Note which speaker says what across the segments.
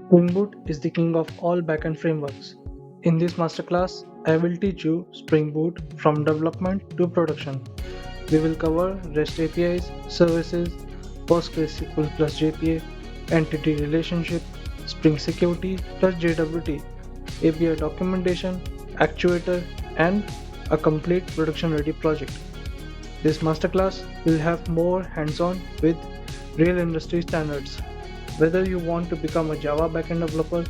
Speaker 1: Spring Boot is the king of all backend frameworks. In this masterclass, I will teach you Spring Boot from development to production. We will cover REST APIs, services, PostgreSQL plus JPA, entity relationship, Spring Security plus JWT, API documentation, Actuator, and a complete production ready project. This masterclass will have more hands-on with real industry standards. Whether you want to become a Java backend developer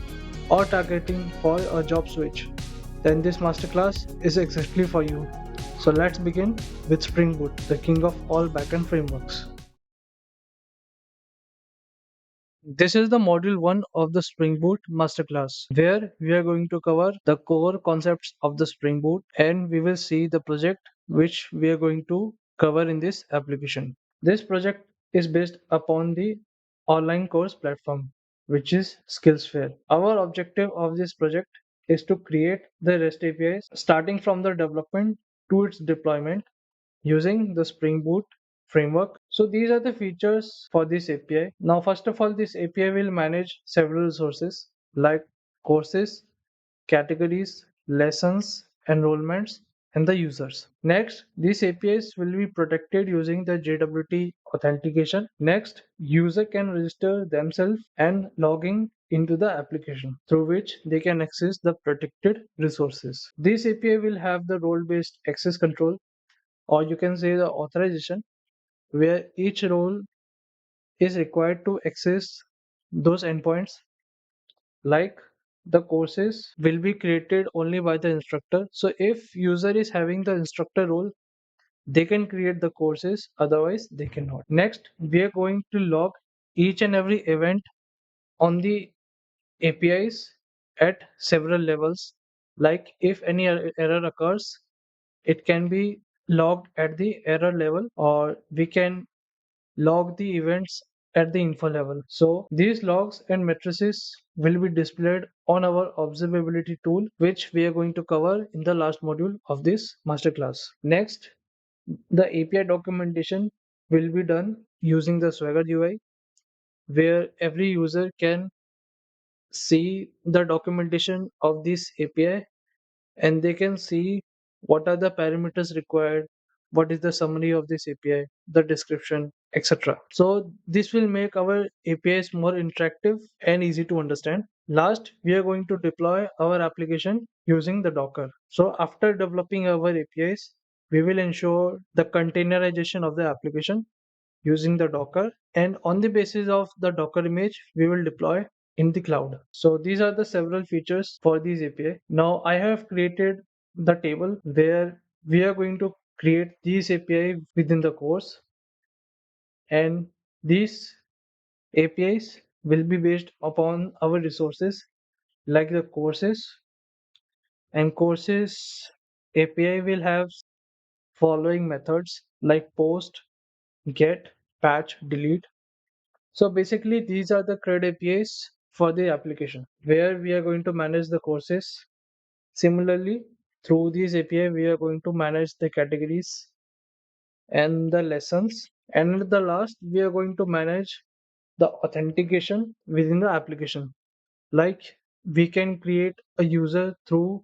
Speaker 1: or targeting for a job switch, then this masterclass is exactly for you. So let's begin with Spring Boot, the king of all backend frameworks. This is the module 1 of the Spring Boot Masterclass, where we are going to cover the core concepts of the Spring Boot and we will see the project which we are going to cover in this application. This project is based upon the online course platform, which is Skillsphere. Our objective of this project is to create the REST APIs starting from the development to its deployment using the Spring Boot framework. So these are the features for this API. Now, first of all, this API will manage several resources like courses, categories, lessons, enrollments, and the users. Next, these APIs will be protected using the JWT authentication. Next, user can register themselves and logging into the application through which they can access the protected resources. This API will have the role-based access control, or you can say the authorization, where each role is required to access those endpoints. Like the courses will be created only by the instructor, so if user is having the instructor role, they can create the courses, otherwise they cannot. Next, we are going to log each and every event on the APIs at several levels. Like if any error occurs, it can be logged at the error level, or we can log the events at the info level. So these logs and matrices will be displayed on our observability tool, which we are going to cover in the last module of this masterclass. Next, the API documentation will be done using the Swagger UI, where every user can see the documentation of this API and they can see what are the parameters required, what is the summary of this API, the description, etc. So this will make our APIs more interactive and easy to understand. Last, we are going to deploy our application using the Docker. So after developing our APIs, we will ensure the containerization of the application using the Docker, and on the basis of the Docker image, we will deploy in the cloud. So these are the several features for these API. Now I have created the table where we are going to create these API within the course, and these APIs will be based upon our resources like the courses, and courses API will have following methods like post, get, patch, delete. So basically, these are the CRUD APIs for the application where we are going to manage the courses. Similarly, through these API, we are going to manage the categories and the lessons. And at the last, we are going to manage the authentication within the application. Like we can create a user through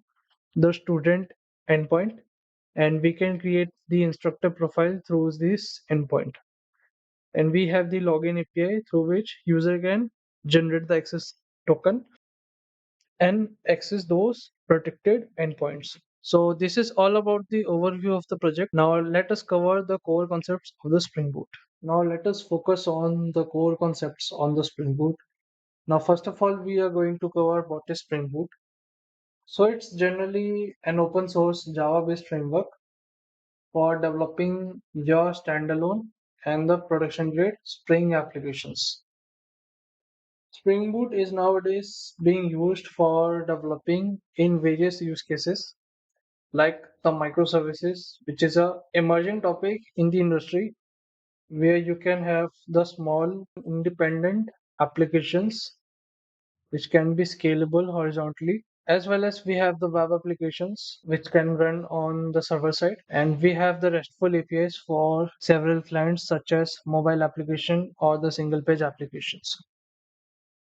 Speaker 1: the student endpoint, and we can create the instructor profile through this endpoint. And we have the login API through which user can generate the access token and access those protected endpoints. So this is all about the overview of the project. Now let us cover the core concepts of the Spring Boot. Now let us focus on the core concepts on the Spring Boot. Now first of all, we are going to cover what is Spring Boot. So it's generally an open source Java based framework for developing your standalone and the production grade Spring applications. Spring Boot is nowadays being used for developing in various use cases like the microservices, which is a emerging topic in the industry where you can have the small independent applications which can be scalable horizontally, as well as we have the web applications which can run on the server side, and we have the RESTful APIs for several clients such as mobile application or the single page applications.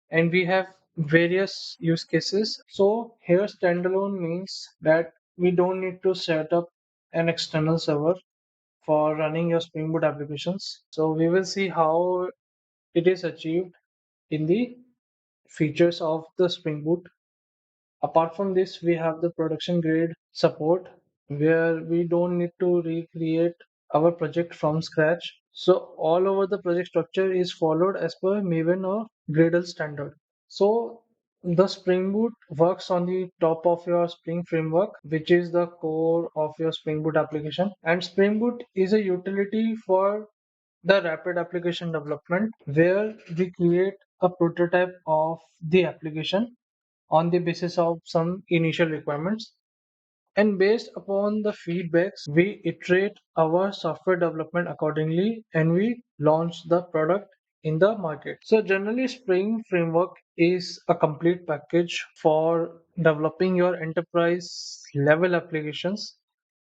Speaker 1: And we have various use cases. So here standalone means that we don't need to set up an external server for running your Spring Boot applications. So we will see how it is achieved in the features of the Spring Boot. Apart from this, we have the production grade support where we don't need to recreate our project from scratch. So all over the project structure is followed as per Maven or Gradle standard. So the Spring Boot works on the top of your Spring framework, which is the core of your Spring Boot application. And Spring Boot is a utility for the rapid application development where we create a prototype of the application on the basis of some initial requirements, and based upon the feedbacks we iterate our software development accordingly and we launch the product in the market. So generally Spring framework is a complete package for developing your enterprise level applications.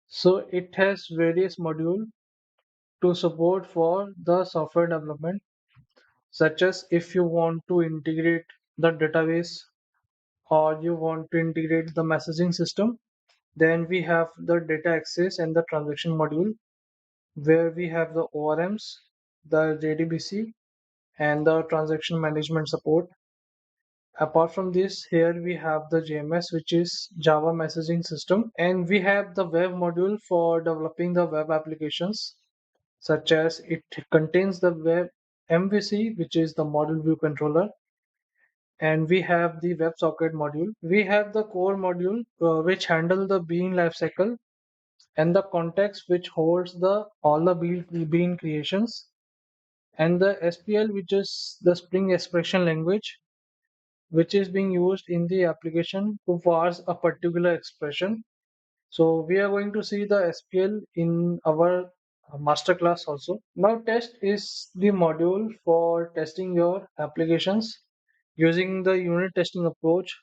Speaker 1: So it has various modules to support for the software development, such as if you want to integrate the database or you want to integrate the messaging system. Then we have the data access and the transaction module where we have the ORMs, the JDBC, and the transaction management support. Apart from this, here we have the JMS, which is Java messaging system, and we have the web module for developing the web applications, such as it contains the web MVC, which is the model view controller, and we have the WebSocket module. We have the core module, which handle the bean lifecycle, and the context, which holds the all the bean creations, and the SPL, which is the Spring Expression Language, which is being used in the application to parse a particular expression. So we are going to see the SPL in our masterclass also. Now test is the module for testing your applications using the unit testing approach.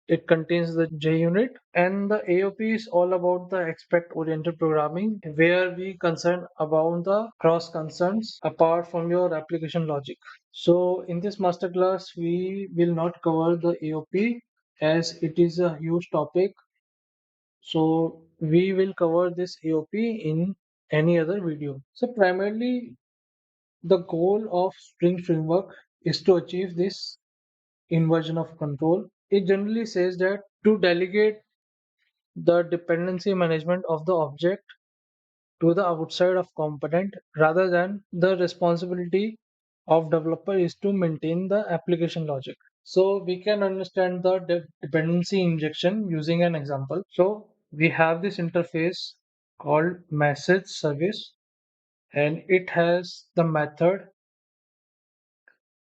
Speaker 1: It contains the JUnit, and the AOP is all about the expect oriented programming where we concern about the cross concerns apart from your application logic. So in this masterclass we will not cover the AOP as it is a huge topic. So we will cover this AOP in any other video. So primarily the goal of Spring Framework is to achieve this inversion of control. It generally says that to delegate the dependency management of the object to the outside of component rather than the responsibility of developer is to maintain the application logic. So we can understand the dependency injection using an example. So we have this interface called message service, and it has the method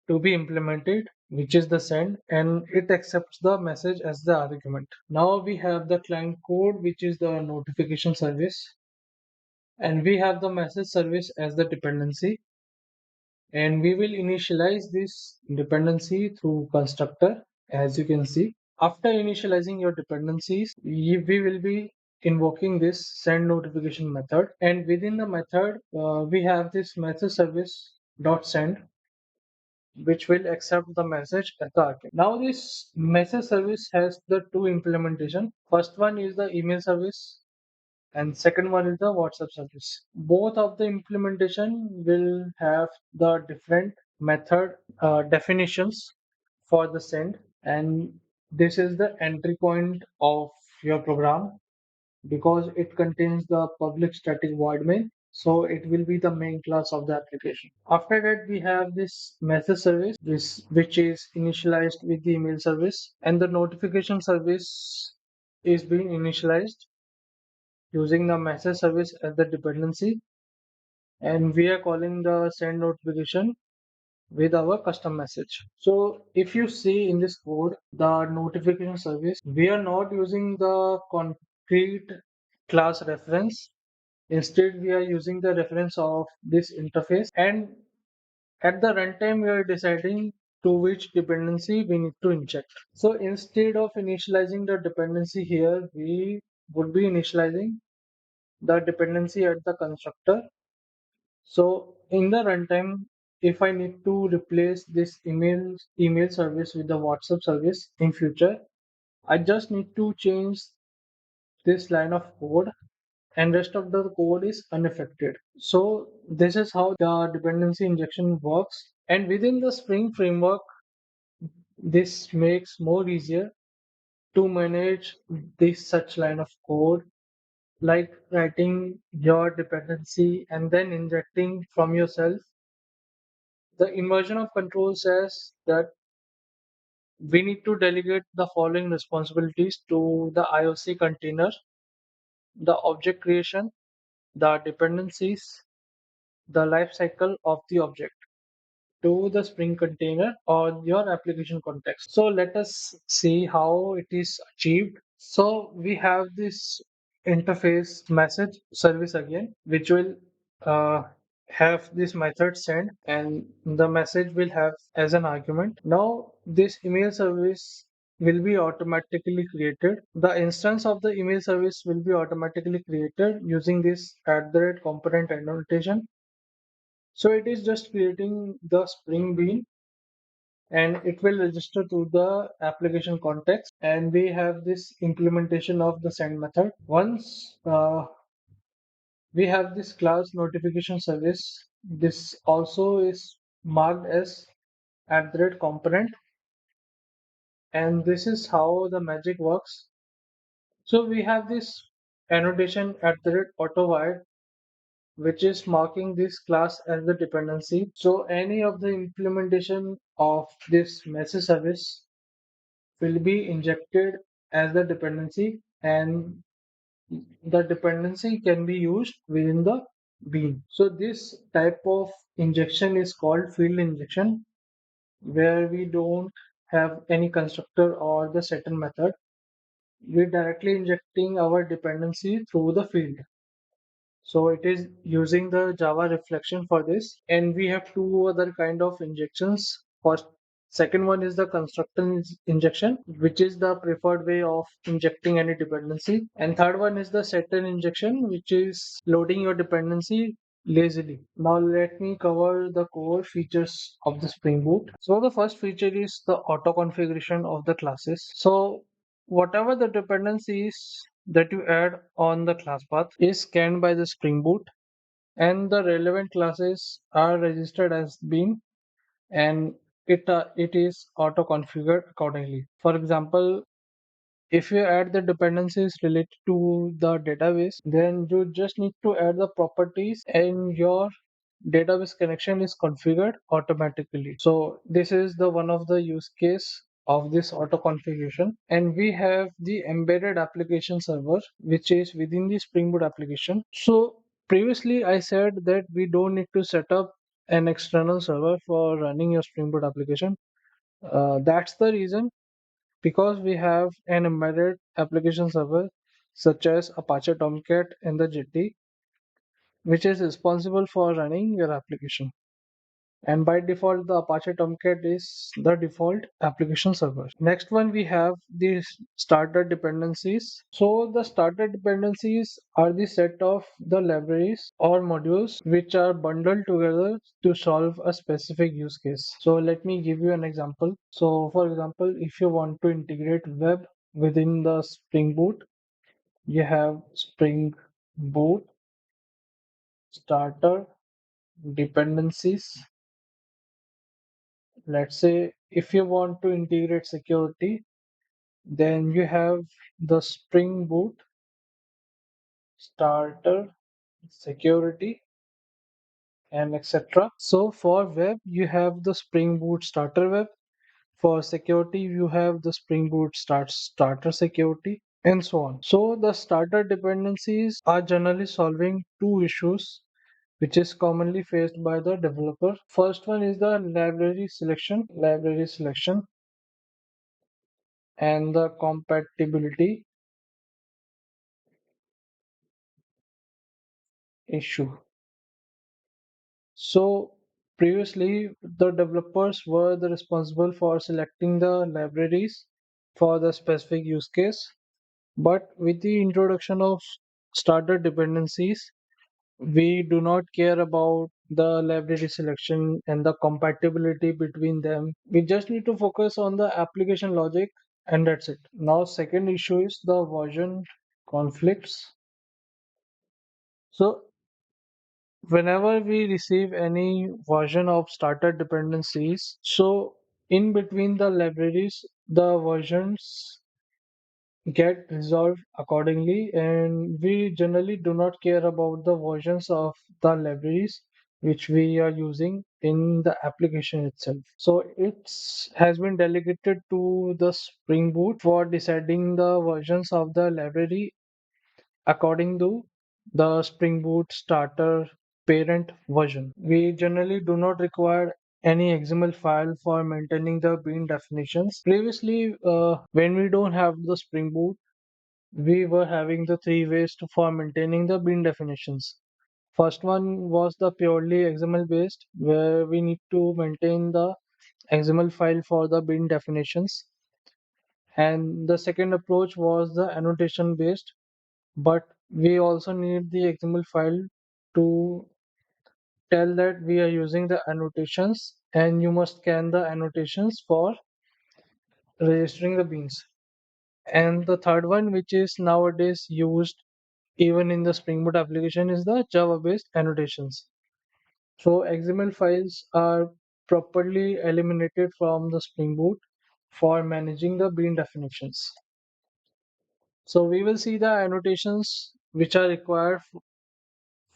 Speaker 1: to be implemented, which is the send, and it accepts the message as the argument. Now we have the client code, which is the notification service, and we have the message service as the dependency, and we will initialize this dependency through constructor. As you can see, after initializing your dependencies, we will be invoking this send notification method, and within the method we have this message service dot send, which will accept the message as the argument. Now this message service has the two implementation. First one is the email service and second one is the WhatsApp service. Both of the implementation will have the different method definitions for the send, and this is the entry point of your program because it contains the public static void main. So it will be the main class of the application. After that, we have this message service, which is initialized with the email service, and the notification service is being initialized using the message service as the dependency, and we are calling the send notification with our custom message. So if you see in this code, the notification service, we are not using the concrete class reference. Instead, we are using the reference of this interface, and at the runtime, we are deciding to which dependency we need to inject. So instead of initializing the dependency here, we would be initializing the dependency at the constructor. So in the runtime, if I need to replace this email service with the WhatsApp service in future, I just need to change this line of code and rest of the code is unaffected. So this is how the dependency injection works. And within the Spring framework, this makes more easier to manage this such line of code, like writing your dependency and then injecting from yourself. The inversion of control says that we need to delegate the following responsibilities to the IOC container: the object creation, the dependencies, the life cycle of the object to the Spring container or your application context. So let us see how it is achieved. So we have this interface message service again, which will uh, have this method send, and the message will have as an argument. Now this email service will be automatically created. The instance of the email service will be automatically created using this @component annotation. So it is just creating the Spring Bean and it will register to the application context. And we have this implementation of the send method. Once we have this class notification service, this also is marked as @component, and this is how the magic works. So we have this annotation @autovide, which is marking this class as the dependency. So any of the implementation of this message service will be injected as the dependency, and the dependency can be used within the bean. So this type of injection is called field injection, where we don't have any constructor or the setter method. We're directly injecting our dependency through the field. So it is using the Java reflection for this. And we have two other kind of injections. First, second one is the constructor injection, which is the preferred way of injecting any dependency. And third one is the setter injection, which is loading your dependency lazily. Now let me cover the core features of the Spring Boot. So the first feature is the auto configuration of the classes. So whatever the dependencies that you add on the class path is scanned by the Spring Boot, and the relevant classes are registered as being, and it is auto configured accordingly. For example, if you add the dependencies related to the database, then you just need to add the properties and your database connection is configured automatically. So this is the one of the use case of this auto configuration. And we have the embedded application server, which is within the Spring Boot application. So previously I said that we don't need to set up an external server for running your Spring Boot application. That's the reason, because we have an embedded application server such as Apache Tomcat and the JT, which is responsible for running your application. And by default, the Apache Tomcat is the default application server. Next one, we have the starter dependencies. So the starter dependencies are the set of the libraries or modules which are bundled together to solve a specific use case. So let me give you an example. So for example, if you want to integrate web within the Spring Boot, you have Spring Boot starter dependencies. Let's say if you want to integrate security, then you have the Spring Boot starter security and etc. So for web, you have the Spring Boot starter web. For security, you have the Spring Boot starter security and so on. So the starter dependencies are generally solving two issues which is commonly faced by the developer. First one is the library selection and the compatibility issue. So previously, the developers were the responsible for selecting the libraries for the specific use case. But with the introduction of starter dependencies, we do not care about the library selection and the compatibility between them. We just need to focus on the application logic and that's it. Now, second issue is the version conflicts. So whenever we receive any version of starter dependencies, so in between the libraries, the versions get resolved accordingly, and we generally do not care about the versions of the libraries which we are using in the application itself. So it has been delegated to the Spring Boot for deciding the versions of the library according to the Spring Boot starter parent version. We generally do not require any XML file for maintaining the bean definitions. Previously, when we don't have the Spring Boot, we were having the three ways for maintaining the bean definitions. First one was the purely XML based, where we need to maintain the XML file for the bean definitions. And the second approach was the annotation based, but we also need the XML file to tell that we are using the annotations, and you must scan the annotations for registering the beans. And the third one, which is nowadays used even in the Spring Boot application, is the Java based annotations. So XML files are properly eliminated from the Spring Boot for managing the bean definitions. So we will see the annotations which are required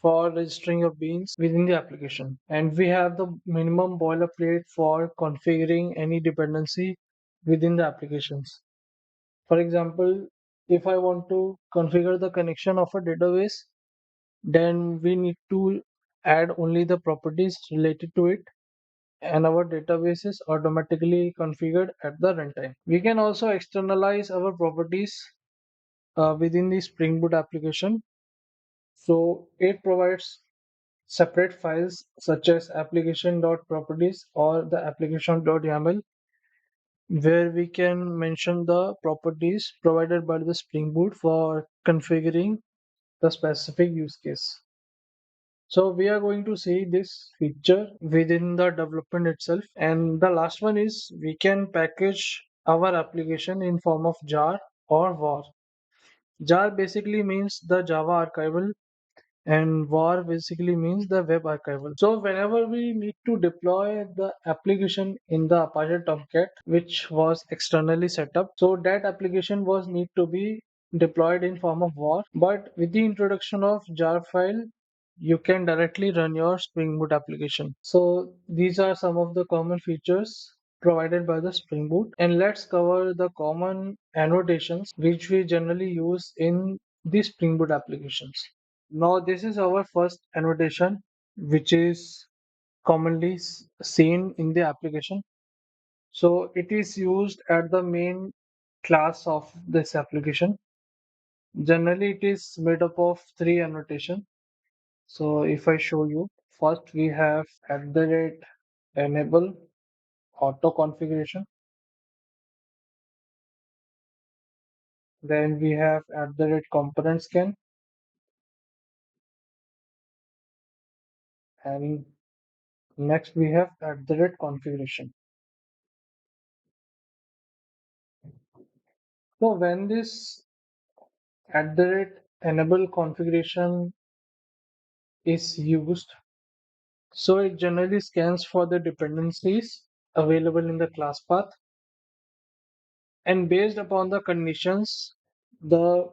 Speaker 1: for registering of beans within the application. And we have the minimum boilerplate for configuring any dependency within the applications. For example, if I want to configure the connection of a database, then we need to add only the properties related to it, and our database is automatically configured at the runtime. We can also externalize our properties within the Spring Boot application. So it provides separate files such as application.properties or the application.yaml, where we can mention the properties provided by the Spring Boot for configuring the specific use case. So we are going to see this feature within the development itself. And the last one is we can package our application in form of jar or var. Jar basically means the Java archival, and var basically means the web archival. So whenever we need to deploy the application in the Apache Tomcat, which was externally set up, so that application was need to be deployed in form of var. But with the introduction of jar file, you can directly run your Spring Boot application. So these are some of the common features provided by the Spring Boot, and let's cover the common annotations which we generally use in the Spring Boot applications. Now this is our first annotation, which is commonly seen in the application. So it is used at the main class of this application. Generally, it is made up of three annotation. So if I show you, first we have at the rate enable auto configuration. Then we have at the rate component scan, and next we have at the rate configuration. So when this at the rate enable configuration is used, so it generally scans for the dependencies available in the class path, and based upon the conditions, the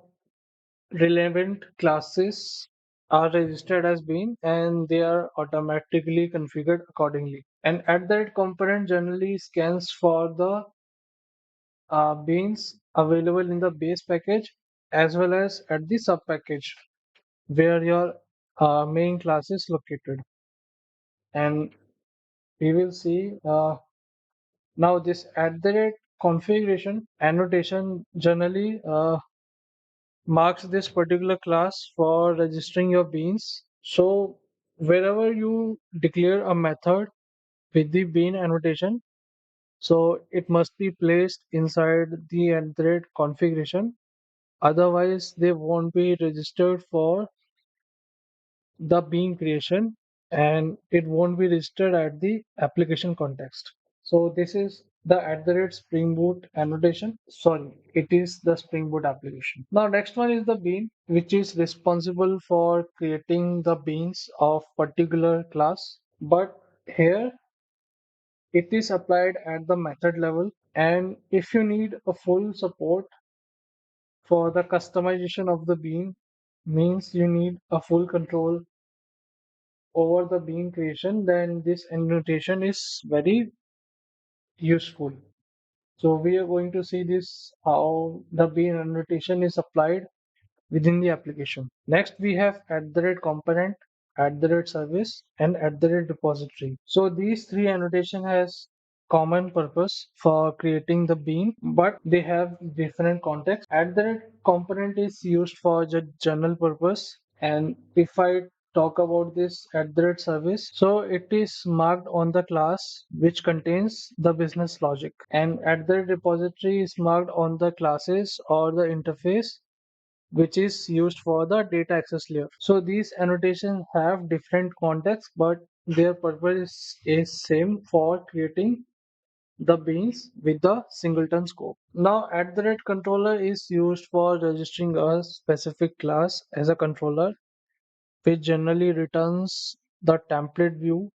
Speaker 1: relevant classes are registered as bean and they are automatically configured accordingly. And at that component generally scans for the beans available in the base package as well as at the sub package where your main class is located. And we will see now this at the rate configuration annotation generally marks this particular class for registering your beans. So wherever you declare a method with the bean annotation, so it must be placed inside the at the rate configuration. Otherwise, they won't be registered for the bean creation. and it won't be registered at the application context. So this is the at the rate Spring Boot annotation. Sorry, it is the Spring Boot application. Now next one is the bean, which is responsible for creating the beans of particular class. But here it is applied at the method level. And if you need a full support for the customization of the bean, means you need a full control over the bean creation, then this annotation is very useful. So we are going to see this how the bean annotation is applied within the application. Next, we have at the rate component, at the rate service, and at the rate repository. So these three annotation has common purpose for creating the bean, but they have different context. At the rate component is used for the general purpose, and if I talk about this at the rate service, so it is marked on the class which contains the business logic, and at the rate repository is marked on the classes or the interface which is used for the data access layer. So these annotations have different contexts, but their purpose is same for creating the beans with the singleton scope. Now, at the rate controller is used for registering a specific class as a controller, which generally returns the template view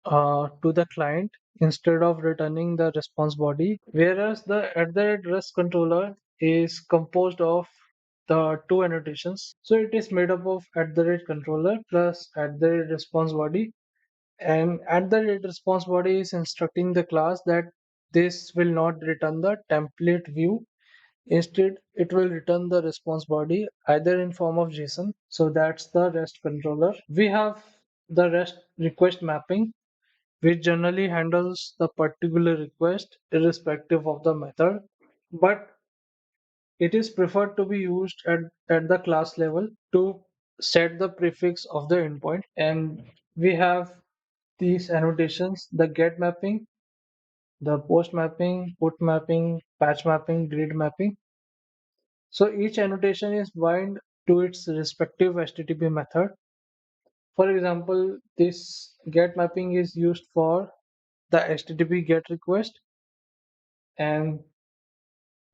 Speaker 1: to the client instead of returning the response body, whereas the at the rate rest controller is composed of the two annotations. So it is made up of at the rate controller plus at the rate response body, and at the rate response body is instructing the class that this will not return the template view. Instead, it will return the response body either in form of JSON. So that's the REST controller. We have the REST request mapping, which generally handles the particular request irrespective of the method, but it is preferred to be used at the class level to set the prefix of the endpoint. And we have these annotations: the get mapping, the post mapping, put mapping, patch mapping, grid mapping. So each annotation is bind to its respective HTTP method. For example, this get mapping is used for the HTTP GET request, and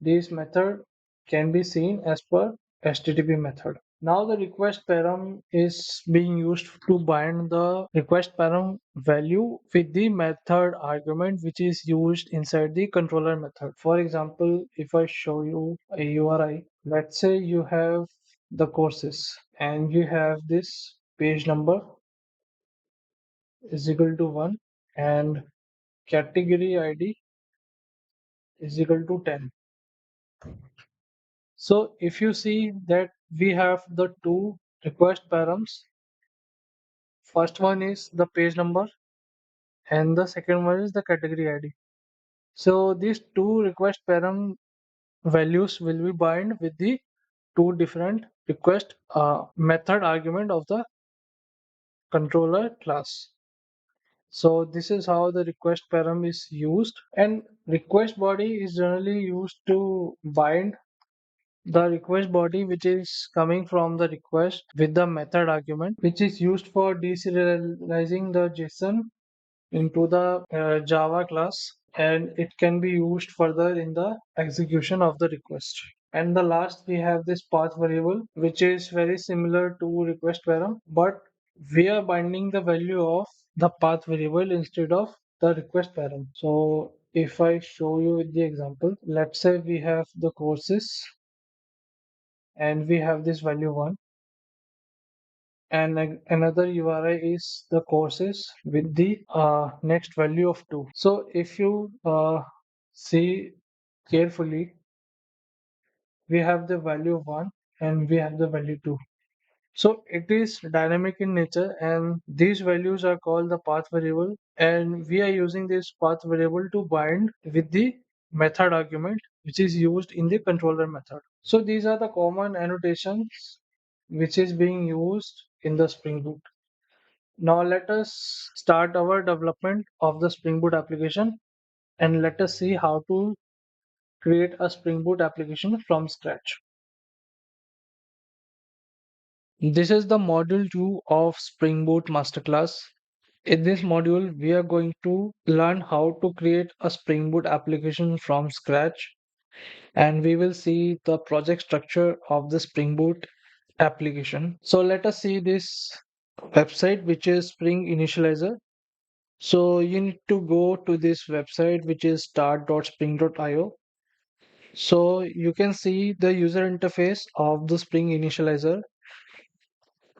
Speaker 1: this method can be seen as per HTTP method. Now the request param is being used to bind the request param value with the method argument which is used inside the controller method. For example, if I show you a URI, let's say you have the courses and you have this page number is equal to 1 and category ID is equal to 10. So if you see that we have the two request params, first one is the page number and the second one is the category ID. So these two request param values will be bind with the two different request method argument of the controller class. So this is how the request param is used, and request body is generally used to bind the request body which is coming from the request with the method argument, which is used for deserializing the JSON into the Java class, and it can be used further in the execution of the request. And the last we have this path variable, which is very similar to request param, but we are binding the value of the path variable instead of the request param. So if I show you with the example, let's say we have the courses and we have this value 1, and another URI is the courses with the next value of 2. So if you see carefully, we have the value 1 and we have the value 2. So it is dynamic in nature, and these values are called the path variable, and we are using this path variable to bind with the method argument which is used in the controller method. So these are the common annotations which is being used in the Spring Boot. Now let us start our development of the Spring Boot application, and let us see how to create a Spring Boot application from scratch. This is the module 2 of Spring Boot Masterclass. In this module, we are going to learn how to create a Spring Boot application from scratch, and we will see the project structure of the Spring Boot application. So let us see this website, which is Spring Initializer. So you need to go to this website, which is start.spring.io. So you can see the user interface of the Spring Initializer,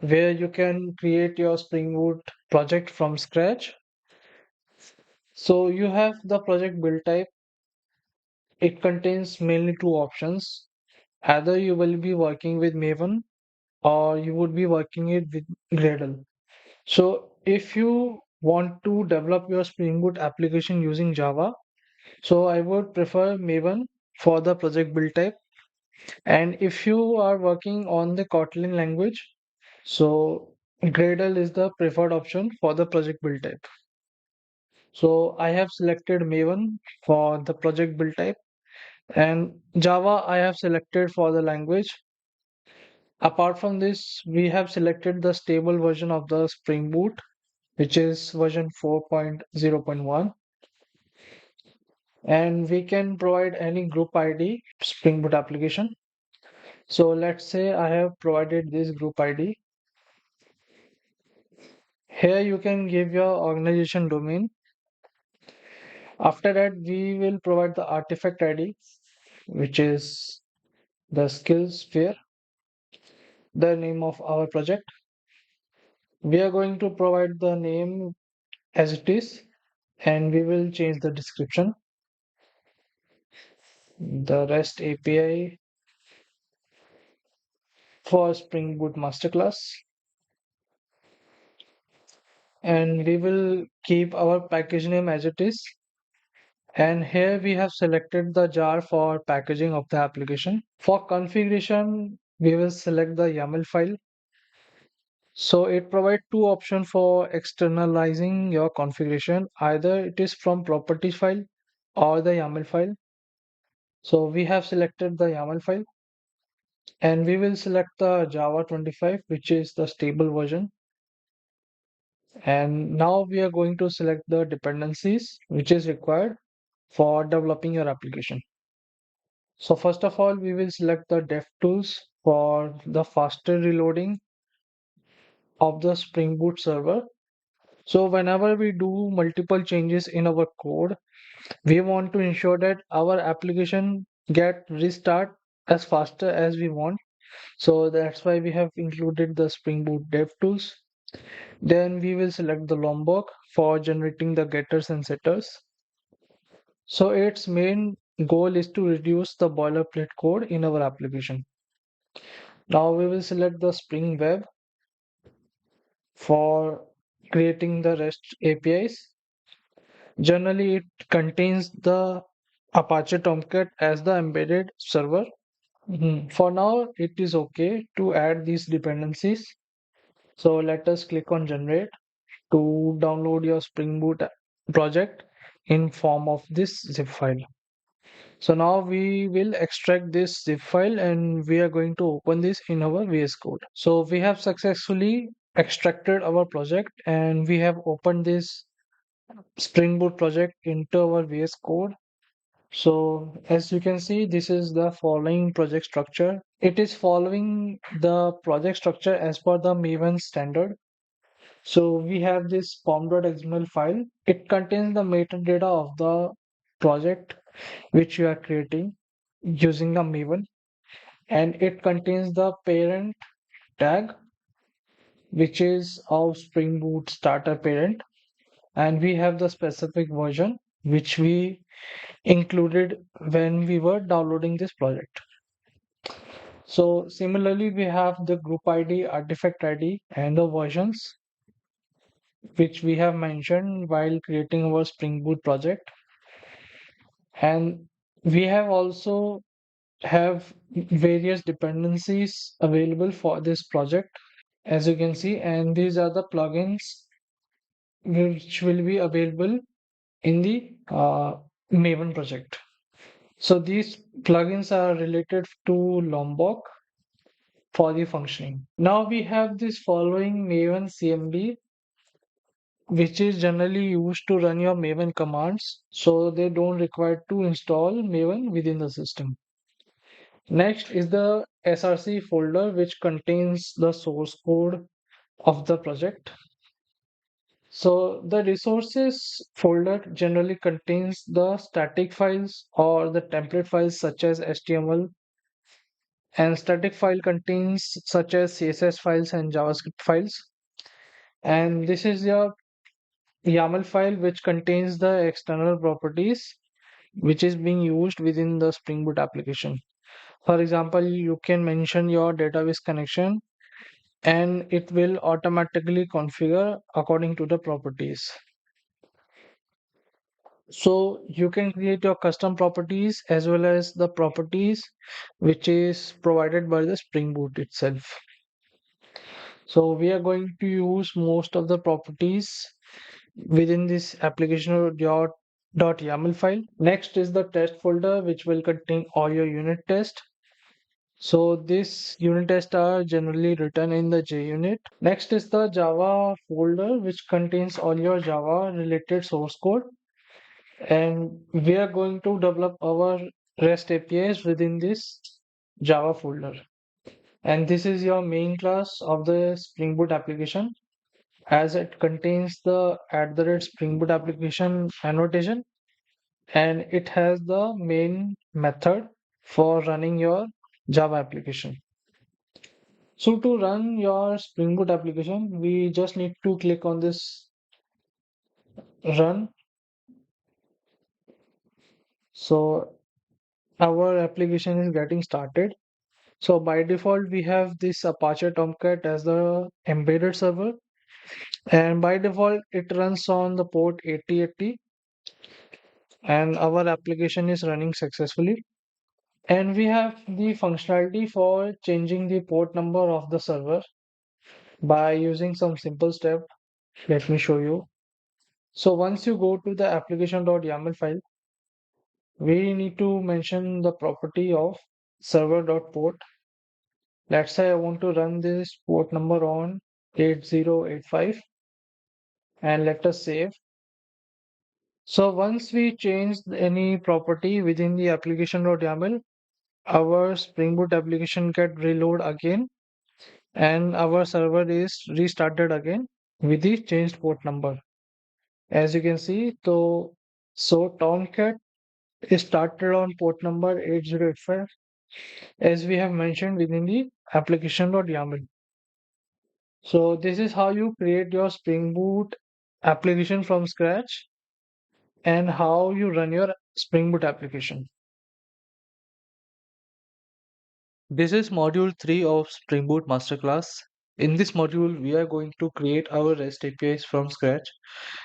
Speaker 1: where you can create your Spring Boot project from scratch. So you have the project build type. It contains mainly two options. Either you will be working with Maven or you would be working it with Gradle. So if you want to develop your Spring Boot application using Java, so I would prefer Maven for the project build type. And if you are working on the Kotlin language, so Gradle is the preferred option for the project build type. So I have selected Maven for the project build type, and Java I have selected for the language. Apart from this, we have selected the stable version of the Spring Boot, which is version 4.0.1, and we can provide any group ID Spring Boot application. So let's say I have provided this group ID. Here you can give your organization domain. After that, we will provide the artifact ID, which is the skills sphere, the name of our project. We are going to provide the name as it is, and we will change the description. The REST API for Spring Boot Masterclass, and we will keep our package name as it is. And here we have selected the jar for packaging of the application. For configuration, we will select the YAML file. So it provides two options for externalizing your configuration. Either it is from properties file or the YAML file. So we have selected the YAML file, and we will select the Java 25, which is the stable version. And now we are going to select the dependencies which is required for developing your application. So first of all, we will select the DevTools for the faster reloading of the Spring Boot server. So whenever we do multiple changes in our code, we want to ensure that our application get restart as faster as we want. So that's why we have included the Spring Boot DevTools. Then we will select the Lombok for generating the getters and setters. So its main goal is to reduce the boilerplate code in our application. Now we will select the Spring Web for creating the REST APIs. Generally, it contains the Apache Tomcat as the embedded server. For now, it is okay to add these dependencies. So let us click on generate to download your Spring Boot project in form of this zip file. So now we will extract this zip file and we are going to open this in our VS Code. So we have successfully extracted our project and we have opened this Spring Boot project into our VS Code. So as you can see, this is the following project structure. It is following the project structure as per the Maven standard. So we have this pom.xml file. It contains the metadata of the project which you are creating using the Maven, and it contains the parent tag, which is our Spring Boot starter parent, and we have the specific version which we included when we were downloading this project. So similarly, we have the group ID, artifact ID, and the versions which we have mentioned while creating our Spring Boot project. And we have also have various dependencies available for this project, as you can see, and these are the plugins which will be available in the Maven project. So these plugins are related to Lombok, for the functioning. Now we have this following Maven CMD, which is generally used to run your Maven commands, so they don't require to install Maven within the system. Next is the SRC folder, which contains the source code of the project. So the resources folder generally contains the static files or the template files such as HTML, and static file contains such as CSS files and JavaScript files. And this is your YAML file, which contains the external properties which is being used within the Spring Boot application. For example, you can mention your database connection and it will automatically configure according to the properties. So you can create your custom properties as well as the properties which is provided by the Spring Boot itself. So we are going to use most of the properties within this application .yaml file. Next is the test folder, which will contain all your unit tests. So this unit tests are generally written in the JUnit. Next is the Java folder, which contains all your Java related source code. And we are going to develop our REST APIs within this Java folder. And this is your main class of the Spring Boot application, as it contains the @Spring Boot application annotation, and it has the main method for running your Java application. So to run your Spring Boot application, we just need to click on this run. So our application is getting started. So by default, we have this Apache Tomcat as the embedded server, and by default, it runs on the port 8080, and our application is running successfully. And we have the functionality for changing the port number of the server by using some simple step. Let me show you. So once you go to the application.yaml file, we need to mention the property of server.port. Let's say I want to run this port number on 8085, and let us save. So once we change any property within the application.yaml, our Spring Boot application get reload again, and our server is restarted again with the changed port number. As you can see, so Tomcat is started on port number 8085, as we have mentioned within the application.yaml. So this is how you create your Spring Boot application from scratch and how you run your Spring Boot application. This is module 3 of Spring Boot Masterclass. In this module, we are going to create our REST APIs from scratch,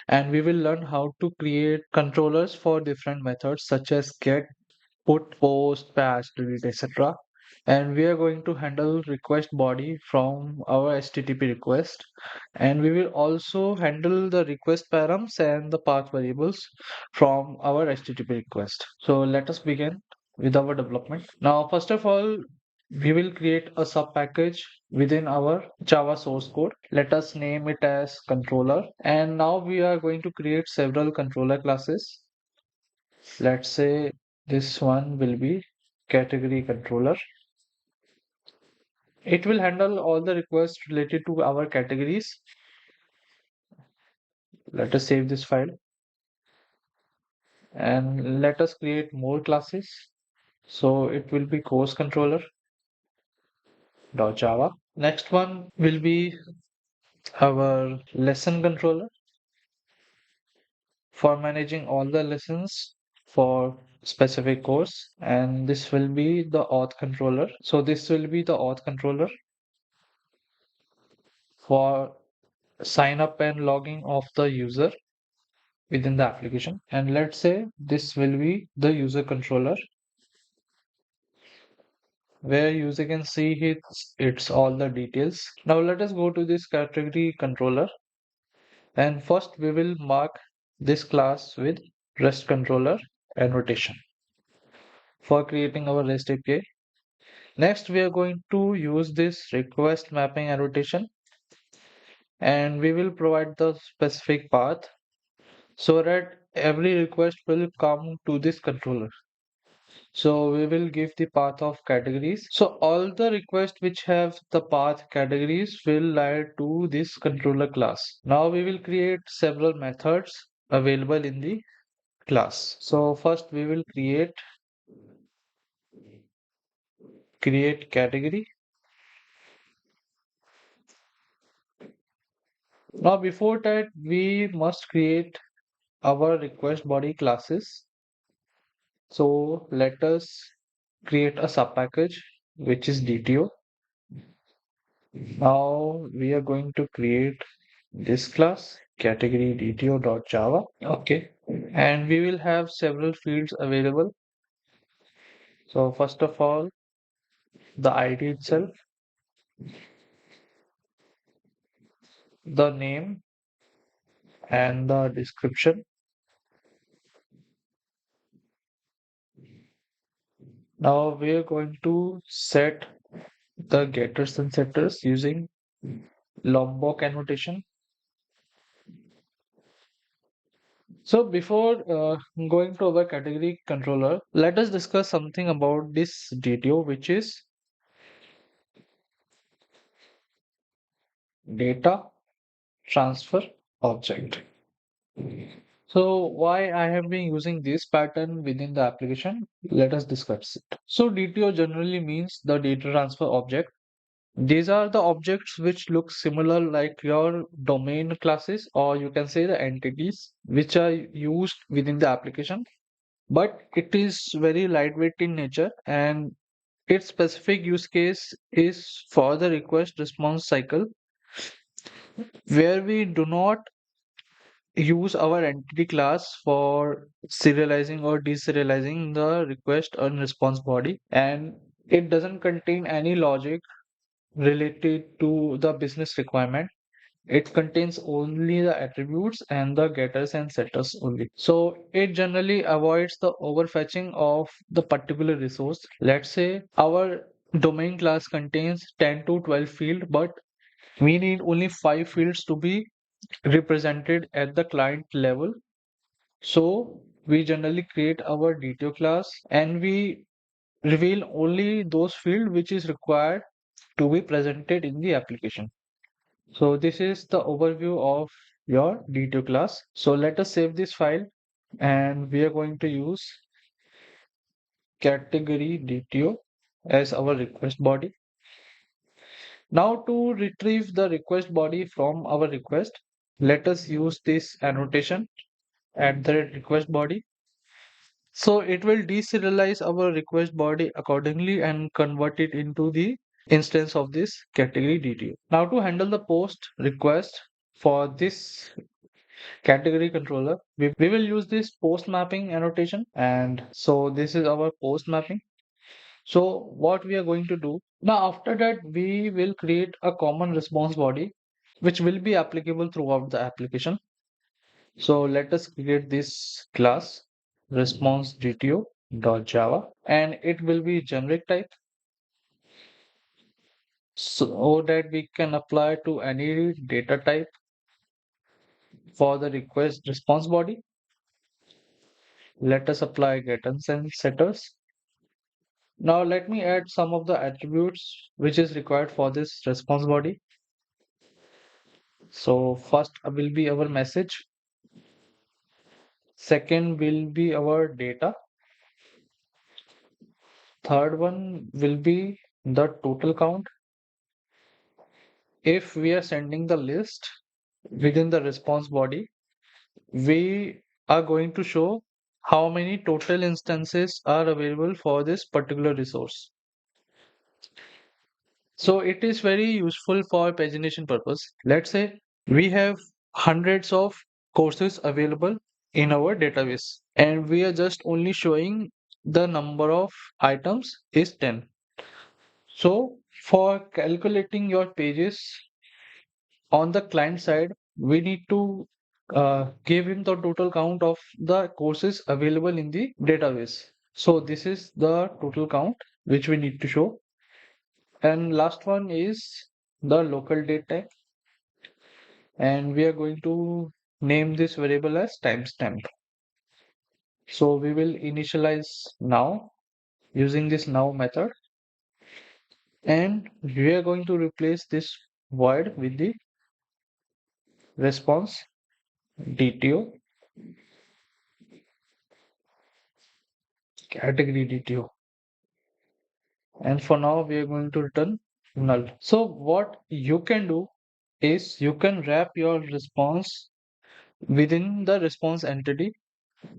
Speaker 1: and we will learn how to create controllers for different methods such as get, put, post, patch, delete, etc. And we are going to handle request body from our HTTP request. And we will also handle the request params and the path variables from our HTTP request. So let us begin with our development. Now, first of all, we will create a sub package within our Java source code. Let us name it as controller. And now we are going to create several controller classes. Let's say this one will be category controller. It will handle all the requests related to our categories. Let us save this file and let us create more classes. So it will be course controller .java. Next one will be our lesson controller for managing all the lessons for specific course, and this will be the auth controller. So this will be the auth controller for sign up and logging of the user within the application. And let's say this will be the user controller where user can see its all the details. Now let us go to this category controller, and first we will mark this class with REST controller annotation for creating our REST API. Next, we are going to use this request mapping annotation, and we will provide the specific path so that every request will come to this controller. So we will give the path of categories. So all the requests which have the path categories will lie to this controller class. Now we will create several methods available in the class. So first we will create category. Now before that we must create our request body classes. So let us create a subpackage which is DTO. Now we are going to create this class category dto.java. Okay. And we will have several fields available. So first of all, the ID itself, the name and the description. Now we are going to set the getters and setters using Lombok annotation. So before going to our category controller, let us discuss something about this DTO, which is data transfer object. So why I have been using this pattern within the application? Let us discuss it. So DTO generally means the data transfer object. These are the objects which look similar like your domain classes, or you can say the entities which are used within the application. But it is very lightweight in nature, and its specific use case is for the request response cycle, where we do not use our entity class for serializing or deserializing the request and response body, and it doesn't contain any logic related to the business requirement. It contains only the attributes and the getters and setters only. So it generally avoids the overfetching of the particular resource. Let's say our domain class contains 10 to 12 field, but we need only 5 fields to be represented at the client level. So we generally create our DTO class and we reveal only those fields which is required to be presented in the application. So this is the overview of your DTO class. So let us save this file and we are going to use category DTO as our request body. Now to retrieve the request body from our request, let us use this annotation at the request body. So it will deserialize our request body accordingly and convert it into the instance of this category DTO. Now to handle the post request for this category controller, we will use this post mapping annotation. And so this is our post mapping. So what we are going to do now, after that, we will create a common response body, which will be applicable throughout the application. So let us create this class response DTO.java, and it will be generic type so that we can apply to any data type for the request response body. Let us apply getters and setters. Now let me add some of the attributes which is required for this response body. So first will be our message. Second will be our data. Third one will be the total count. If we are sending the list within the response body, we are going to show how many total instances are available for this particular resource. So it is very useful for pagination purpose. Let's say we have hundreds of courses available in our database and we are just only showing the number of items is 10. So for calculating your pages on the client side, we need to give him the total count of the courses available in the database. So this is the total count which we need to show. And last one is the local date type, and we are going to name this variable as timestamp. So we will initialize now using this now method, and we are going to replace this void with the response DTO category DTO. And for now, we are going to return null. So what you can do is you can wrap your response within the response entity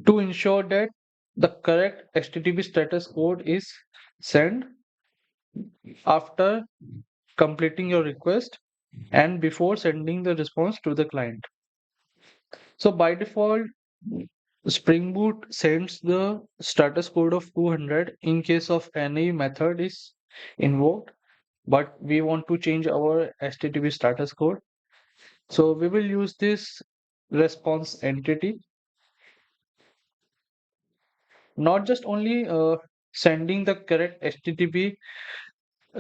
Speaker 1: to ensure that the correct HTTP status code is sent after completing your request and before sending the response to the client. So by default, Spring Boot sends the status code of 200 in case of any method is invoked, but we want to change our HTTP status code. So we will use this response entity, not just only sending the correct HTTP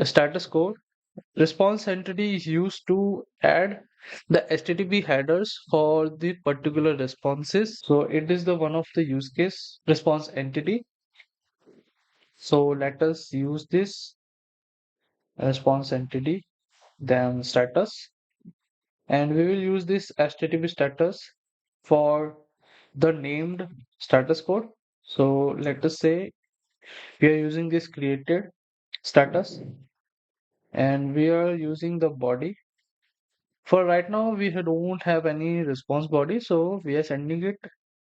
Speaker 1: status code. Response entity is used to add the HTTP headers for the particular responses. So it is the one of the use case response entity. So let us use this response entity, then status, and we will use this HTTP status for the named status code. So let us say we are using this created status and we are using the body. For right now, we don't have any response body, so we are sending it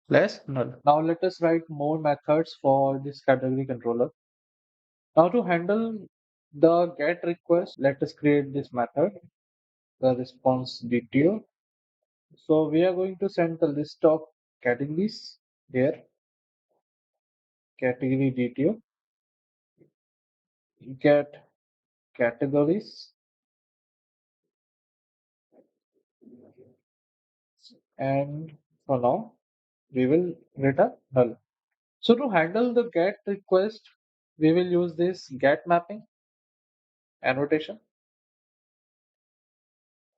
Speaker 1: less null. Now let us write more methods for this category controller. Now to handle the get request, let us create this method, the response DTO. So we are going to send the list of categories here, category DTO, get categories, and for now we will return null. So to handle the get request, we will use this get mapping annotation,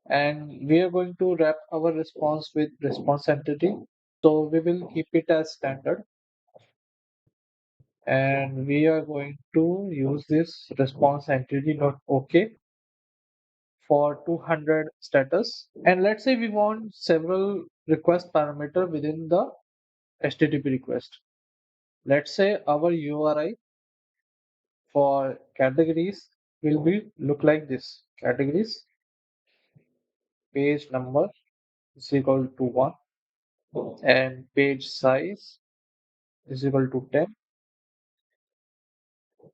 Speaker 1: and we are going to wrap our response with response entity. So we will keep it as standard, and we are going to use this response entity dot OK for 200 status. And let's say we want several request parameter within the HTTP request. Let's say our URI for categories will be look like this: categories page number is equal to 1 and page size is equal to 10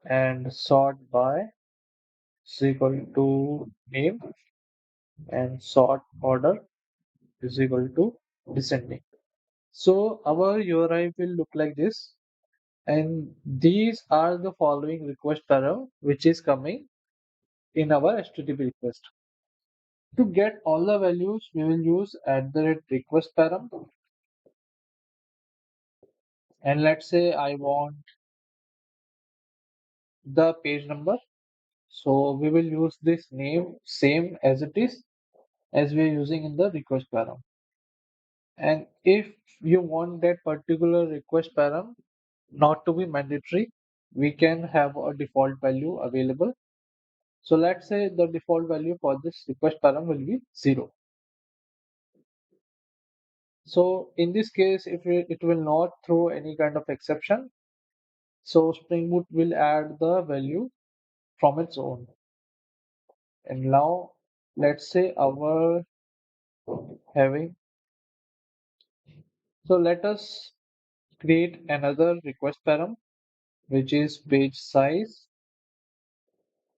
Speaker 1: and sort by is equal to name and sort order is equal to descending. So our URI will look like this, and these are the following request param which is coming in our HTTP request. To get all the values, we will use at the rate request param, and let's say I want the page number. So we will use this name same as it is as we are using in the request param. And if you want that particular request param not to be mandatory, we can have a default value available. So let's say the default value for this request param will be 0. So in this case, if it will not throw any kind of exception, so Spring Boot will add the value from its own. And now let's say our having, so let us create another request param which is page size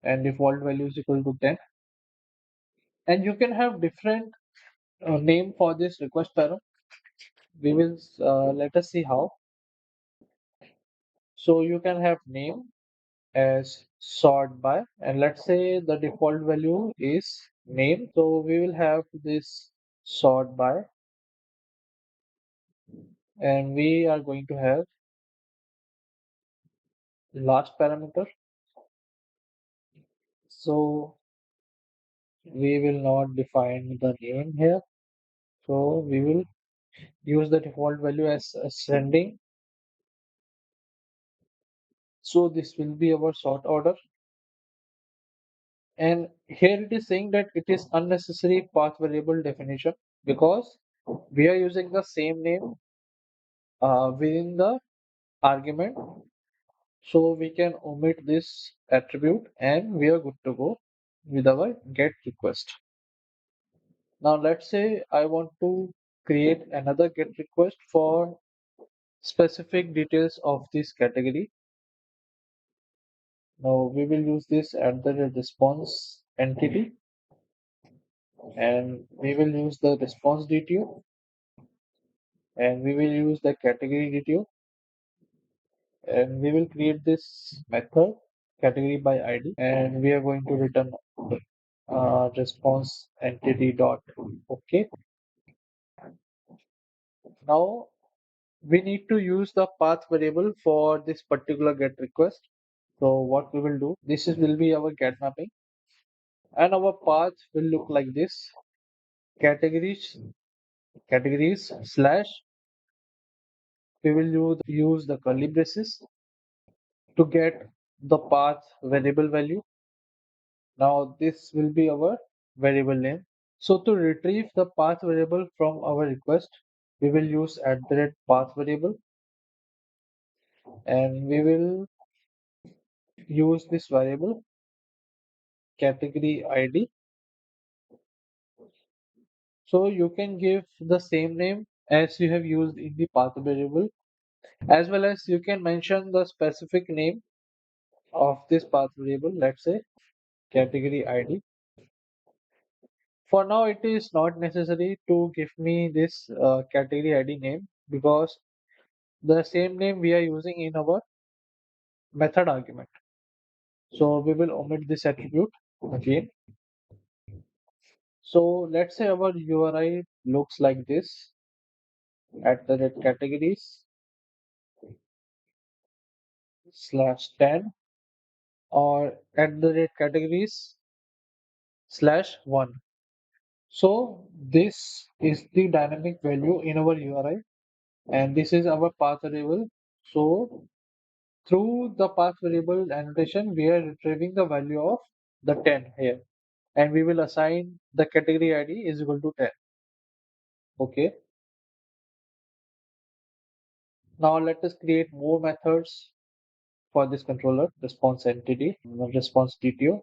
Speaker 1: and default value is equal to 10. And you can have different name for this request param. We will let us see how. So you can have name as sort by, and let's say the default value is name. So we will have this sort by, and we are going to have last parameter So we will not define the name here. So we will use the default value as ascending. So this will be our sort order. And here it is saying that it is unnecessary path variable definition because we are using the same name within the argument. So we can omit this attribute and we are good to go with our get request. Now let's say I want to create another get request for specific details of this category. Now we will use this at the response entity and we will use the response DTO and we will use the category DTO and we will create this method category by ID and we are going to return response entity dot okay. Now we need to use the path variable for this particular get request. So what we will do, will be our get mapping and our path will look like this categories slash we will use the curly braces to get the path variable value. Now this will be our variable name. So to retrieve the path variable from our request, we will use at the rate path variable and we will use this variable category ID. So you can give the same name as you have used in the path variable as well as you can mention the specific name of this path variable, let's say category ID. For now, it is not necessary to give me this category ID name because the same name we are using in our method argument. So we will omit this attribute again. So let's say our URI looks like this at the rate categories slash 10 or at the rate categories slash 1. So this is the dynamic value in our URI and this is our path variable. So through the path variable annotation, we are retrieving the value of the 10 here and we will assign the category ID is equal to 10. Okay. Now let us create more methods for this controller response entity, response DTO,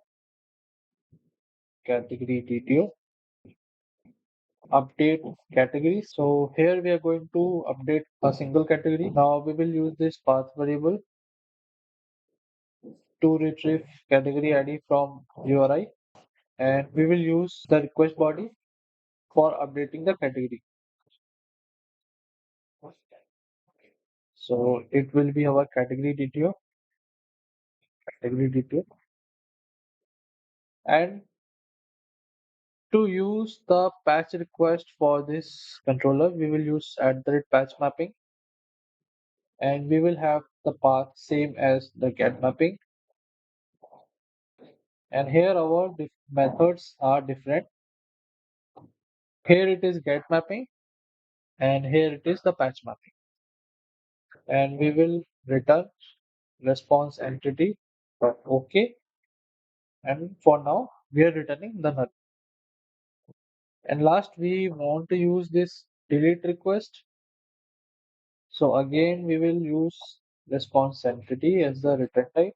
Speaker 1: category DTO, update categories. So here we are going to update a single category. Now we will use this path variable to retrieve category ID from URI and we will use the request body for updating the category. So it will be our category DTO, and to use the patch request for this controller, we will use at the rate patch mapping, and we will have the path same as the get mapping. And here our methods are different. Here it is get mapping, and here it is the patch mapping. And we will return response entity okay. And for now, we are returning the null. And last, we want to use this delete request. So again, we will use response entity as the return type.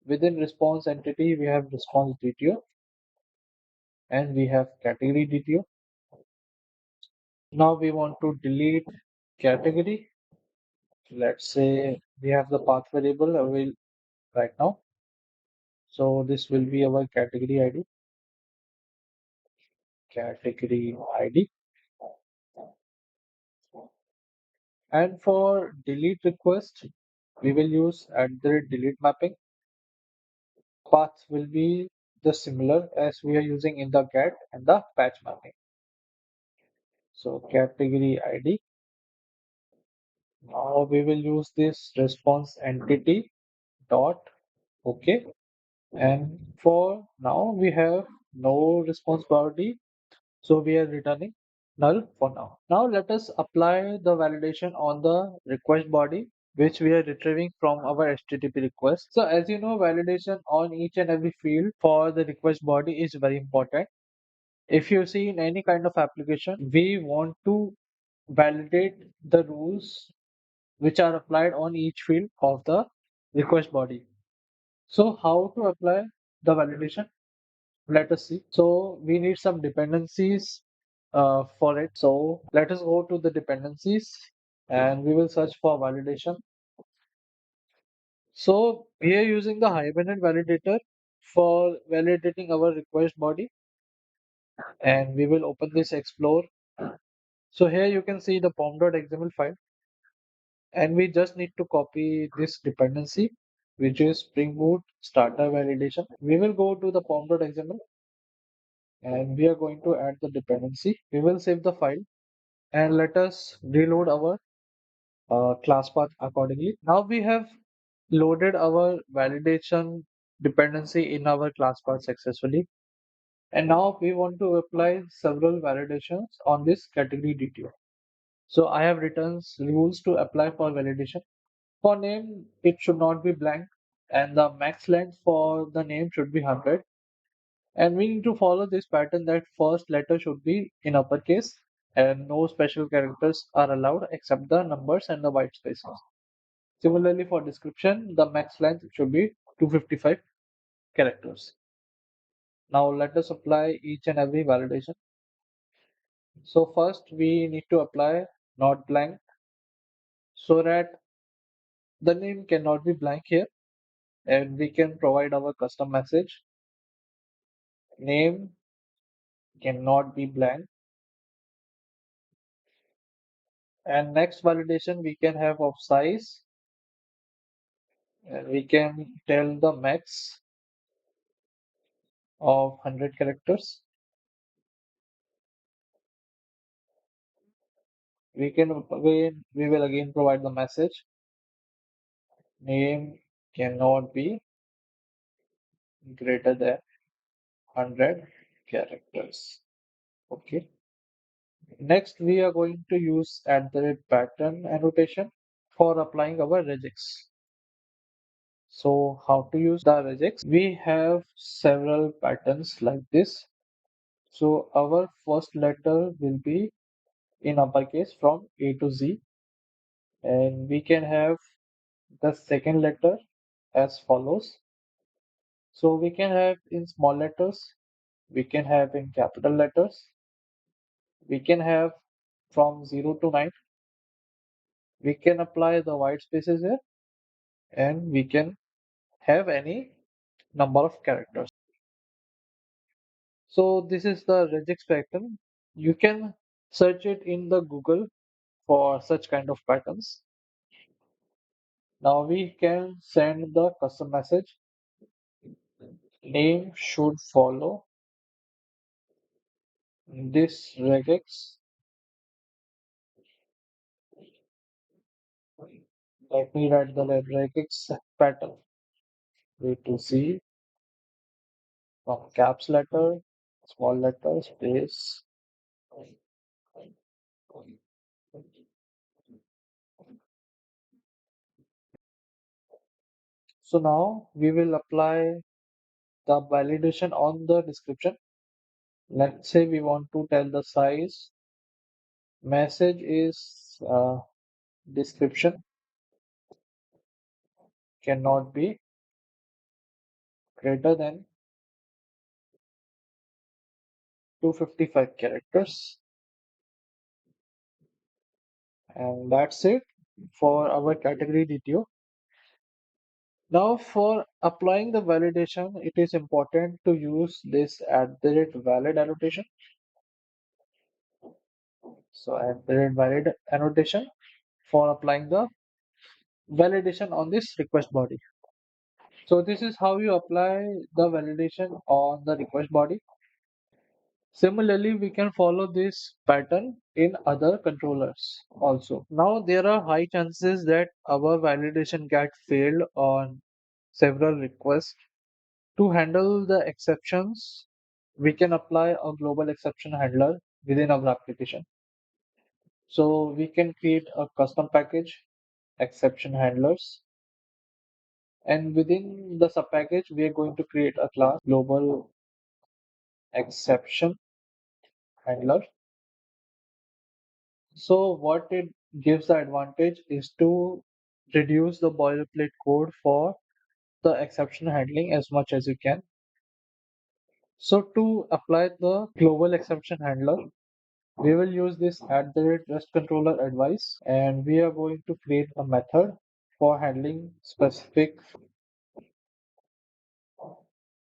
Speaker 1: Within response entity, we have response DTO and we have category DTO. Now we want to delete category. Let's say we have the path variable available right now. So this will be our category ID. And for delete request, we will use at the delete mapping. Path will be the similar as we are using in the get and the patch mapping. So category ID. Now we will use this response entity dot okay. And for now, we have no response priority, so we are returning null for now. Now let us apply the validation on the request body, which we are retrieving from our HTTP request. So as you know, validation on each and every field for the request body is very important. If you see in any kind of application, we want to validate the rules which are applied on each field of the request body. So how to apply the validation? Let us see. So we need some dependencies for it. So let us go to the dependencies and we will search for validation. So we are using the Hibernate validator for validating our request body, and we will open this explore. So here you can see the pom.xml file, and we just need to copy this dependency, which is Spring Boot starter validation. We will go to the pom.xml and we are going to add the dependency. We will save the file and let us reload our class path accordingly. Now we have loaded our validation dependency in our class path successfully. And now we want to apply several validations on this category detail. So I have written rules to apply for validation. For name, it should not be blank, and the max length for the name should be 100. And we need to follow this pattern that first letter should be in uppercase and no special characters are allowed except the numbers and the white spaces. Similarly, for description, the max length should be 255 characters. Now let us apply each and every validation. So first we need to apply not blank so that the name cannot be blank here, and we can provide our custom message. Name cannot be blank. And next validation we can have of size, and we can tell the max of 100 characters. We will again provide the message. Name cannot be greater than 100 characters. Okay. Next, we are going to use at the rate pattern annotation for applying our regex. So how to use the regex? We have several patterns like this. So our first letter will be in uppercase from A to Z, and we can have the second letter as follows. So we can have in small letters, we can have in capital letters, we can have from 0 to 9, we can apply the white spaces here, and we can have any number of characters. So this is the regex pattern. You can search it in the Google for such kind of patterns. Now we can send the custom message. Name should follow this regex. Let me write the regex pattern. A to Z from caps letter, small letter, space. So now we will apply the validation on the description. Let's say we want to tell the size. Message is description cannot be greater than 255 characters. And that's it for our category detail. Now for applying the validation, it is important to use this at the rate valid annotation. So at the rate valid annotation for applying the validation on this request body. So this is how you apply the validation on the request body. Similarly, we can follow this pattern in other controllers also. Now there are high chances that our validation get failed on several requests To handle the exceptions, we can apply a global exception handler within our application. So we can create a custom package, exception handlers, and within the subpackage, we are going to create a class global exception handler. So what it gives the advantage is to reduce the boilerplate code for the exception handling as much as you can. So to apply the global exception handler, we will use this at the rate REST controller advice, and we are going to create a method for handling specific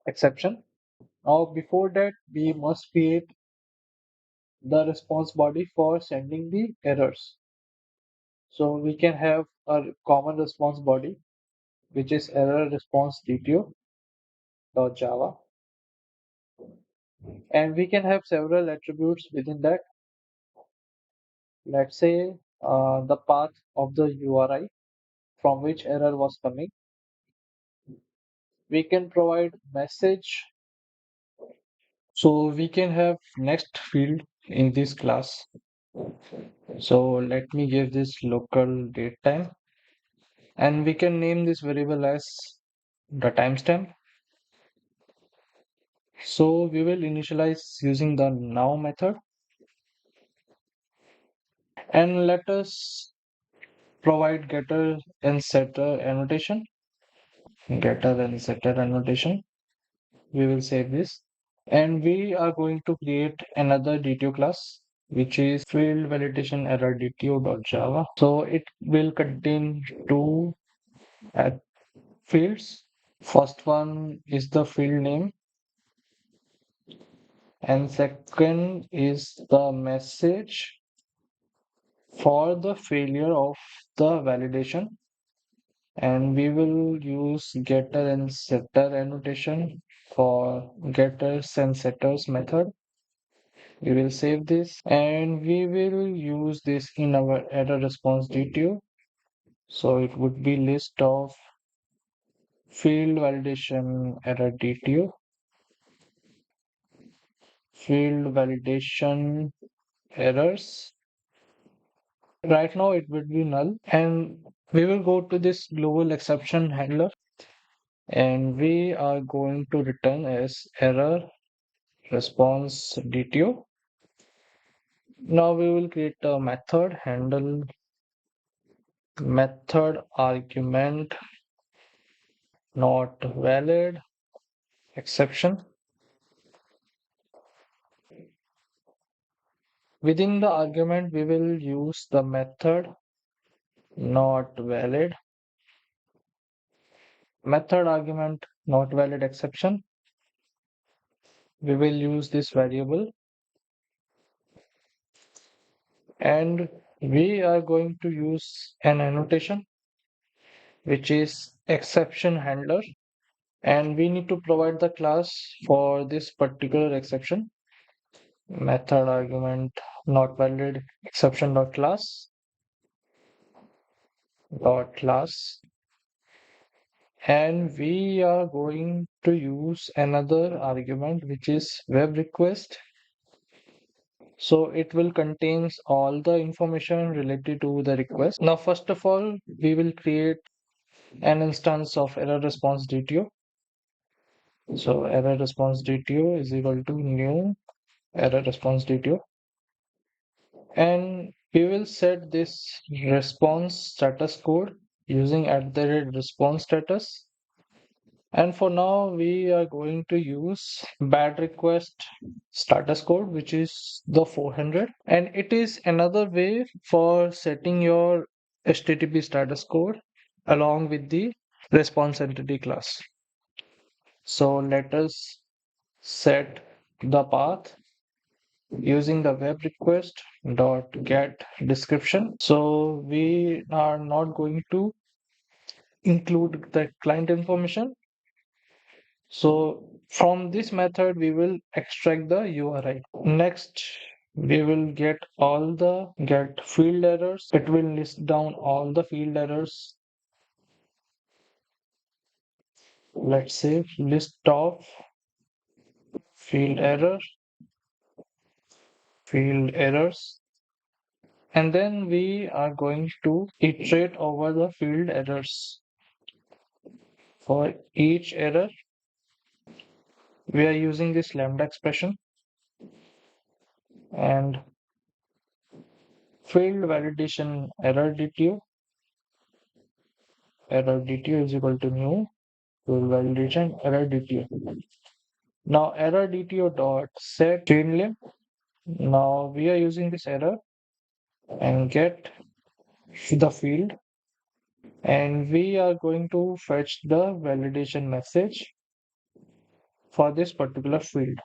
Speaker 1: exception. Now, before that, we must create the response body for sending the errors. So we can have a common response body, which is error response dto.java, and we can have several attributes within that. Let's say the path of the URI from which error was coming. We can provide message. So we can have next field in this class. So let me give this local date time, and we can name this variable as the timestamp. So we will initialize using the now method, and let us provide getter and setter annotation. Getter and setter annotation. We will save this, and we are going to create another DTO class, which is field validation error dto.java. So it will contain two uh, fields. First one is the field name, and second is the message for the failure of the validation. And we will use getter and setter annotation for getters and setters method. We will save this, and we will use this in our error response DTO. So it would be list of field validation error DTO, field validation errors. Right now it would be null, and we will go to this global exception handler, and we are going to return as error response DTO. Now we will create a method handle method argument not valid exception. Within the argument, we will use the method not valid method argument not valid exception. We will use this variable, and we are going to use an annotation which is exception handler, and we need to provide the class for this particular exception. Method argument not valid exception dot class, and we are going to use another argument which is web request. So it will contains all the information related to the request. Now first of all, we will create an instance of error response DTO. So error response DTO is equal to new error response DTO, and we will set this response status code using at the rate response status. And for now, we are going to use bad request status code, which is the 400. And it is another way for setting your HTTP status code along with the response entity class. So let us set the path using the web request dot get description. So we are not going to include the client information. So from this method, we will extract the URI. Next, we will get field errors. It will list down all the field errors let's say list of field error, field errors, and then we are going to iterate over the field errors. For each error, we are using this lambda expression, and field validation error dtu is equal to new field validation error dtu. Now error dtu dot set field name. Now we are using this error and get the field, and we are going to fetch the validation message for this particular field.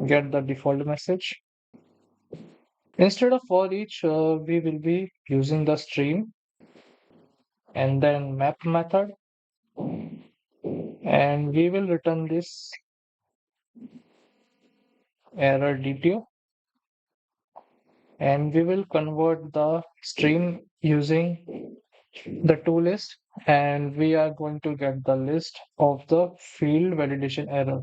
Speaker 1: Get the default message. Instead of for each, we will be using the stream and then map method, and we will return this error detail, and we will convert the stream using the toList, and we are going to get the list of the field validation error.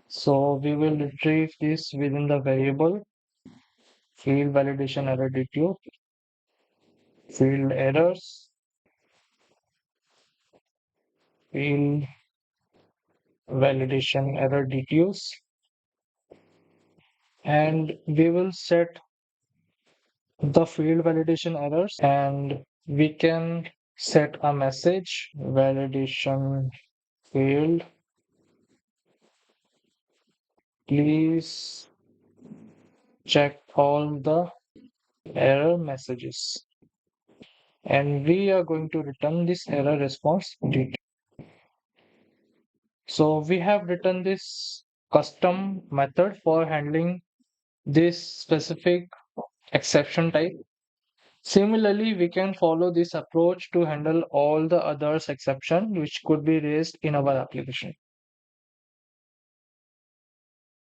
Speaker 1: So we will retrieve this within the variable field validation error detail, field errors, field validation error details, and we will set the field validation errors, and we can set a message validation field, please check all the error messages, and we are going to return this error response detail. So we have written this custom method for handling this specific exception type. Similarly, we can follow this approach to handle all the others exception which could be raised in our application.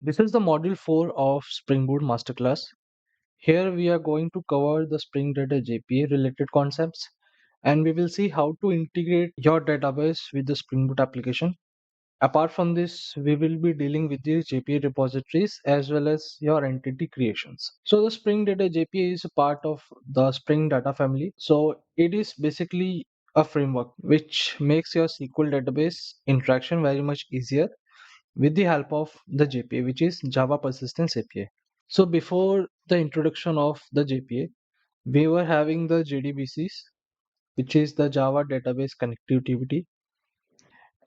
Speaker 1: This is the module 4 of Spring Boot Masterclass. Here we are going to cover the Spring Data JPA related concepts, and we will see how to integrate your database with the Spring Boot application. Apart from this, we will be dealing with the JPA repositories as well as your entity creations. So the Spring Data JPA is a part of the Spring Data family. So it is basically a framework which makes your SQL database interaction very much easier with the help of the JPA, which is Java Persistence API. So before the introduction of the JPA, we were having the JDBCs, which is the Java Database Connectivity,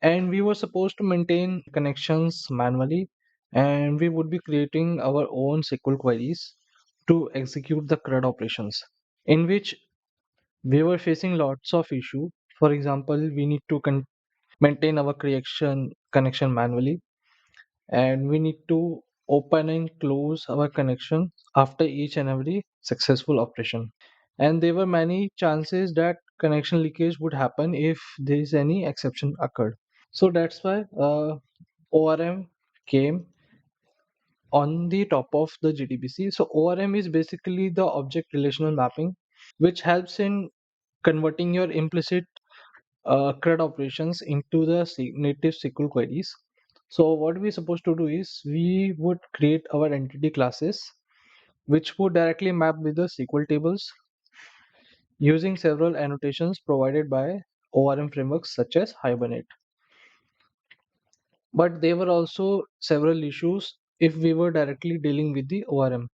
Speaker 1: and we were supposed to maintain connections manually, and we would be creating our own SQL queries to execute the CRUD operations, in which we were facing lots of issue. For example, we need to maintain our creation connection manually, and we need to open and close our connection after each and every successful operation, and there were many chances that connection leakage would happen if there is any exception occurred. So that's why ORM came on the top of the GDBC. So ORM is basically the object relational mapping, which helps in converting your implicit CRUD operations into the native SQL queries. So what we're supposed to do is we would create our entity classes, which would directly map with the SQL tables using several annotations provided by ORM frameworks such as Hibernate. But there were also several issues if we were directly dealing with the ORM.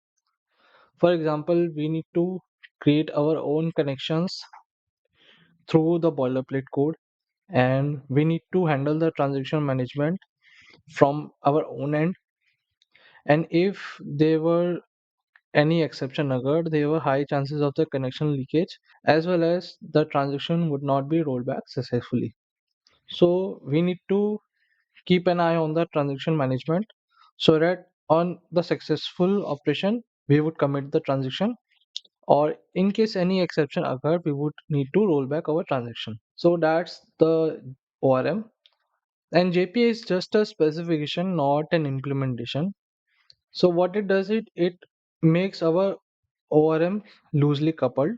Speaker 1: For example, we need to create our own connections through the boilerplate code, and we need to handle the transaction management from our own end. And if there were any exception occurred, there were high chances of the connection leakage, as well as the transaction would not be rolled back successfully. So we need to keep an eye on the transaction management so that on the successful operation we would commit the transaction, or in case any exception occurred we would need to roll back our transaction. So that's the ORM, and JPA is just a specification, not an implementation. So what it does, it makes our ORM loosely coupled,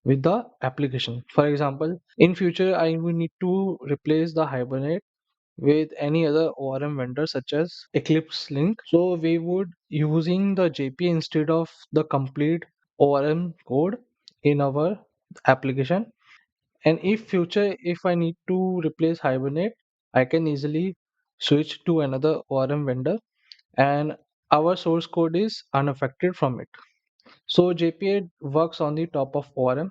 Speaker 1: with the application. For example, in future, I will need to replace the Hibernate with any other ORM vendor such as Eclipse Link. So we would using the JPA instead of the complete ORM code in our application. And if future, if I need to replace Hibernate, I can easily switch to another ORM vendor and our source code is unaffected from it. So JPA works on the top of ORM,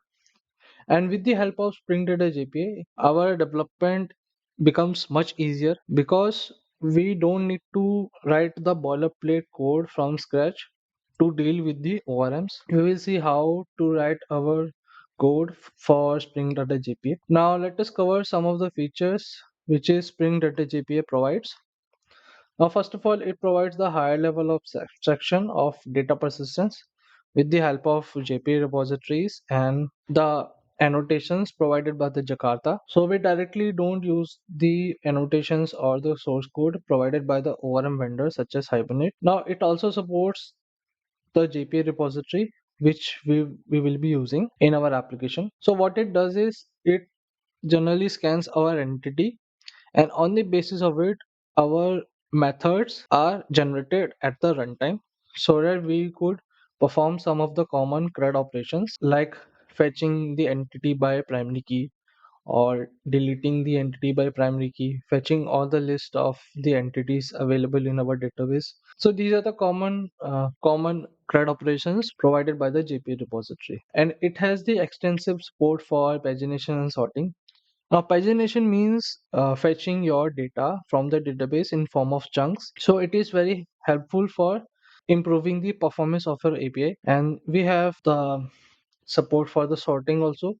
Speaker 1: and with the help of Spring Data JPA, our development becomes much easier because we don't need to write the boilerplate code from scratch to deal with the ORMs. We will see how to write our code for Spring Data JPA. Now let us cover some of the features which is Spring Data JPA provides. Now, first of all, it provides the higher level of abstraction of data persistence with the help of JPA repositories and the annotations provided by the Jakarta. So we directly don't use the annotations or the source code provided by the ORM vendors such as Hibernate. Now, it also supports the JPA repository which we will be using in our application. So what it does is it generally scans our entity, and on the basis of it our methods are generated at the runtime so that we could perform some of the common CRUD operations like fetching the entity by primary key or deleting the entity by primary key, fetching all the list of the entities available in our database. So these are the common CRUD operations provided by the JPA repository, and it has the extensive support for pagination and sorting. Now, pagination means fetching your data from the database in form of chunks. So it is very helpful for improving the performance of our API. And we have the support for the sorting also,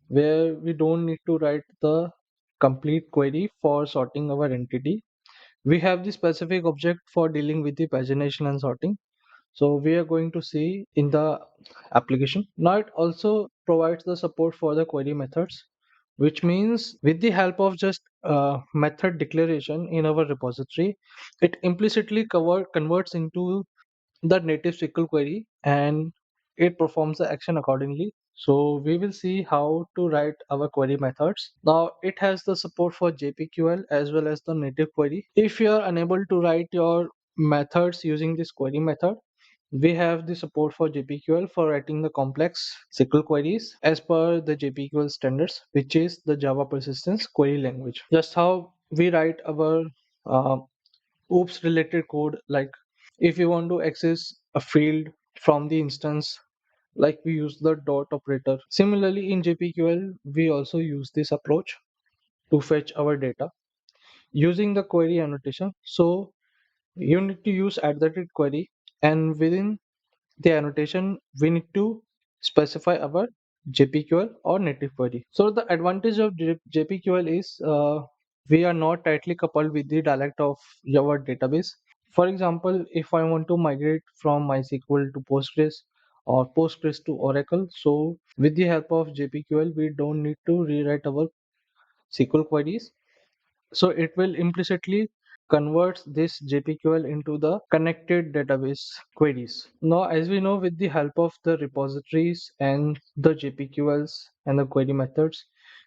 Speaker 1: where we don't need to write the complete query for sorting our entity. We have the specific object for dealing with the pagination and sorting. So we are going to see in the application. Now it also provides the support for the query methods, which means with the help of just method declaration in our repository, it implicitly converts into the native SQL query and it performs the action accordingly. So we will see how to write our query methods. Now it has the support for JPQL as well as the native query. If you are unable to write your methods using this query method, we have the support for JPQL for writing the complex SQL queries as per the JPQL standards, which is the Java Persistence Query Language. Just how we write our uh, OOPS related code, like if you want to access a field from the instance, like we use the dot operator. Similarly, in JPQL, we also use this approach to fetch our data using the query annotation. So you need to use at the rate query, and within the annotation we need to specify our JPQL or native query. So the advantage of JPQL is we are not tightly coupled with the dialect of our database. For example, if I want to migrate from MySQL to Postgres or Postgres to Oracle, so with the help of JPQL we don't need to rewrite our SQL queries, so it will implicitly converts this JPQL into the connected database queries. Now, as we know, with the help of the repositories and the JPQLs and the query methods,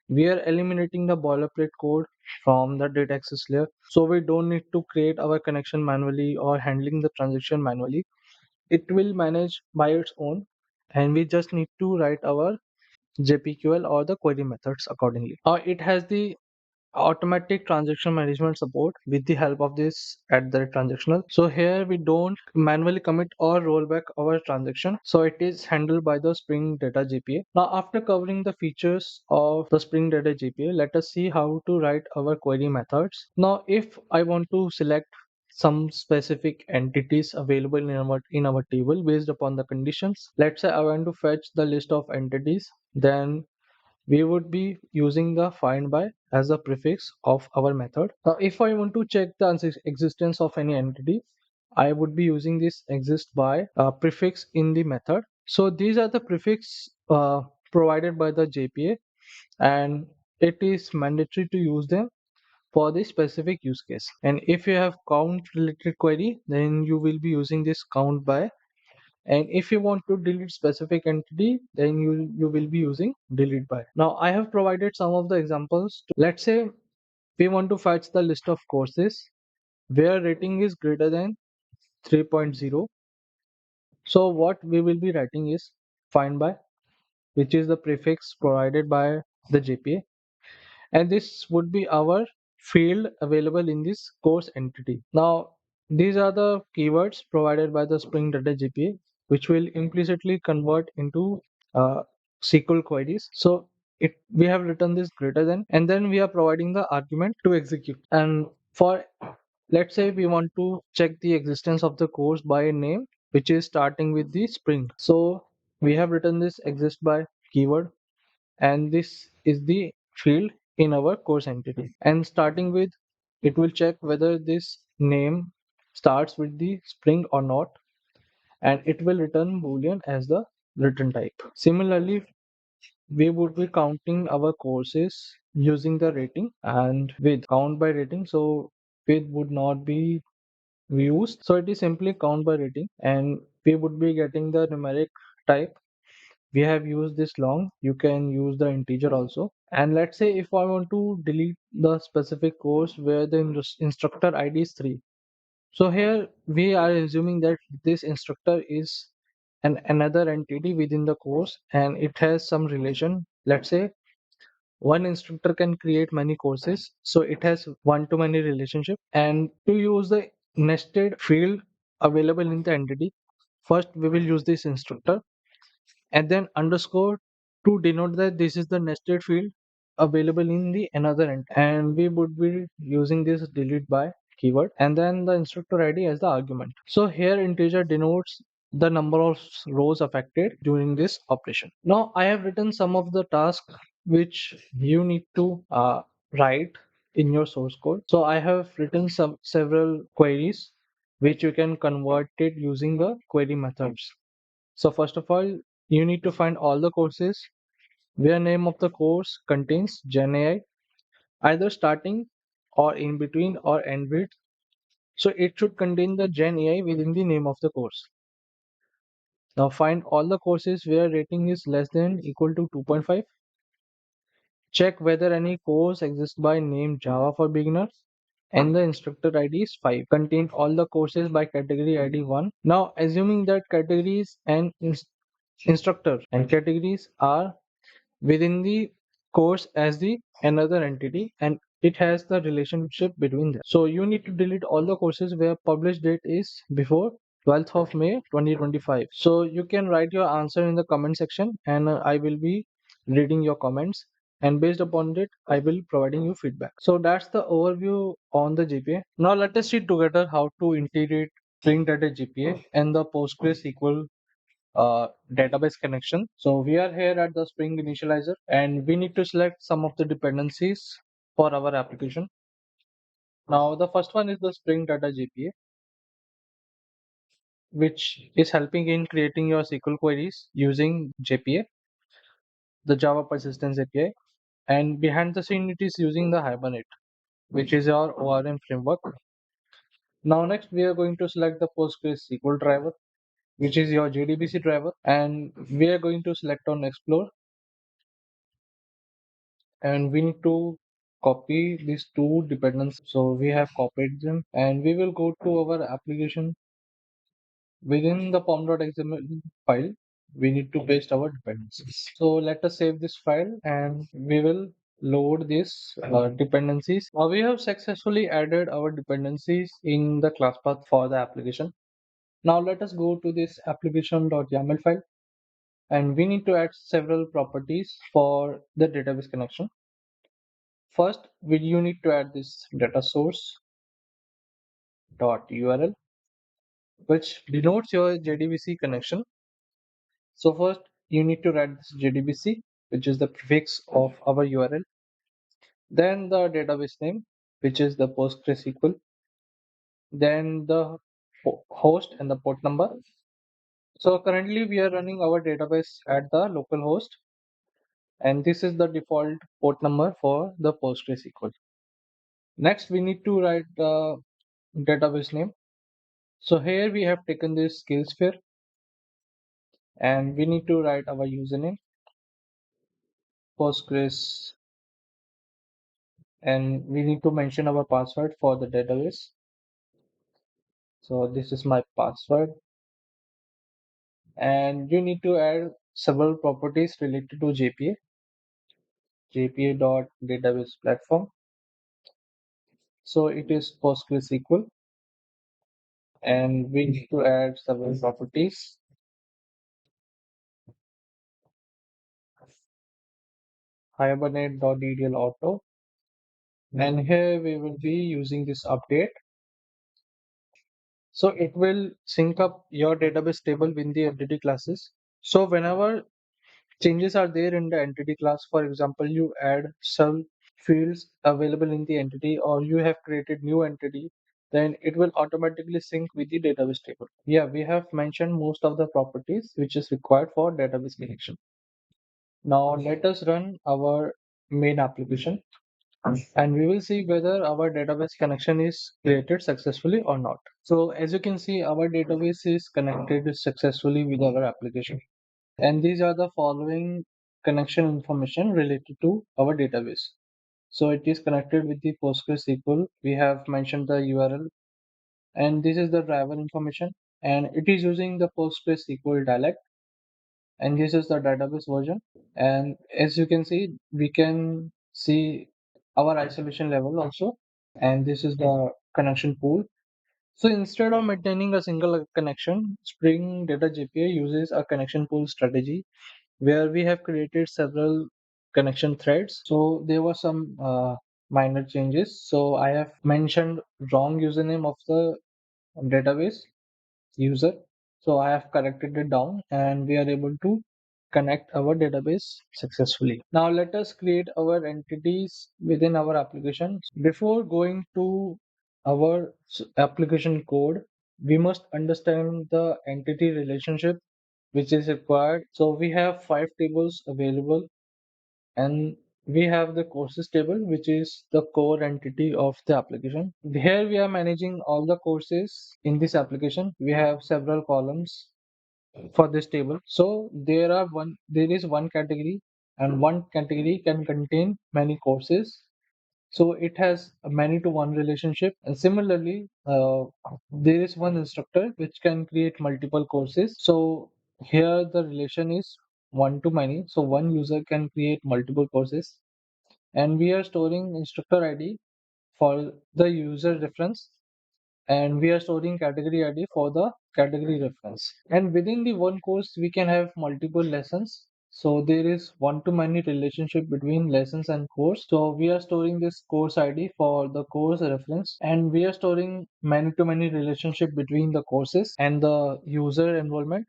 Speaker 1: we are eliminating the boilerplate code from the data access layer. So we don't need to create our connection manually or handling the transaction manually. It will manage by its own, and we just need to write our JPQL or the query methods accordingly. It has the automatic transaction management support with the help of this at the transactional. So here we don't manually commit or roll back our transaction, so it is handled by the Spring Data JPA. Now after covering the features of the Spring Data JPA, let us see how to write our query methods. Now if I want to select some specific entities available in our table based upon the conditions, let's say I want to fetch the list of entities, then we would be using the find by as a prefix of our method. Now, if I want to check the existence of any entity, I would be using this exist by prefix in the method. So these are the prefix provided by the JPA, and it is mandatory to use them for the specific use case. And if you have count related query, then you will be using this count by And if you want to delete specific entity, then you will be using delete by. Now I have provided some of the examples. Let's say we want to fetch the list of courses where rating is greater than 3.0. So what we will be writing is find by, which is the prefix provided by the JPA, and this would be our field available in this course entity. Now these are the keywords provided by the Spring Data JPA, which will implicitly convert into SQL queries. So we have written this greater than, and then we are providing the argument to execute. And for, let's say we want to check the existence of the course by name, which is starting with the Spring. So we have written this exist by keyword, and this is the field in our course entity. And starting with, it will check whether this name starts with the Spring or not, and it will return boolean as the return type. Similarly, we would be counting our courses using the rating and with count by rating. So with would not be used, so it is simply count by rating, and we would be getting the numeric type. We have used this long, you can use the integer also. And let's say if I want to delete the specific course where the instructor ID is 3, so here we are assuming that this instructor is another entity within the course and it has some relation. Let's say one instructor can create many courses, so it has one to many relationship. And to use the nested field available in the entity, first we will use this instructor and then underscore to denote that this is the nested field available in the another end, and we would be using this delete by keyword and then the instructor ID as the argument. So here integer denotes the number of rows affected during this operation. Now I have written some of the tasks which you need to write in your source code. So I have written some several queries which you can convert it using the query methods. So first of all, you need to find all the courses where name of the course contains Gen AI, either starting or in between or end with. So it should contain the Gen AI within the name of the course. Now find all the courses where rating is less than equal to 2.5. Check whether any course exists by name Java for beginners and the instructor ID is 5. Contain all the courses by category ID 1. Now assuming that categories and instructor and categories are within the course as the another entity and it has the relationship between them. So you need to delete all the courses where publish date is before 12th of May 2025. So you can write your answer in the comment section and I will be reading your comments, and based upon it I will providing you feedback. So that's the overview on the JPA. Now let us see together how to integrate Spring Data JPA and the PostgreSQL database connection. So we are here at the Spring Initializer and we need to select some of the dependencies for our application. Now the first one is the Spring Data JPA, which is helping in creating your SQL queries using JPA, the Java Persistence API. And behind the scene it is using the Hibernate, which is our ORM framework. Now next we are going to select the PostgreSQL driver, which is your JDBC driver, and we are going to select on Explore, and we need to copy these two dependencies. So we have copied them and we will go to our application. Within the pom.xml file we need to paste our dependencies. So let us save this file and we will load these dependencies. Now we have successfully added our dependencies in the class path for the application. Now let us go to this application.yaml file and we need to add several properties for the database connection. First, you need to add this data source dot URL, which denotes your JDBC connection. So first, you need to write this JDBC, which is the prefix of our URL. Then the database name, which is the PostgreSQL. Then the host and the port number. So currently we are running our database at the local host, and this is the default port number for the PostgreSQL. Next, we need to write the database name. So here we have taken this skills sphere and we need to write our username, Postgres, and we need to mention our password for the database. So this is my password, and you need to add several properties related to JPA, JPA dot database platform. So it is PostgreSQL, and we need to add several properties. Hibernate.ddl auto, and here we will be using this update. So it will sync up your database table with the entity classes. So whenever changes are there in the entity class, for example, you add some fields available in the entity or you have created new entity, then it will automatically sync with the database table. Yeah, we have mentioned most of the properties which is required for database connection. Now let us run our main application and we will see whether our database connection is created successfully or not. So as you can see, our database is connected successfully with our application. And these are the following connection information related to our database. So it is connected with the PostgreSQL. We have mentioned the URL, and this is the driver information. And it is using the PostgreSQL dialect, and this is the database version. And as you can see, we can see our isolation level also. And this is the connection pool. So instead of maintaining a single connection, Spring Data JPA uses a connection pool strategy where we have created several connection threads. So there were some minor changes. So I have mentioned wrong username of the database user. So I have corrected it down and we are able to connect our database successfully. Now let us create our entities within our application. Before going to our application code, we must understand the entity relationship which is required. So we have 5 tables available and we have the courses table, which is the core entity of the application. Here we are managing all the courses in this application. We have several columns for this table. So there is one category and one category can contain many courses. So it has a many to one relationship. And similarly, there is one instructor which can create multiple courses. So here the relation is one to many. So one user can create multiple courses. And we are storing instructor ID for the user reference. And we are storing category ID for the category reference. And within the one course, we can have multiple lessons. So there is one to many relationship between lessons and course. So we are storing this course ID for the course reference, and we are storing many to many relationship between the courses and the user enrollment,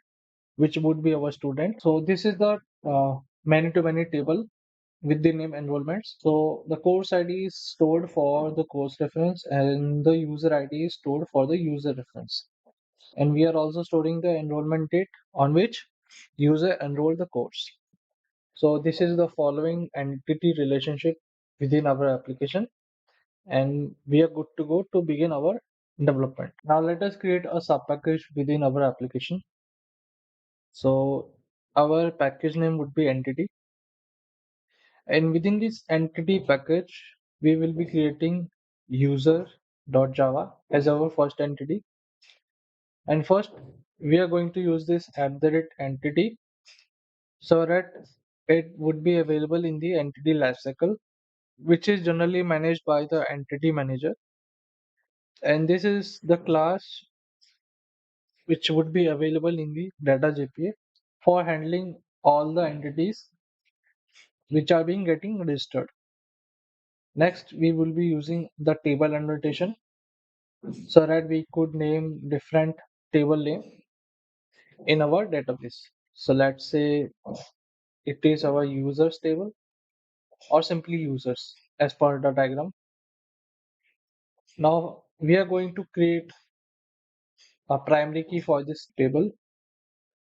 Speaker 1: which would be our student. So this is the many to many table with the name enrollments. So the course ID is stored for the course reference and the user ID is stored for the user reference. And we are also storing the enrollment date on which user enrolled the course. So this is the following entity relationship within our application and we are good to go to begin our development. Now let us create a sub package within our application. So our package name would be entity. And within this entity package, we will be creating user.java as our first entity. And first, we are going to use this at the rate entity so that it would be available in the entity lifecycle, which is generally managed by the entity manager. And this is the class which would be available in the data JPA for handling all the entities which are being getting registered. Next, we will be using the table annotation so that we could name different table name in our database. So let's say it is our users table or simply users as per the diagram. Now we are going to create a primary key for this table.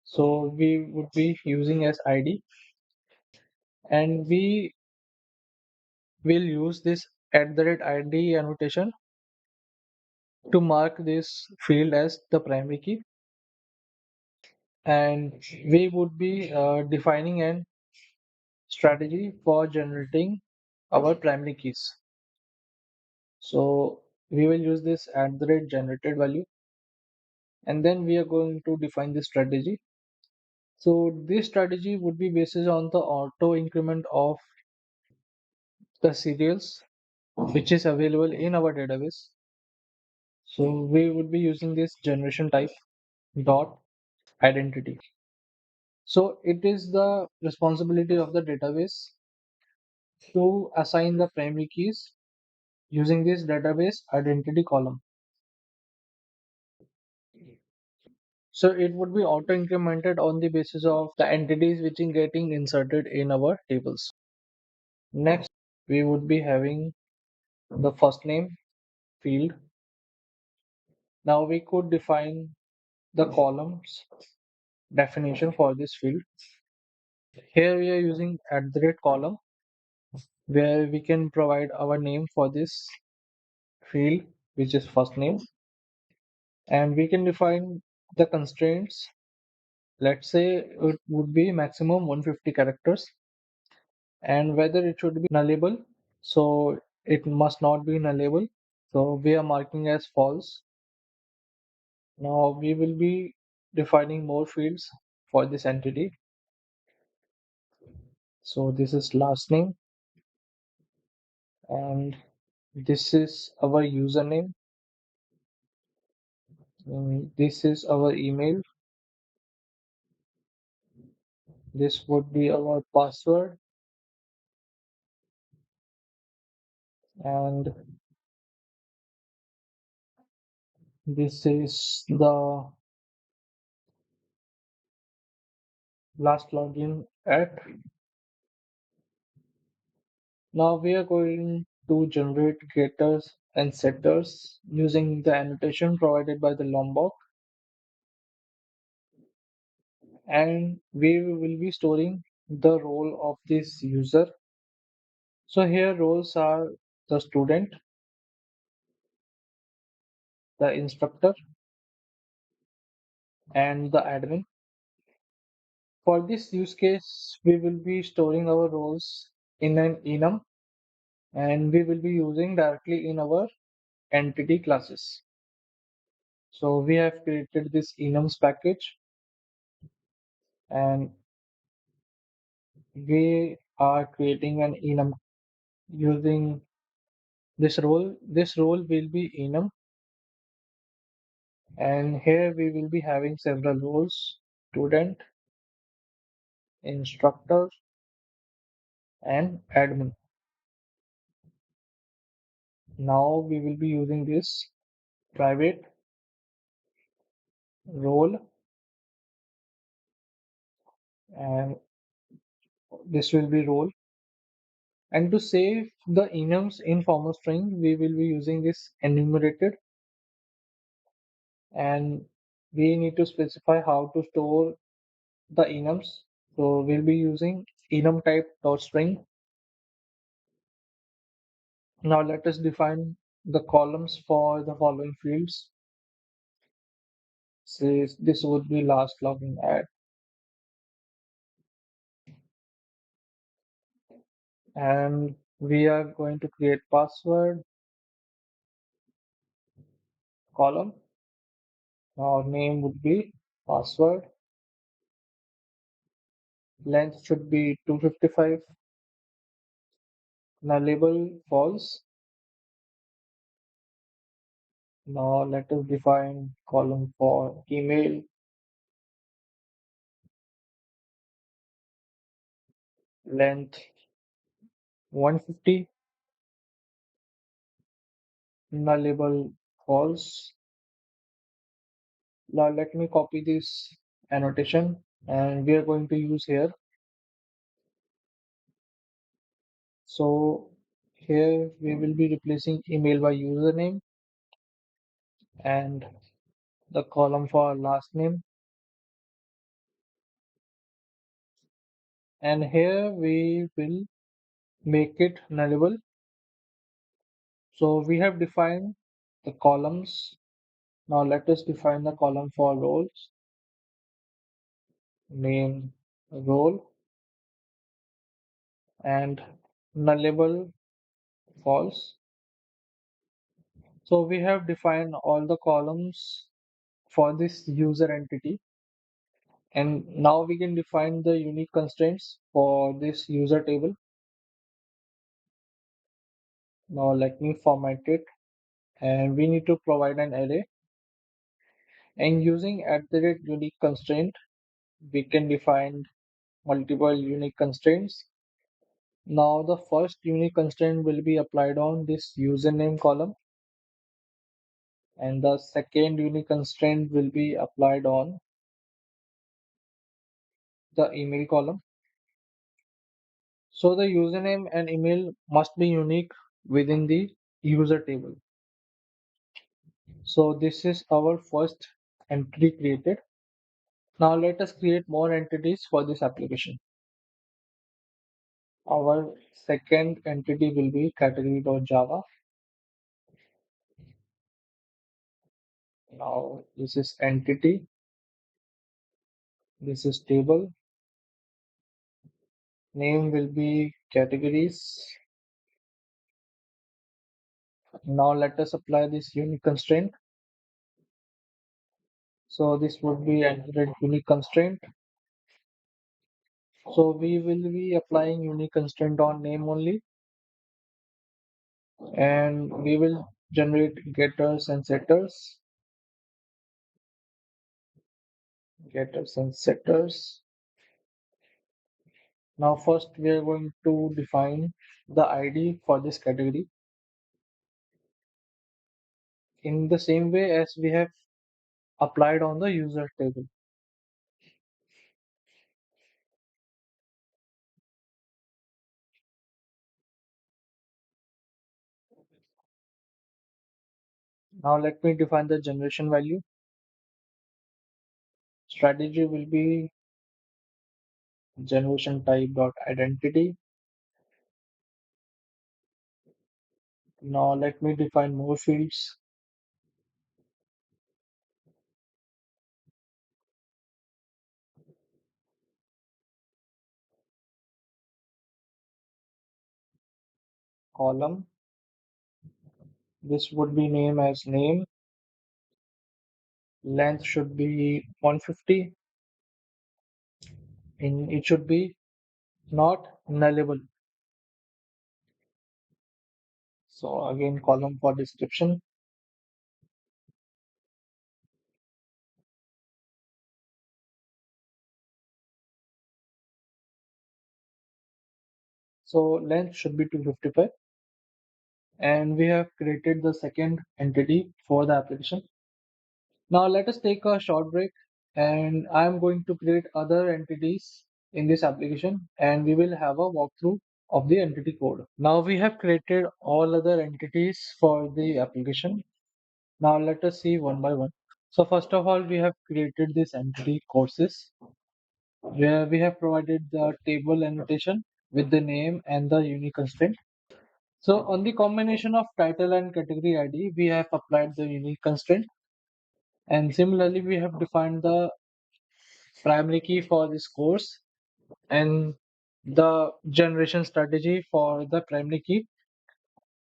Speaker 1: So we would be using as ID and we will use this at the rate ID annotation to mark this field as the primary key. and we would be defining an strategy for generating our primary keys. So we will use this at the rate generated value, and then we are going to define the strategy. So this strategy would be based on the auto increment of the serials which is available in our database. So we would be using this generation type dot identity. So it is the responsibility of the database to assign the primary keys using this database identity column. So it would be auto incremented on the basis of the entities which are getting inserted in our tables. Next, we would be having the first name field. Now we could define the columns definition for this field. Here we are using at the rate column where we can provide our name for this field, which is first name, and we can define the constraints. Let's say it would be maximum 150 characters, and whether it should be nullable. So it must not be nullable. So we are marking as false. Now we will be defining more fields for this entity. So this is last name, and this is our username. This is our email. This would be our password, and this is the last login at. Now we are going to generate getters and setters using the annotation provided by the Lombok, and we will be storing the role of this user. So here roles are the student, the instructor, and the admin. For this use case, we will be storing our roles in an enum, and we will be using directly in our entity classes. So we have created this enums package, and we are creating an enum using this role. This role will be enum, and here we will be having several roles: student, instructor, and admin. Now we will be using this private role, and this will be role. And to save the enums in form of string, we will be using this enumerated, and we need to specify how to store the enums. So we'll be using enum type dot string. Now let us define the columns for the following fields. Says this would be last login at, and we are going to create password column. Our name would be password. Length should be 255. Nullable false. Now let us define column for email. Length 150. Nullable false. Now let me copy this annotation, and we are going to use here. So here we will be replacing email by username, and the column for last name, and here we will make it nullable. So we have defined the columns. Now let us define the column for roles. name role, and nullable false. So we have defined all the columns for this user entity, and now we can define the unique constraints for this user table. Now let me format it, and we need to provide an array, and using at the rate unique constraint we can define multiple unique constraints. Now the first unique constraint will be applied on this username column, and the second unique constraint will be applied on the email column. So the username and email must be unique within the user table. So this is our first entity created. Now let us create more entities for this application. Our second entity will be category.java. Now this is entity, this is table, name will be categories. Now let us apply this unique constraint. So this would be entity unique constraint. So we will be applying unique constraint on name only, and we will generate getters and setters. Getters and setters. Now first we are going to define the ID for this category in the same way as we have applied on the user table. Now let me define the generation value. Strategy will be generation type dot identity. Now let me define more fields. Column. This would be name as name. Length should be 150, and it should be not nullable. So again, column for description. So length should be 255, and we have created the second entity for the application. Now let us take a short break, and I'm going to create other entities in this application, and we will have a walkthrough of the entity code. Now we have created all other entities for the application. Now let us see one by one. So first of all, we have created this entity courses, where we have provided the table annotation with the name and the unique constraint. So on the combination of title and category ID, we have applied the unique constraint. And similarly, we have defined the primary key for this course and the generation strategy for the primary key.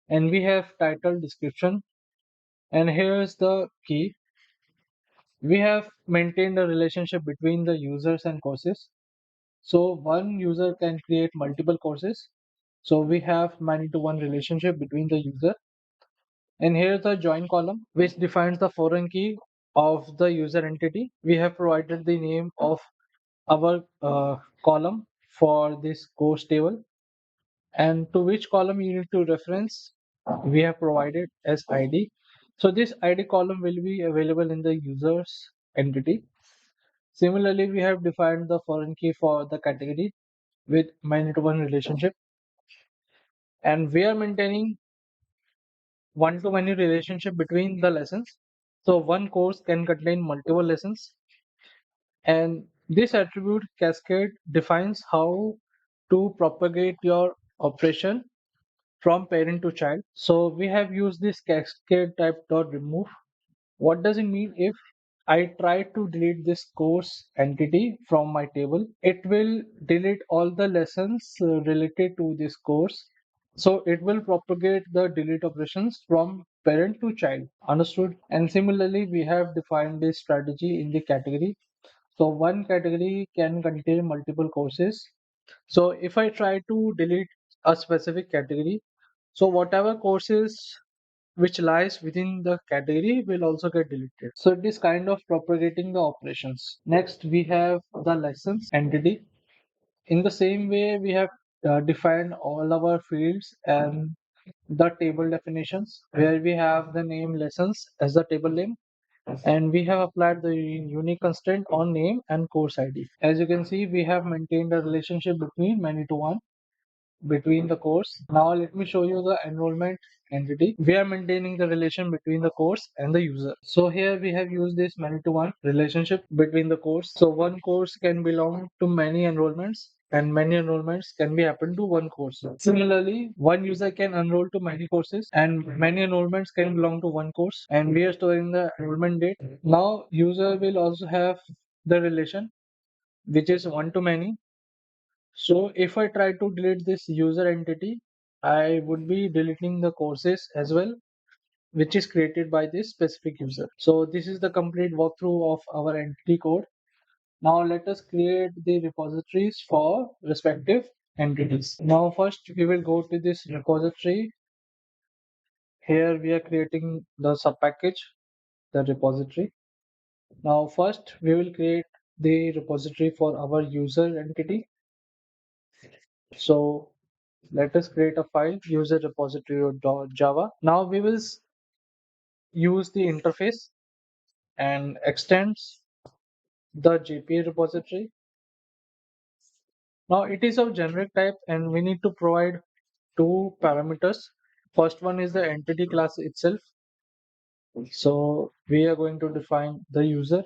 Speaker 1: And we have title description. And here's the key. We have maintained a relationship between the users and courses. So one user can create multiple courses. So we have many to one relationship between the user. And here's the join column, which defines the foreign key of the user entity. We have provided the name of our column for this course table, and to which column you need to reference we have provided as ID. So this ID column will be available in the user's entity. Similarly, we have defined the foreign key for the category with many to one relationship, and we are maintaining one to many relationship between the lessons. So one course can contain multiple lessons, and this attribute cascade defines how to propagate your operation from parent to child. So we have used this cascade type dot remove. What does it mean? If I try to delete this course entity from my table, it will delete all the lessons related to this course. So it will propagate the delete operations from parent to child. Understood? And similarly, we have defined this strategy in the category. So one category can contain multiple courses. So if I try to delete a specific category, so whatever courses which lies within the category will also get deleted. So it is kind of propagating the operations. Next, we have the lessons entity. In the same way, we have defined all our fields and the table definitions where we have the name lessons as the table name, and we have applied the unique constraint on name and course ID. As you can see, we have maintained a relationship between many to one between the course. Now let me show you the enrollment entity. We are maintaining the relation between the course and the user. So here we have used this many to one relationship between the course. So one course can belong to many enrollments and many enrollments can be happen to one course. Similarly, one user can enroll to many courses and many enrollments can belong to one course, and we are storing the enrollment date. Now user will also have the relation which is one to many. So if I try to delete this user entity, I would be deleting the courses as well, which is created by this specific user. So this is the complete walkthrough of our entity code. Now let us create the repositories for respective entities. Now first we will go to this repository. Here we are creating the subpackage, the repository. Now first we will create the repository for our user entity. So let us create a file user repository.java. Now we will use the interface and extends the JPA repository. Now it is of generic type and we need to provide two parameters. First one is the entity class itself. So we are going to define the user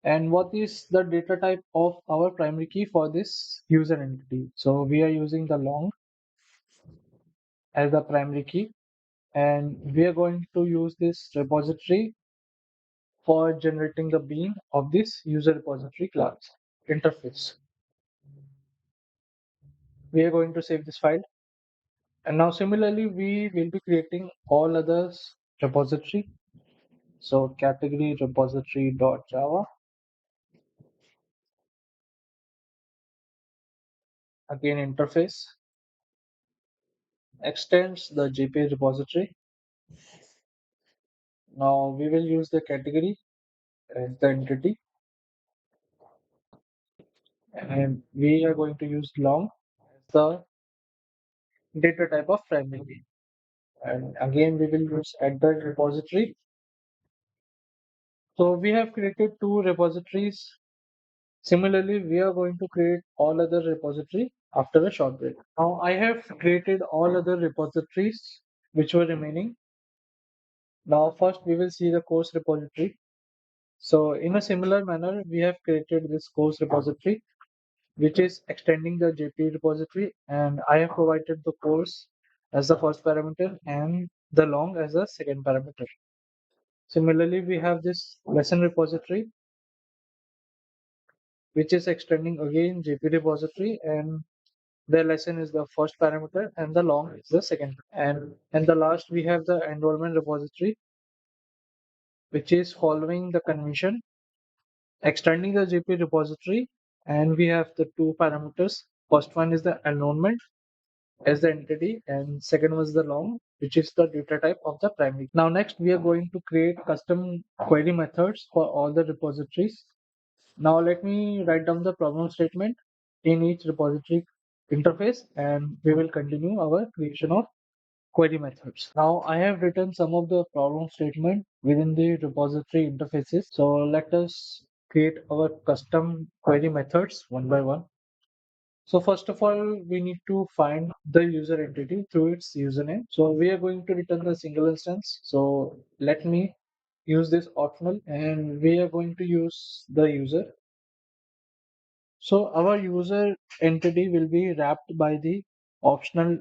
Speaker 1: and what is the data type of our primary key for this user entity. So we are using the long as the primary key, and we are going to use this repository for generating the bean of this user repository class interface. We are going to save this file. And now similarly, we will be creating all others repository. So category repository.java. Again, interface extends the JPA repository. Now we will use the category as the entity, and we are going to use long as the data type of primary key. And again, we will use at the repository. So we have created two repositories. Similarly, we are going to create all other repository after a short break. Now I have created all other repositories which were remaining. Now first we will see the course repository. So in a similar manner, we have created this course repository, which is extending the JPA repository, and I have provided the course as the first parameter and the long as the second parameter. Similarly, we have this lesson repository, which is extending again JPA repository, and the lesson is the first parameter and the long is the second. And the last we have the enrollment repository, which is following the convention, extending the JPA repository, and we have the two parameters. First one is the enrollment as the entity, and second was the long, which is the data type of the primary. Now next we are going to create custom query methods for all the repositories. Now let me write down the problem statement in each repository interface, and we will continue our creation of query methods. Now I have written some of the problem statement within the repository interfaces. So let us create our custom query methods one by one. So first of all, we need to find the user entity through its username. So we are going to return the single instance. So let me use this optional, and we are going to use the user. So our user entity will be wrapped by the optional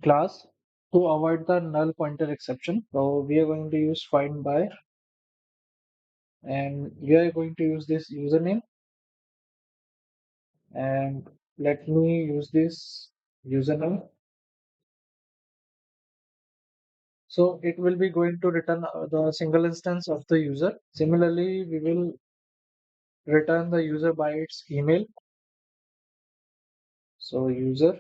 Speaker 1: class to avoid the null pointer exception. So we are going to use find by and we are going to use this username, and let me use this username. So it will be going to return the single instance of the user. Similarly, we will return the user by its email. So user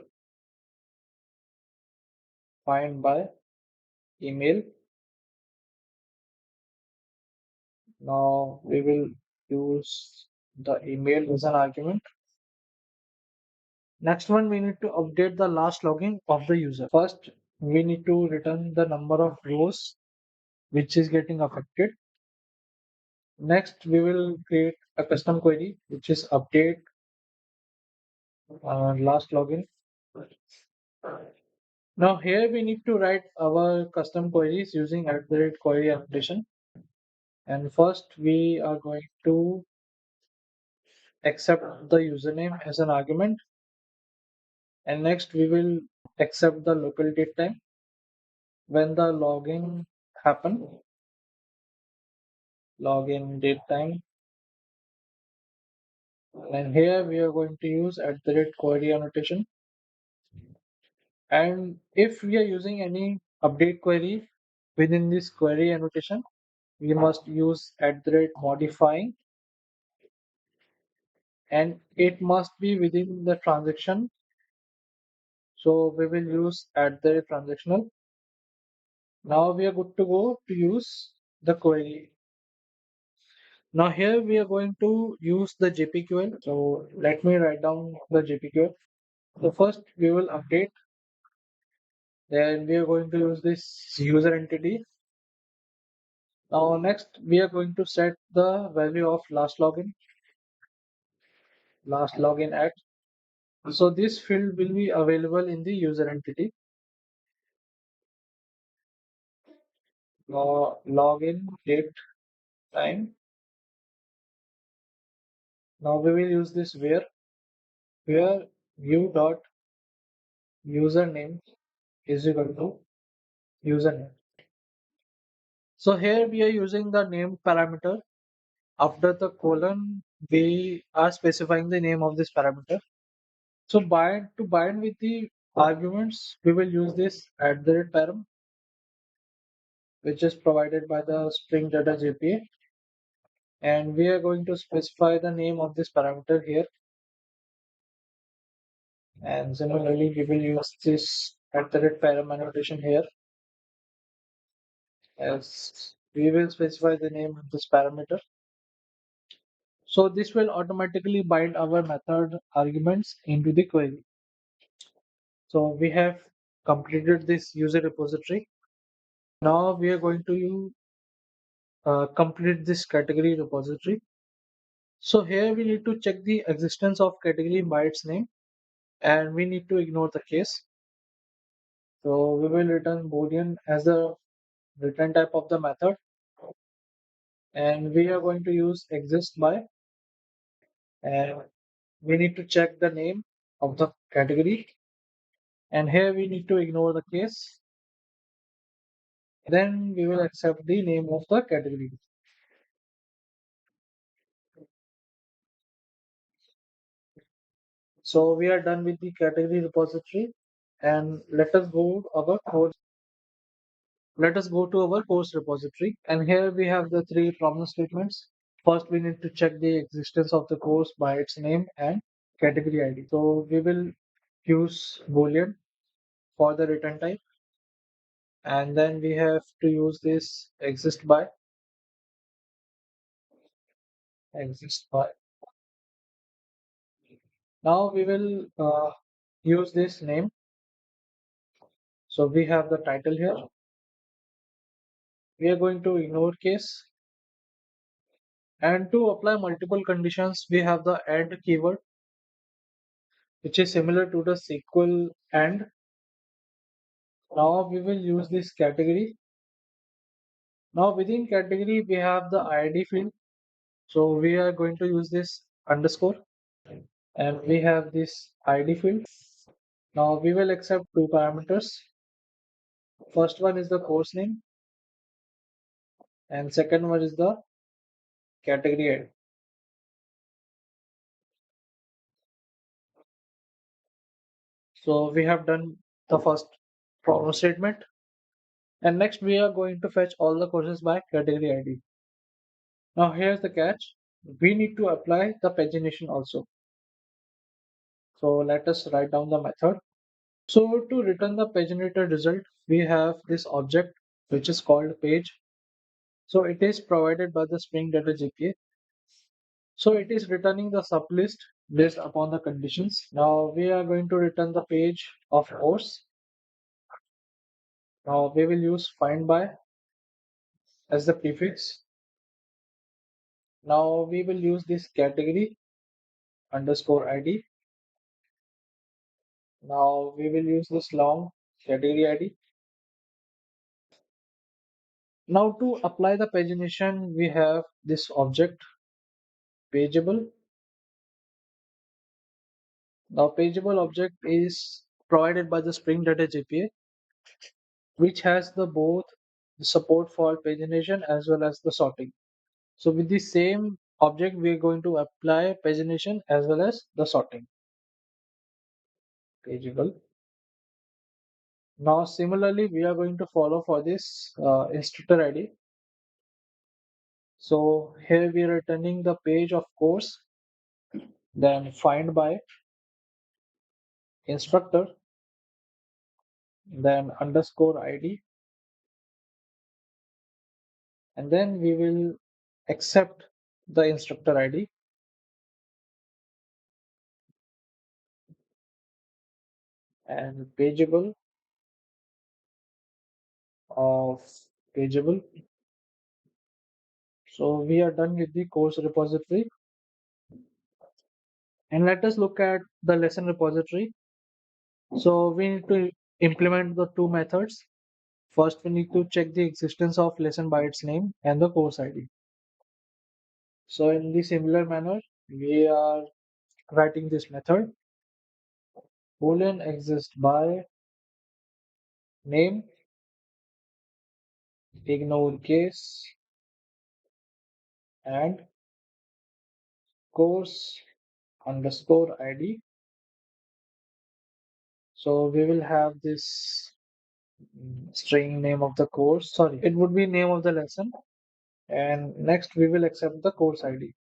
Speaker 1: find by email. Now we will use the email as an argument. Next one, we need to update the last login of the user. First, we need to return the number of rows which is getting affected. Next, we will create a custom query which is update last login. Now here we need to write our custom queries using @query annotation. And first we are going to accept the username as an argument. And next we will accept the local date time when the login happen. Login date time. And here we are going to use @query annotation. And if we are using any update query within this query annotation, we must use @modifying, and it must be within the transaction. So we will use @transactional. Now we are good to go to use the query. Now here we are going to use the JPQL. So let me write down the JPQL. So first we will update. Then we are going to use this user entity. Now next we are going to set the value of last login at. So this field will be available in the user entity. Now login date time. Now we will use this where view dot username is equal to username. So here we are using the name parameter. After the colon, we are specifying the name of this parameter. So bind with the arguments, we will use this @param, which is provided by the Spring Data JPA. And we are going to specify the name of this parameter here. And similarly, we will use this @param annotation here, as we will specify the name of this parameter. So this will automatically bind our method arguments into the query. So we have completed this user repository. Now we are going to complete this category repository. So here we need to check the existence of category by its name, and we need to ignore the case. So we will return Boolean as the return type of the method, and we are going to use exist by, and we need to check the name of the category, and here we need to ignore the case. Then we will accept the name of the category. So we are done with the category repository, and let us go to our course repository. And here we have the three problem statements. First, we need to check the existence of the course by its name and category ID. So we will use Boolean for the return type, and then we have to use this exist by. Now we will use this name. So we have the title here. We are going to ignore case. And to apply multiple conditions, we have the AND keyword, which is similar to the SQL AND. Now we will use this category. Now within category, we have the ID field. So we are going to use this underscore, and we have this ID field. Now we will accept two parameters. First one is the course name, and second one is the category ID. So we have done the first for statement, and next we are going to fetch all the courses by category ID. Now here's the catch. We need to apply the pagination also. So let us write down the method. So to return the paginated result, we have this object which is called page. So it is provided by the Spring Data JPA. So it is returning the sublist based upon the conditions. Now we are going to return the page of course. Now we will use find by as the prefix. Now we will use this category underscore ID. Now we will use this long category ID. Now to apply the pagination, we have this object pageable. Now pageable object is provided by the Spring Data JPA, which has the both the support for pagination as well as the sorting. So with the same object, we are going to apply pagination as well as the sorting. Pageable. Now similarly, we are going to follow for this instructor ID. So here we are returning the page of course, then find by instructor, then underscore ID, and then we will accept the instructor ID and pageable of pageable. So we are done with the course repository, and let us look at the lesson repository. So we need to implement the two methods. First, we need to check the existence of lesson by its name and the course ID. So in the similar manner, we are writing this method boolean exist by name, ignore case, and course underscore ID. So we will have this string name of the course. Sorry, it would be name of the lesson. And next we will accept the course ID.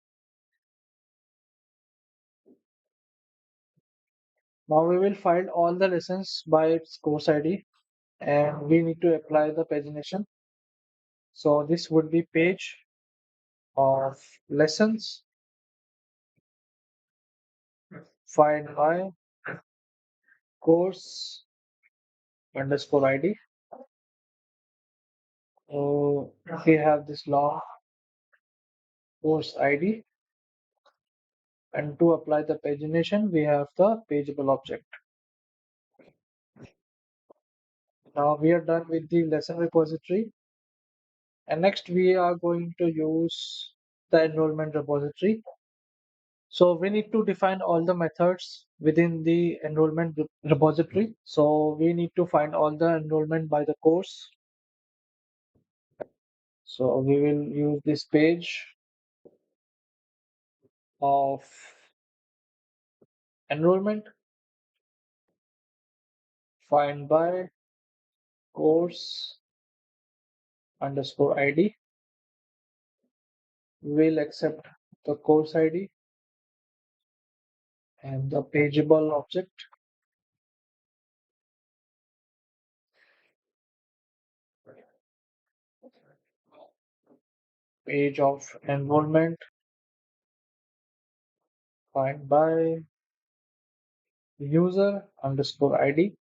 Speaker 1: Now we will find all the lessons by its course ID, and we need to apply the pagination. So this would be page of lessons find by course underscore ID. So we have this long course ID, and to apply the pagination, we have the pageable object. Now we are done with the lesson repository, and next we are going to use the enrollment repository. So we need to define all the methods within the enrollment repository. So we need to find all the enrollment by the course. So we will use this page of enrollment find by course underscore ID. We'll accept the course ID and the pageable object. Page of enrollment find by user underscore ID,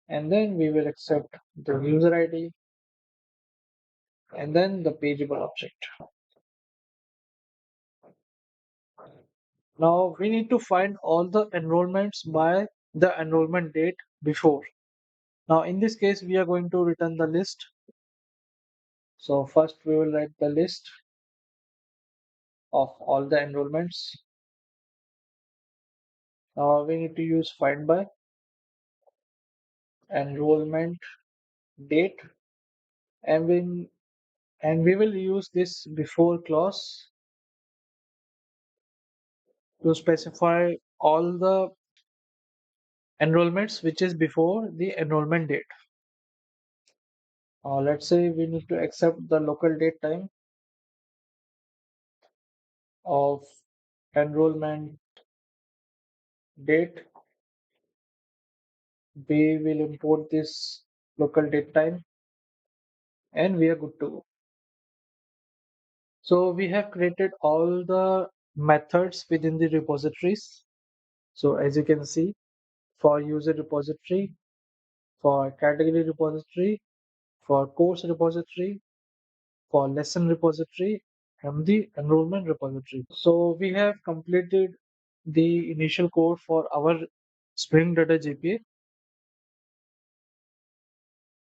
Speaker 1: and then we will accept the user ID and then the pageable object. Now we need to find all the enrollments by the enrollment date before. Now in this case, we are going to return the list. So first we will write the list of all the enrollments. Now we need to use find by enrollment date, and And we will use this before clause to specify all the enrollments which is before the enrollment date. Let's say we need to accept the local date time of enrollment date. We will import this local date time and we are good to go. So we have created all the methods within the repositories. So as you can see, for user repository, for category repository, for course repository, for lesson repository, and the enrollment repository. So we have completed the initial code for our Spring Data JPA.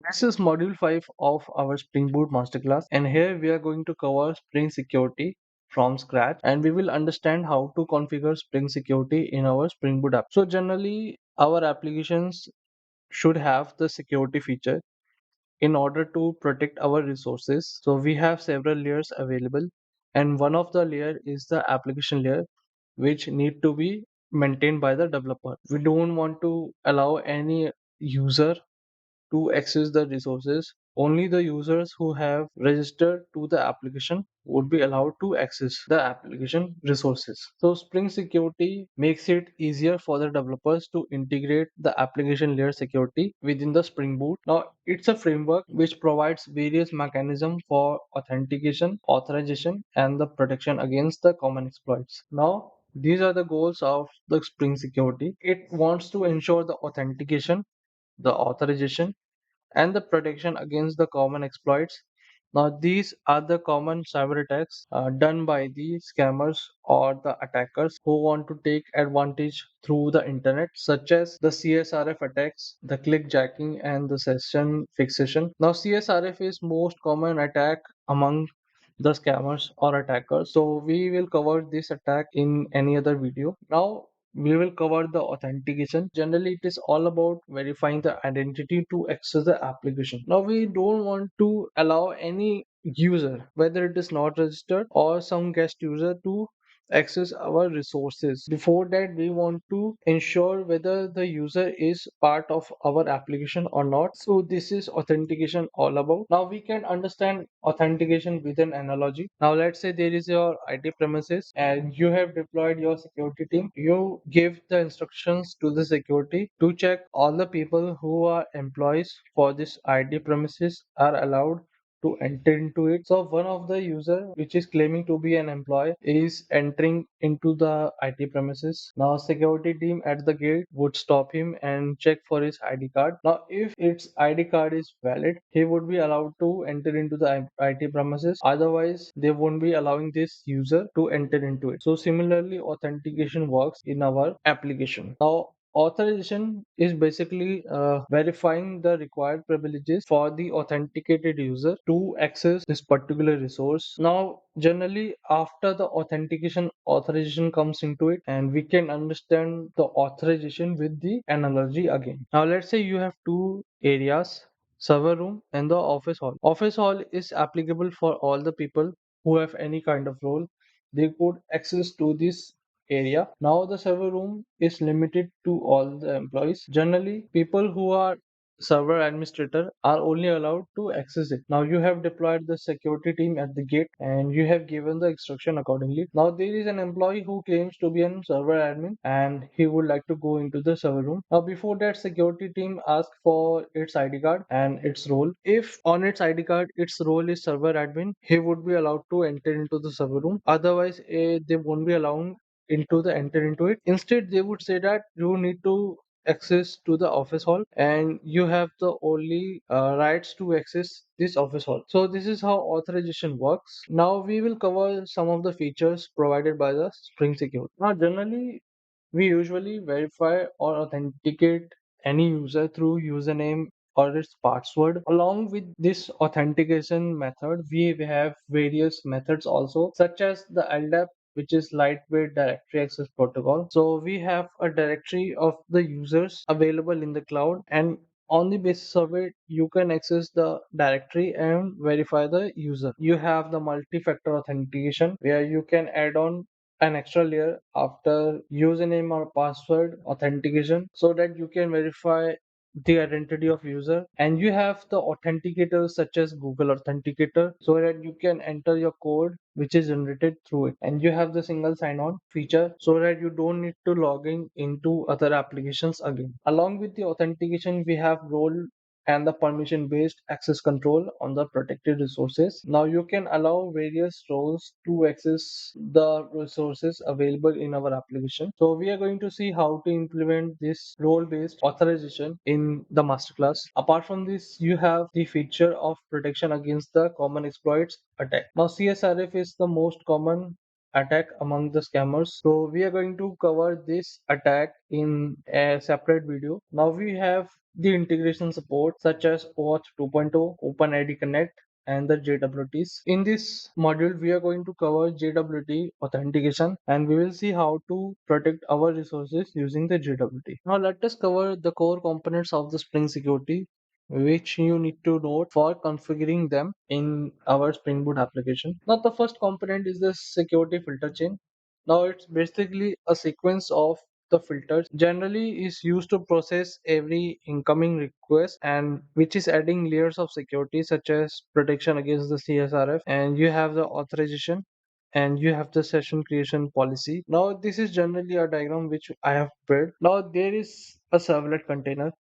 Speaker 1: This is module 5 of our Spring Boot Masterclass, and here we are going to cover Spring Security from scratch, and we will understand how to configure Spring Security in our Spring Boot app. So generally, our applications should have the security feature in order to protect our resources. So we have several layers available, and one of the layer is the application layer, which need to be maintained by the developer. We don't want to allow any user to access the resources. Only the users who have registered to the application would be allowed to access the application resources. So Spring Security makes it easier for the developers to integrate the application layer security within the Spring Boot. Now it's a framework which provides various mechanisms for authentication, authorization, and the protection against the common exploits. Now these are the goals of the Spring Security. It wants to ensure the authentication, the authorization, and the protection against the common exploits. Now, these are the common cyber attacks done by the scammers or the attackers who want to take advantage through the internet, such as the CSRF attacks, the clickjacking, and the session fixation. Now, CSRF is most common attack among the scammers or attackers. So we will cover this attack in any other video. Now we will cover the authentication. Generally, it is all about verifying the identity to access the application. Now we don't want to allow any user, whether it is not registered or some guest user, to access our resources. Before that, we want to ensure whether the user is part of our application or not. So this is authentication all about. Now we can understand authentication with an analogy. Now let's say there is your IT premises and you have deployed your security team. You give the instructions to the security to check all the people who are employees for this IT premises are allowed to enter into it. So one of the user which is claiming to be an employee is entering into the IT premises. Now security team at the gate would stop him and check for his ID card. Now if its ID card is valid, he would be allowed to enter into the IT premises. Otherwise, they won't be allowing this user to enter into it. So similarly, authentication works in our application. Now authorization is basically verifying the required privileges for the authenticated user to access this particular resource. Now, generally, after the authentication, authorization comes into it, and we can understand the authorization with the analogy again. Now, let's say you have two areas, server room and the office hall. Office hall is applicable for all the people who have any kind of role. They could access to this area. Now the server room is limited to all the employees. Generally, people who are server administrator are only allowed to access it. Now you have deployed the security team at the gate and you have given the instruction accordingly. Now there is an employee who claims to be a server admin and he would like to go into the server room. Now before that, security team asks for its ID card and its role. If on its ID card its role is server admin, he would be allowed to enter into the server room. Otherwise, they won't be allowed into the enter into it. Instead, they would say that you need to access to the office hall and you have the only rights to access this office hall. So this is how authorization works. Now we will cover some of the features provided by the Spring Security. Now generally we usually verify or authenticate any user through username or its password. Along with this authentication method, we have various methods also, such as the LDAP, which is lightweight directory access protocol. So we have a directory of the users available in the cloud, and On the basis of it, you can access the directory and verify the user. You have the multi-factor authentication where you can add on an extra layer after username or password authentication so that you can verify the identity of user. And you have the authenticators such as Google Authenticator so that you can enter your code which is generated through it. And you have the single sign-on feature so that you don't need to log in into other applications again. Along with the authentication, we have role and the permission based access control on the protected resources. Now you can allow various roles to access the resources available in our application. So we are going to see how to implement this role based authorization in the masterclass. Apart from this, you have the feature of protection against the common exploits attack. Now CSRF is the most common attack among the scammers. So we are going to cover this attack in a separate video. Now we have the integration support such as OAuth 2.0, OpenID Connect, and the JWTs. In this module, we are going to cover JWT authentication and we will see how to protect our resources using the JWT. Now let us cover the core components of the Spring Security which you need to note for configuring them in our Spring Boot application. Now the first component is the security filter chain. Now it's basically a sequence of the filters generally is used to process every incoming request and which is adding layers of security such as protection against the CSRF, and you have the authorization and you have the session creation policy. Now this is generally a diagram which I have built. Now there is a servlet container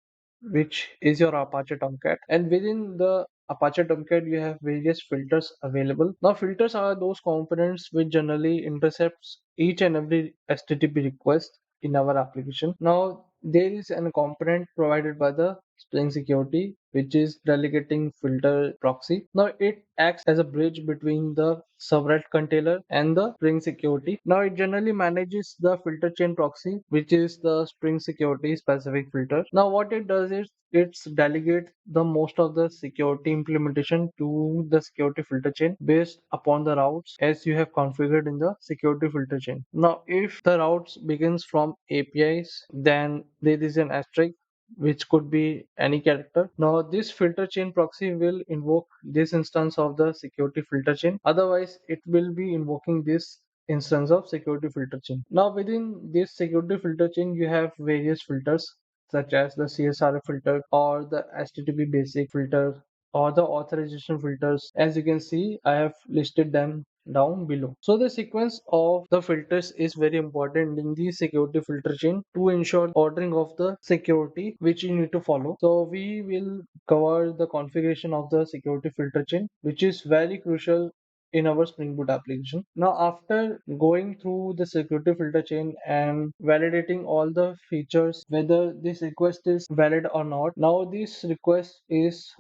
Speaker 1: which is your Apache Tomcat. And within the Apache Tomcat, you have various filters available. Now, filters are those components which generally intercepts each and every HTTP request in our application. Now, there is a component provided by the Spring Security, which is delegating filter proxy. Now, it acts as a bridge between the servlet container and the Spring Security. Now, it generally manages the filter chain proxy, which is the Spring Security specific filter. Now, what it does is it's delegate the most of the security implementation to the security filter chain based upon the routes as you have configured in the security filter chain. Now, if the routes begins from APIs, then there is an asterisk which could be any character. Now, this filter chain proxy will invoke this instance of the security filter chain. Otherwise, it will be invoking this instance of security filter chain. Now, within this security filter chain, you have various filters such as the CSRF filter or the HTTP basic filter or the authorization filters. As you can see, I have listed them down below. So the sequence of the filters is very important in the security filter chain to ensure ordering of the security which you need to follow. So we will cover the configuration of the security filter chain, which is very crucial in our Spring Boot application. Now, after going through the security filter chain and validating all the features, whether this request is valid or not, now this request is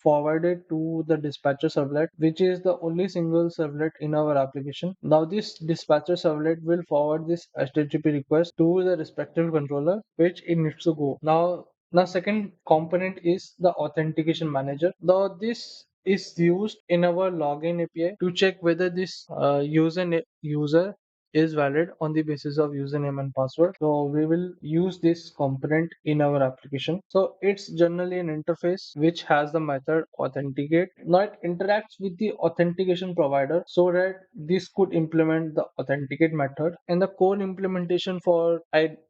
Speaker 1: forwarded to the dispatcher servlet, which is the only single servlet in our application. Now, this dispatcher servlet will forward this HTTP request to the respective controller, which it needs to go. Now, second component is the authentication manager. Now, this is used in our login API to check whether this user is valid on the basis of username and password. So we will use this component in our application. So it's generally an interface which has the method authenticate. Now it interacts with the authentication provider so that this could implement the authenticate method, and the core implementation for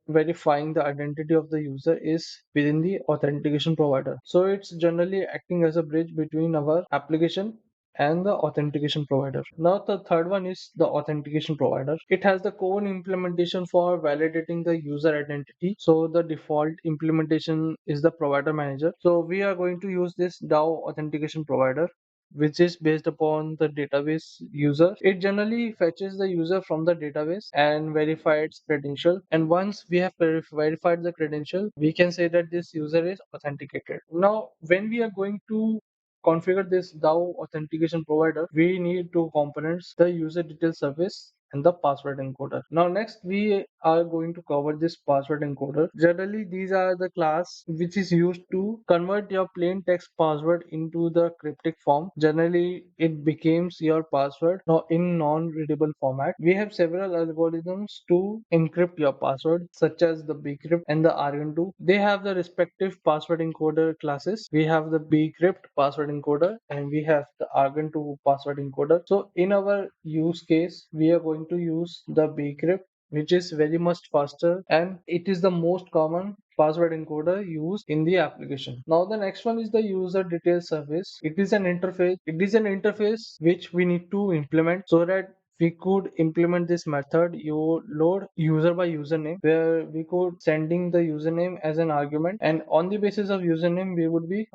Speaker 1: verifying the identity of the user is within the authentication provider. So it's generally acting as a bridge between our application and the authentication provider. Now the third one is the authentication provider. It has the core implementation for validating the user identity. So the default implementation is the provider manager. So we are going to use this DAO authentication provider, which is based upon the database user. It generally fetches the user from the database and verifies credential. And once we have verified the credential, we can say that this user is authenticated. Now, when we are going to configure this DAO authentication provider, we need two components, the user detail service and the password encoder. Now next we are going to cover this password encoder. Generally these are the class which is used to convert your plain text password into the cryptic form. Generally it becomes your password now in non-readable format. We have several algorithms to encrypt your password such as the bcrypt and the argon2. They have the respective password encoder classes. We have the bcrypt password encoder and we have the argon2 password encoder. So in our use case we are going to use the bcrypt, which is very much faster and it is the most common password encoder used in the application. Now the next one is the user detail service. It is an interface which we need to implement so that we could implement this method. You load user by username, where we could sending the username as an argument, and on the basis of username we would be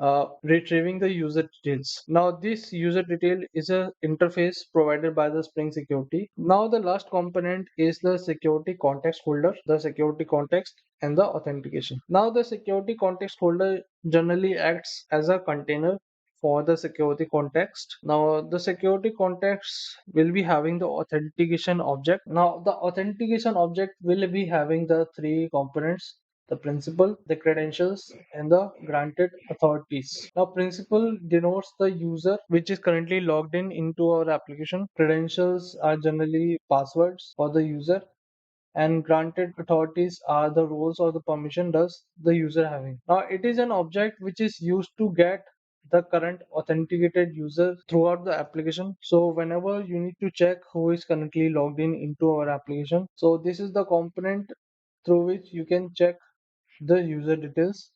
Speaker 1: retrieving the user details. Now this user detail is a interface provided by the Spring Security. Now the last component is the security context holder, the security context and the authentication. Now the security context holder generally acts as a container for the security context. Now the security context will be having the authentication object. Now the authentication object will be having the three components: the principal, the credentials, and the granted authorities. Now principal denotes the user which is currently logged in into our application. Credentials are generally passwords for the user, and granted authorities are the roles or the permission does the user having. Now it is an object which is used to get the current authenticated user throughout the application. So whenever you need to check who is currently logged in into our application, so this is the component through which you can check the user details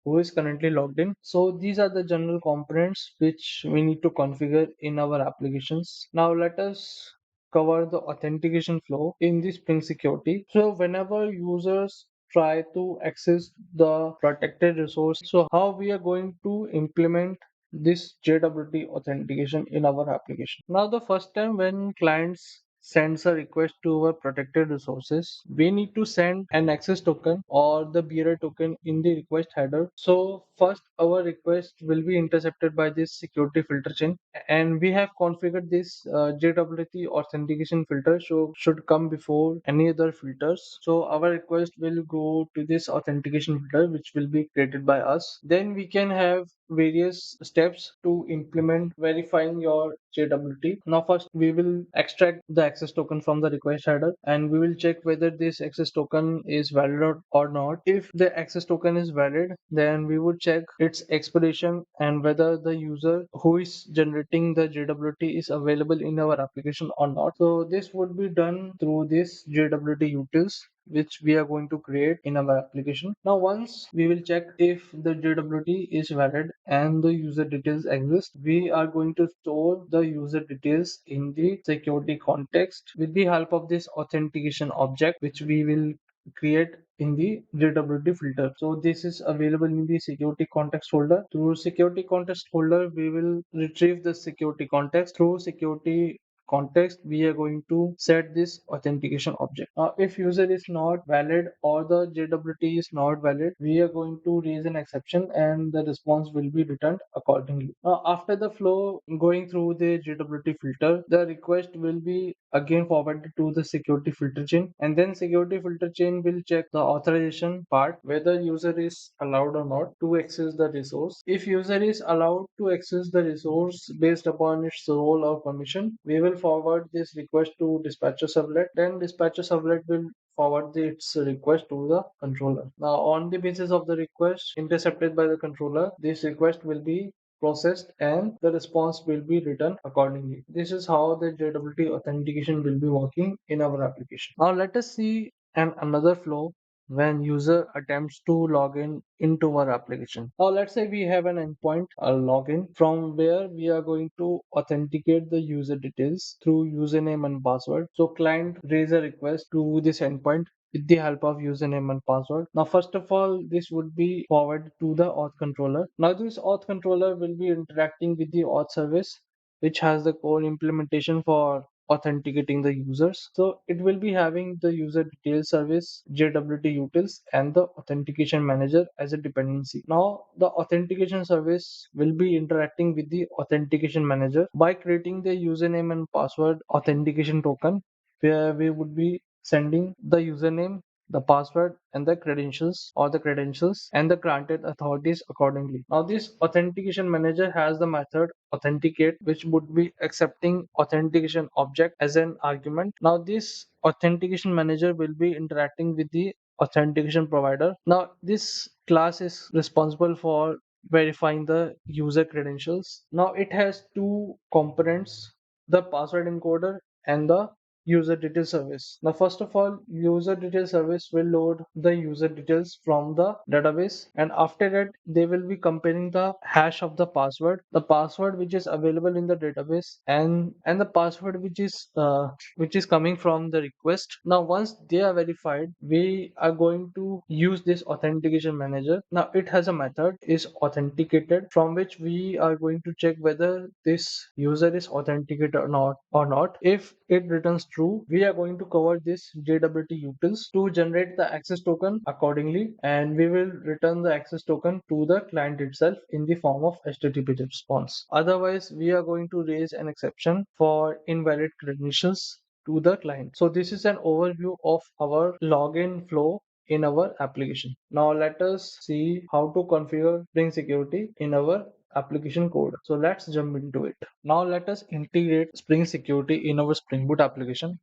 Speaker 1: who is currently logged in. So these are the general components which we need to configure in our applications. Now let us cover the authentication flow in the Spring Security. So whenever users try to access the protected resource, so how we are going to implement this JWT authentication in our application. Now the first time when clients sends a request to our protected resources, we need to send an access token or the bearer token in the request header. So first our request will be intercepted by this security filter chain, and we have configured this JWT authentication filter, so should come before any other filters. So our request will go to this authentication filter which will be created by us. Then we can have various steps to implement verifying your JWT. Now first we will extract the access token from the request header, and we will check whether this access token is valid or not. If the access token is valid, then we would check its expiration and whether the user who is generating the JWT is available in our application or not. So this would be done through this JWT utils which we are going to create in our application. Now once we will check if the JWT is valid and the user details exist, we are going to store the user details in the security context with the help of this authentication object which we will create in the JWT filter. So this is available in the security context folder. Through security context folder, we will retrieve the security context. Through security context, we are going to set this authentication object. Now if user is not valid or the JWT is not valid, we are going to raise an exception and the response will be returned accordingly. Now after the flow going through the JWT filter, the request will be again forwarded to the security filter chain, and then security filter chain will check the authorization part, whether user is allowed or not to access the resource. If user is allowed to access the resource based upon its role or permission, we will forward this request to dispatcher servlet. Then dispatcher servlet will forward its request to the controller. Now on the basis of the request intercepted by the controller, this request will be processed and the response will be written accordingly. This is how the JWT authentication will be working in our application. Now let us see another flow when user attempts to log in into our application. Now let's say we have an endpoint, a login, from where we are going to authenticate the user details through username and password. So client raise a request to this endpoint with the help of username and password. Now first of all, this would be forwarded to the auth controller. Now this auth controller will be interacting with the auth service which has the core implementation for authenticating the users. So it will be having the user detail service, JWT utils, and the authentication manager as a dependency. Now the authentication service will be interacting with the authentication manager by creating the username and password authentication token where we would be sending the username, the password, and the credentials or the credentials and the granted authorities accordingly. Now, this authentication manager has the method authenticate, which would be accepting authentication object as an argument. Now, this authentication manager will be interacting with the authentication provider. Now, this class is responsible for verifying the user credentials. Now, it has two components, the password encoder and the user detail service. Now, first of all, user detail service will load the user details from the database, and after that they will be comparing the hash of the password which is available in the database, and the password which is coming from the request. Now, once they are verified, we are going to use this authentication manager. Now, it has a method is authenticated, from which we are going to check whether this user is authenticated or not. If it returns true, we are going to cover this JWT utils to generate the access token accordingly, and we will return the access token to the client itself in the form of HTTP response. Otherwise, we are going to raise an exception for invalid credentials to the client. So this is an overview of our login flow in our application. Now let us see how to configure Spring Security in our application code. So let's jump into it. Now let us integrate Spring Security in our Spring Boot application,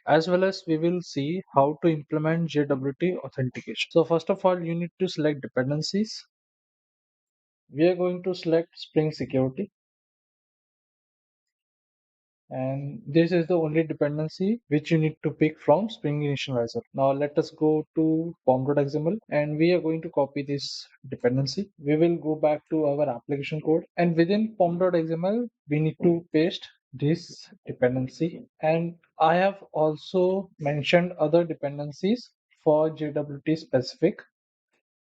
Speaker 1: as well as we will see how to implement JWT authentication. So first of all, you need to select dependencies. We are going to select Spring Security, and this is the only dependency which you need to pick from Spring Initializer. Now let us go to pom.xml, and we are going to copy this dependency. We will go back to our application code, and within pom.xml we need to paste this dependency, and I have also mentioned other dependencies for JWT specific,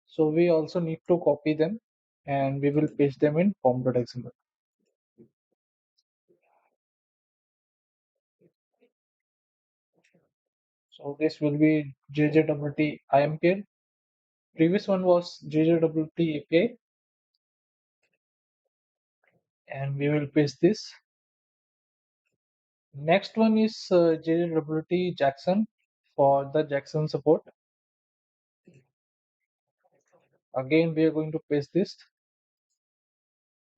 Speaker 1: so we also need to copy them and we will paste them in pom.xml. So this will be JJWT IMKL. Previous one was JJWT API, and we will paste this. Next one is JJWT Jackson for the Jackson support. Again, we are going to paste this.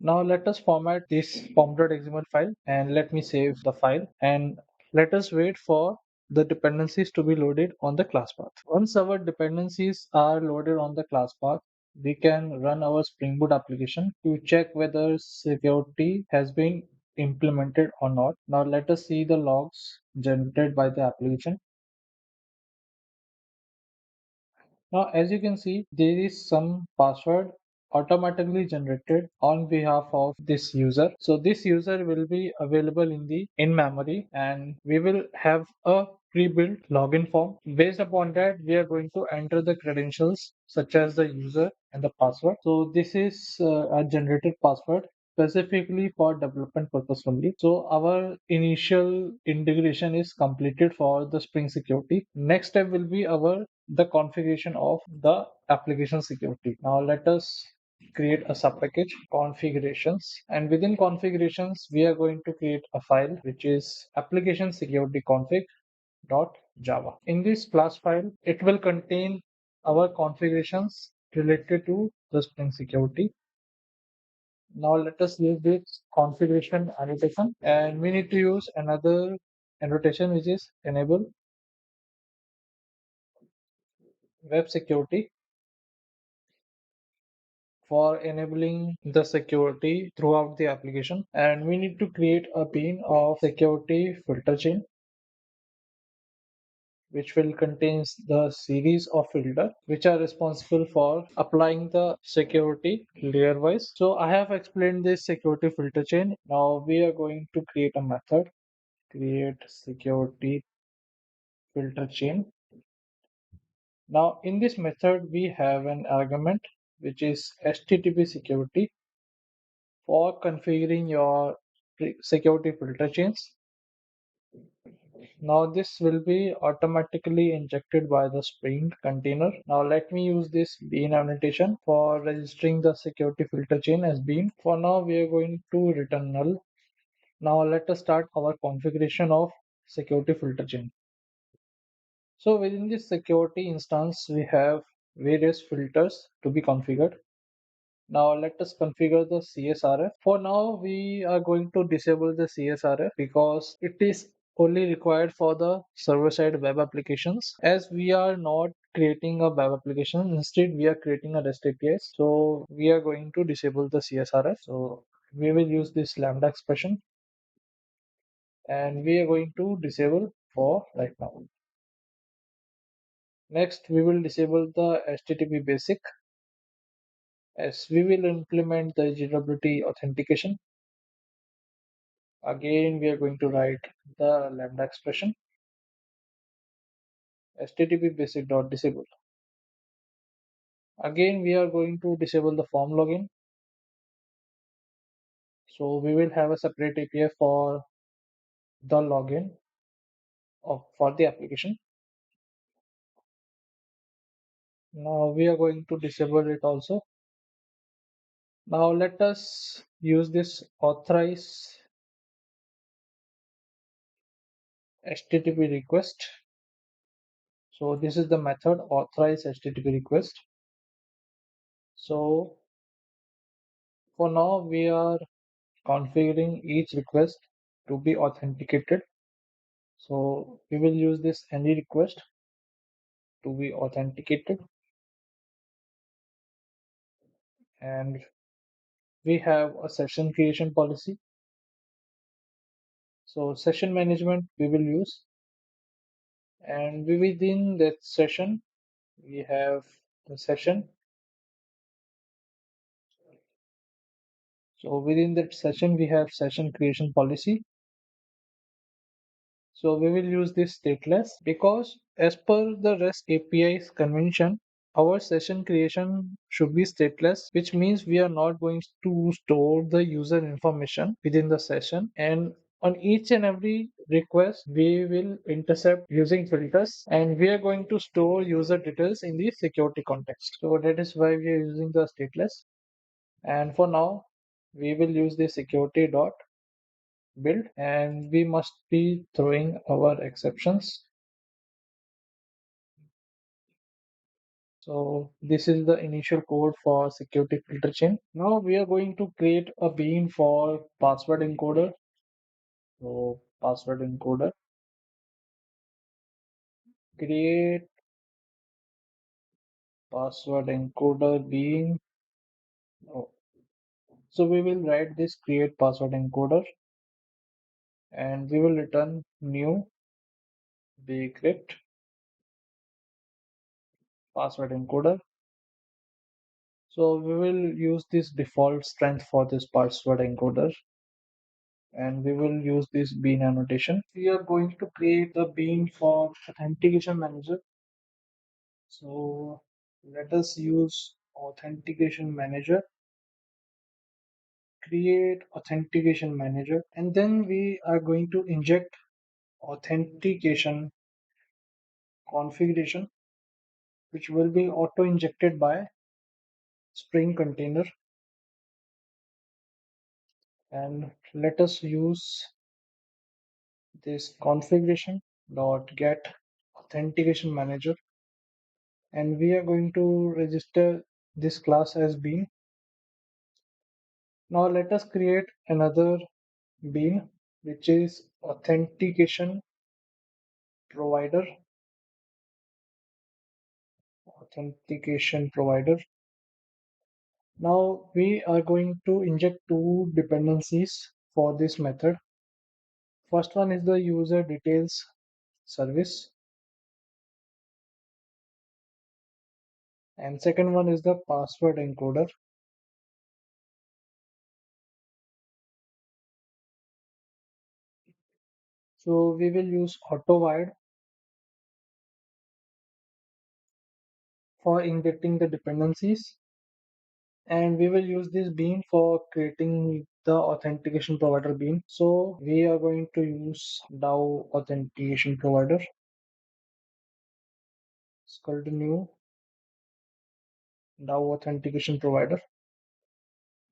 Speaker 1: Now let us format this pom.xml file, and let me save the file, and let us wait for the dependencies to be loaded on the class path. Once our dependencies are loaded on the class path, we can run our Spring Boot application to check whether security has been implemented or not. Now let us see the logs generated by the application. Now, as you can see, there is some password automatically generated on behalf of this user. So this user will be available in the in memory, and we will have a pre-built login form. Based upon that, we are going to enter the credentials such as the user and the password. So this is a generated password specifically for development purpose only. So our initial integration is completed for the Spring Security. Next step will be our the configuration of the application security. Now let us create a subpackage configurations, and within configurations we are going to create a file which is application security config.java. In this class file, it will contain our configurations related to the Spring Security. Now let us use this configuration annotation, and we need to use another annotation which is enable web security for enabling the security throughout the application. And we need to create a pane of security filter chain, which will contain the series of filter which are responsible for applying the security layer wise. So I have explained this security filter chain. Now we are going to create a method, create security filter chain. Now in this method we have an argument which is HTTP security for configuring your security filter chains. Now this will be automatically injected by the Spring container. Now let me use this bean annotation for registering the security filter chain as bean. For now we are going to return null. Now let us start our configuration of security filter chain. So within this security instance, we have various filters to be configured. Now let us configure the CSRF. For now, we are going to disable the CSRF because it is only required for the server-side web applications. As we are not creating a web application, instead we are creating a REST APIs. So we are going to disable the CSRF. So we will use this lambda expression and we are going to disable for right now. Next, we will disable the HTTP basic as we will implement the JWT authentication. Again, we are going to write the lambda expression HTTP basic dot disable. Again, we are going to disable the form login. So we will have a separate API for the login for the application. Now we are going to disable it also. Now let us use this authorize HTTP request. So this is the method authorize HTTP request. So for now we are configuring each request to be authenticated. So we will use this any request to be authenticated, and we have a session creation policy. So session management we will use, and within that session we have the session. So within that session we have session creation policy. So we will use this stateless because as per the REST API's convention, our session creation should be stateless, which means we are not going to store the user information within the session. And on each and every request, we will intercept using filters and we are going to store user details in the security context. So that is why we are using the stateless. And for now, we will use the security dot build and we must be throwing our exceptions. So this is the initial code for security filter chain. Now we are going to create a bean for password encoder. So password encoder, create password encoder bean. Oh. So we will write this create password encoder and we will return new decrypt password encoder. So we will use this default strength for this password encoder and we will use this bean annotation. We are going to create the bean for authentication manager. So let us use authentication manager, create authentication manager, and then we are going to inject authentication configuration, which will be auto injected by Spring container. And let us use this configuration dot get authentication manager and we are going to register this class as bean. Now let us create another bean which is authentication provider. Authentication provider. Now we are going to inject two dependencies for this method. First one is the user details service and second one is the password encoder. So we will use auto-wide for injecting the dependencies and we will use this bean for creating the authentication provider bean. So we are going to use DAO authentication provider. It's called new DAO authentication provider.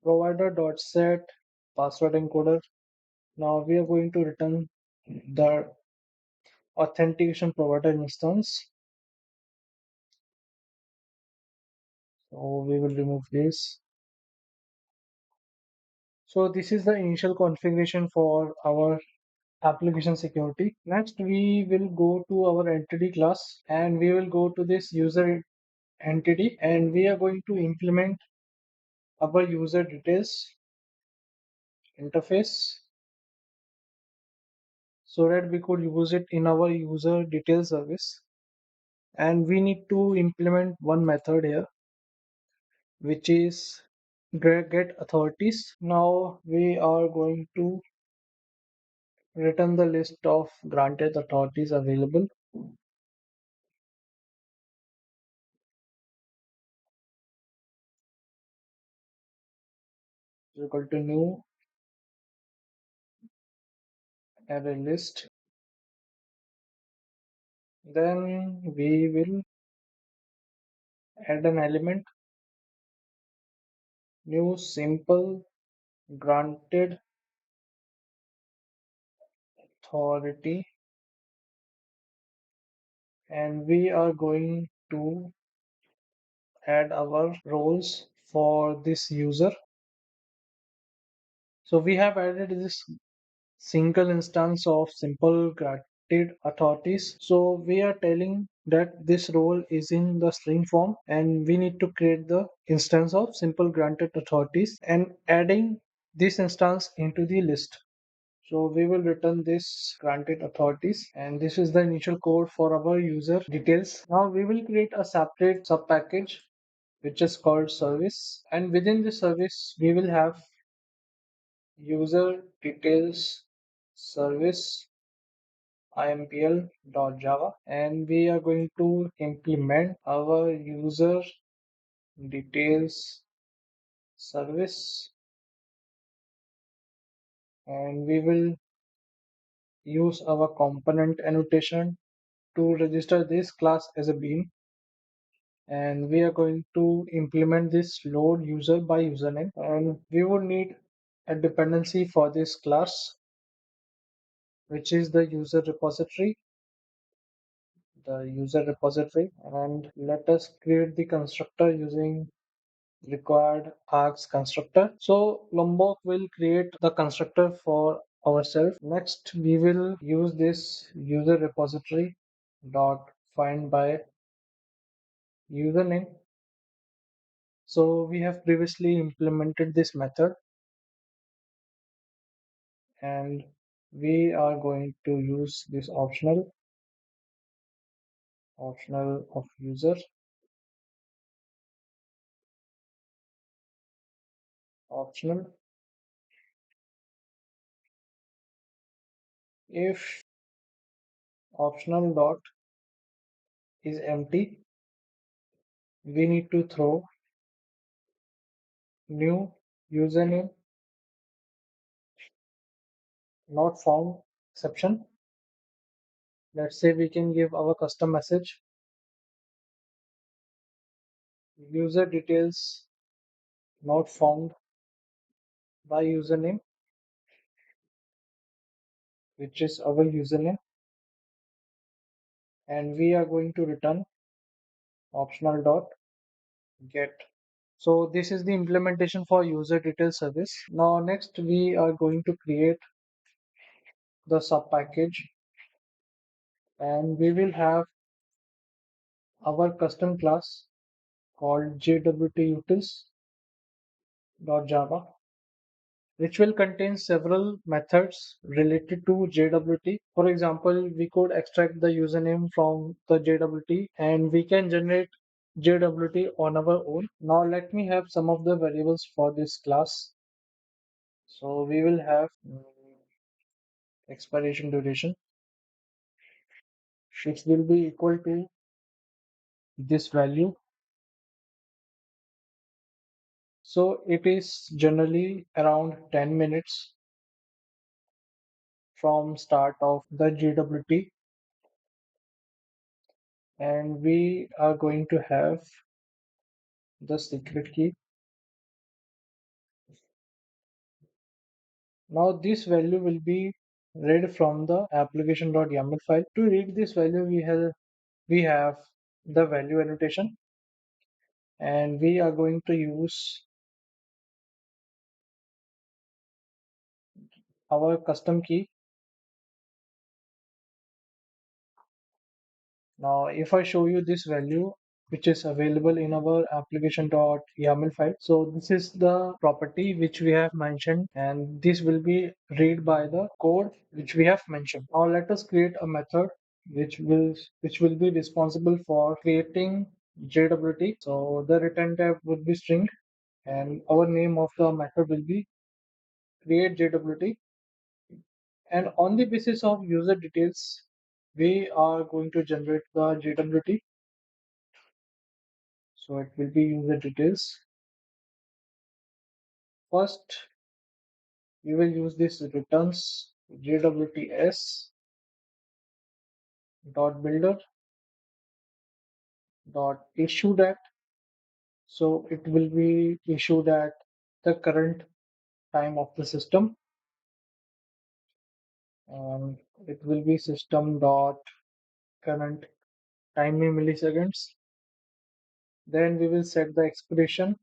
Speaker 1: Provider.set password encoder. Now we are going to return the authentication provider instance. So we will remove this. So this is the initial configuration for our application security. Next, we will go to our entity class and we will go to this user entity and we are going to implement our user details interface so that we could use it in our user detail service. And we need to implement one method here, which is get authorities. Now we are going to return the list of granted authorities available. Equal to new array list. Then we will add an element, new simple granted authority, and we are going to add our roles for this user. So we have added this single instance of simple granted authorities. So we are telling that this role is in the string form and we need to create the instance of simple granted authorities and adding this instance into the list. So we will return this granted authorities and this is the initial code for our user details. Now we will create a separate sub package which is called service, and within the service we will have user details service impl.java, and we are going to implement our user details service, and we will use our component annotation to register this class as a bean, and we are going to implement this load user by username, and we would need a dependency for this class, which is the user repository, and let us create the constructor using required args constructor. So Lombok will create the constructor for ourselves. Next, we will use this user repository dot find by username. So we have previously implemented this method and we are going to use this optional of user optional. If optional dot is empty, we need to throw new username not found exception. Let's say we can give our custom message user details not found by username, which is our username, and we are going to return optional dot get. So this is the implementation for user detail service. Now next we are going to create the sub package and we will have our custom class called jwt-utils.java, which will contain several methods related to JWT. For example, we could extract the username from the JWT and we can generate JWT on our own. Now let me have some of the variables for this class. So we will have expiration duration, which will be equal to this value. So it is generally around 10 minutes from start of the JWT, and we are going to have the secret key. Now this value will be read from the application.yaml file. To read this value, we have the value annotation, and we are going to use our custom key. Now, if I show you this value, which is available in our application.yaml file. So this is the property which we have mentioned, and this will be read by the code which we have mentioned. Now let us create a method which will be responsible for creating JWT. So the return type would be string, and our name of the method will be create JWT. And on the basis of user details, we are going to generate the JWT. So it will be user details. First, we will use this returns JWTs dot builder dot issued at. So it will be issued at the current time of the system, and it will be system dot current time in milliseconds. Then we will set the expiration,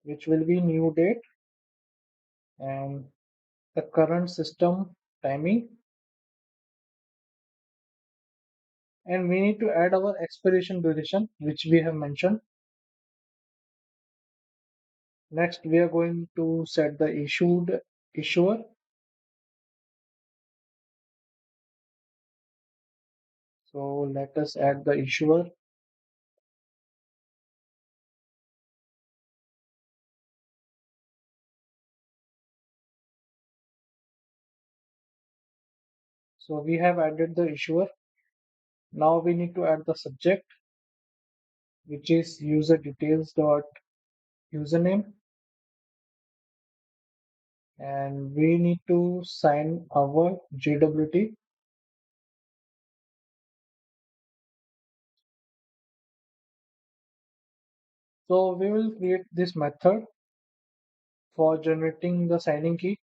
Speaker 1: which will be new date, and the current system timing. And we need to add our expiration duration, which we have mentioned. Next, we are going to set the issuer. So let us add the issuer. So we have added the issuer. Now we need to add the subject, which is user details dot username, and we need to sign our JWT. So we will create this method for generating the signing key.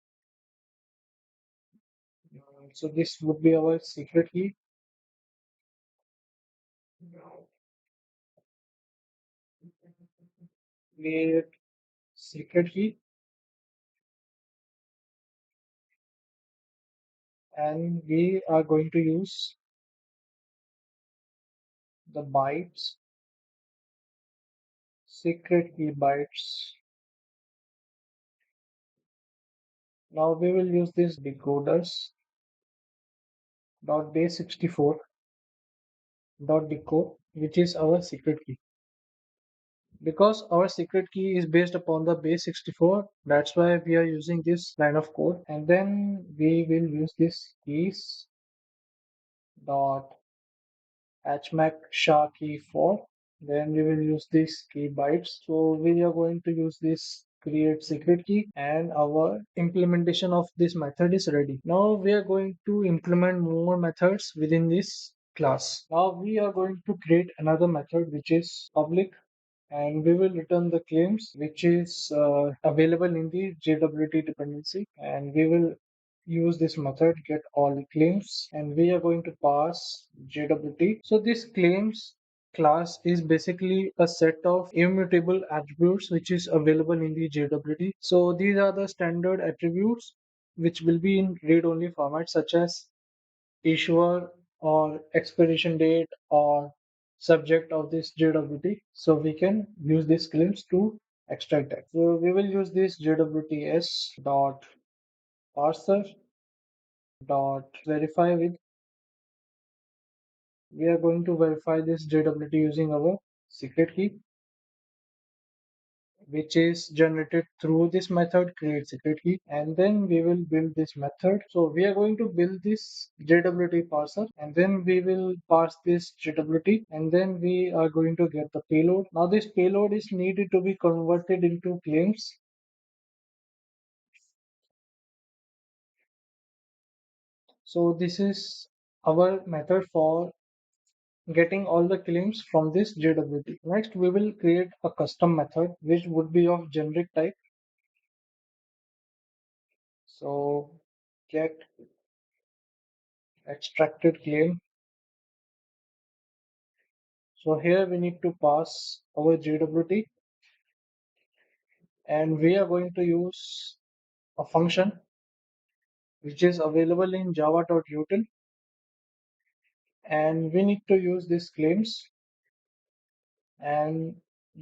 Speaker 1: So this would be our secret key. Create secret key, and we are going to use the bytes, secret key bytes. Now we will use this decoders dot base64 dot decode, which is our secret key. Because our secret key is based upon the base64, that's why we are using this line of code. And then we will use this keys dot hmac sha key for. Then we will use this key bytes. So we are going to use this create secret key, and our implementation of this method is ready. Now we are going to implement more methods within this class. Now we are going to create another method which is public, and we will return the claims which is available in the JWT dependency, and we will use this method get all the claims, and we are going to pass JWT. So this claims class is basically a set of immutable attributes which is available in the JWT. So these are the standard attributes which will be in read-only format, such as issuer or expiration date or subject of this JWT. So we can use these claims to extract that. So we will use this JWTs dot parser dot verify with. We are going to verify this JWT using our secret key, which is generated through this method create secret key, and then we will build this method. So we are going to build this JWT parser, and then we will parse this JWT, and then we are going to get the payload. Now this payload is needed to be converted into claims. So this is our method for getting all the claims from this JWT. Next, we will create a custom method which would be of generic type. So get extracted claim. So here we need to pass our JWT, and we are going to use a function which is available in java.util, and we need to use these claims and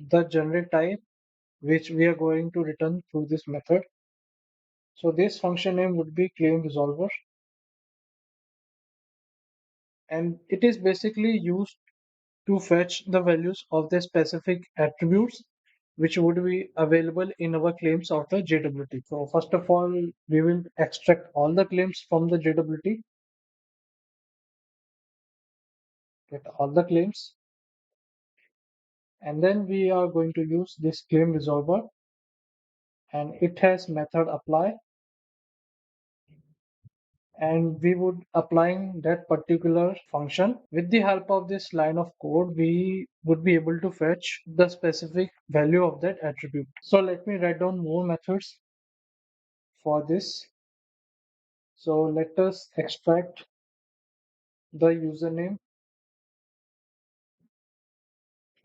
Speaker 1: the generic type which we are going to return through this method. So this function name would be claim resolver, and it is basically used to fetch the values of the specific attributes which would be available in our claims of the JWT. So first of all, we will extract all the claims from the JWT, get all the claims, and then we are going to use this claim resolver, and it has method apply, and we would applying that particular function. With the help of this line of code, we would be able to fetch the specific value of that attribute. So let me write down more methods for this. So let us extract the username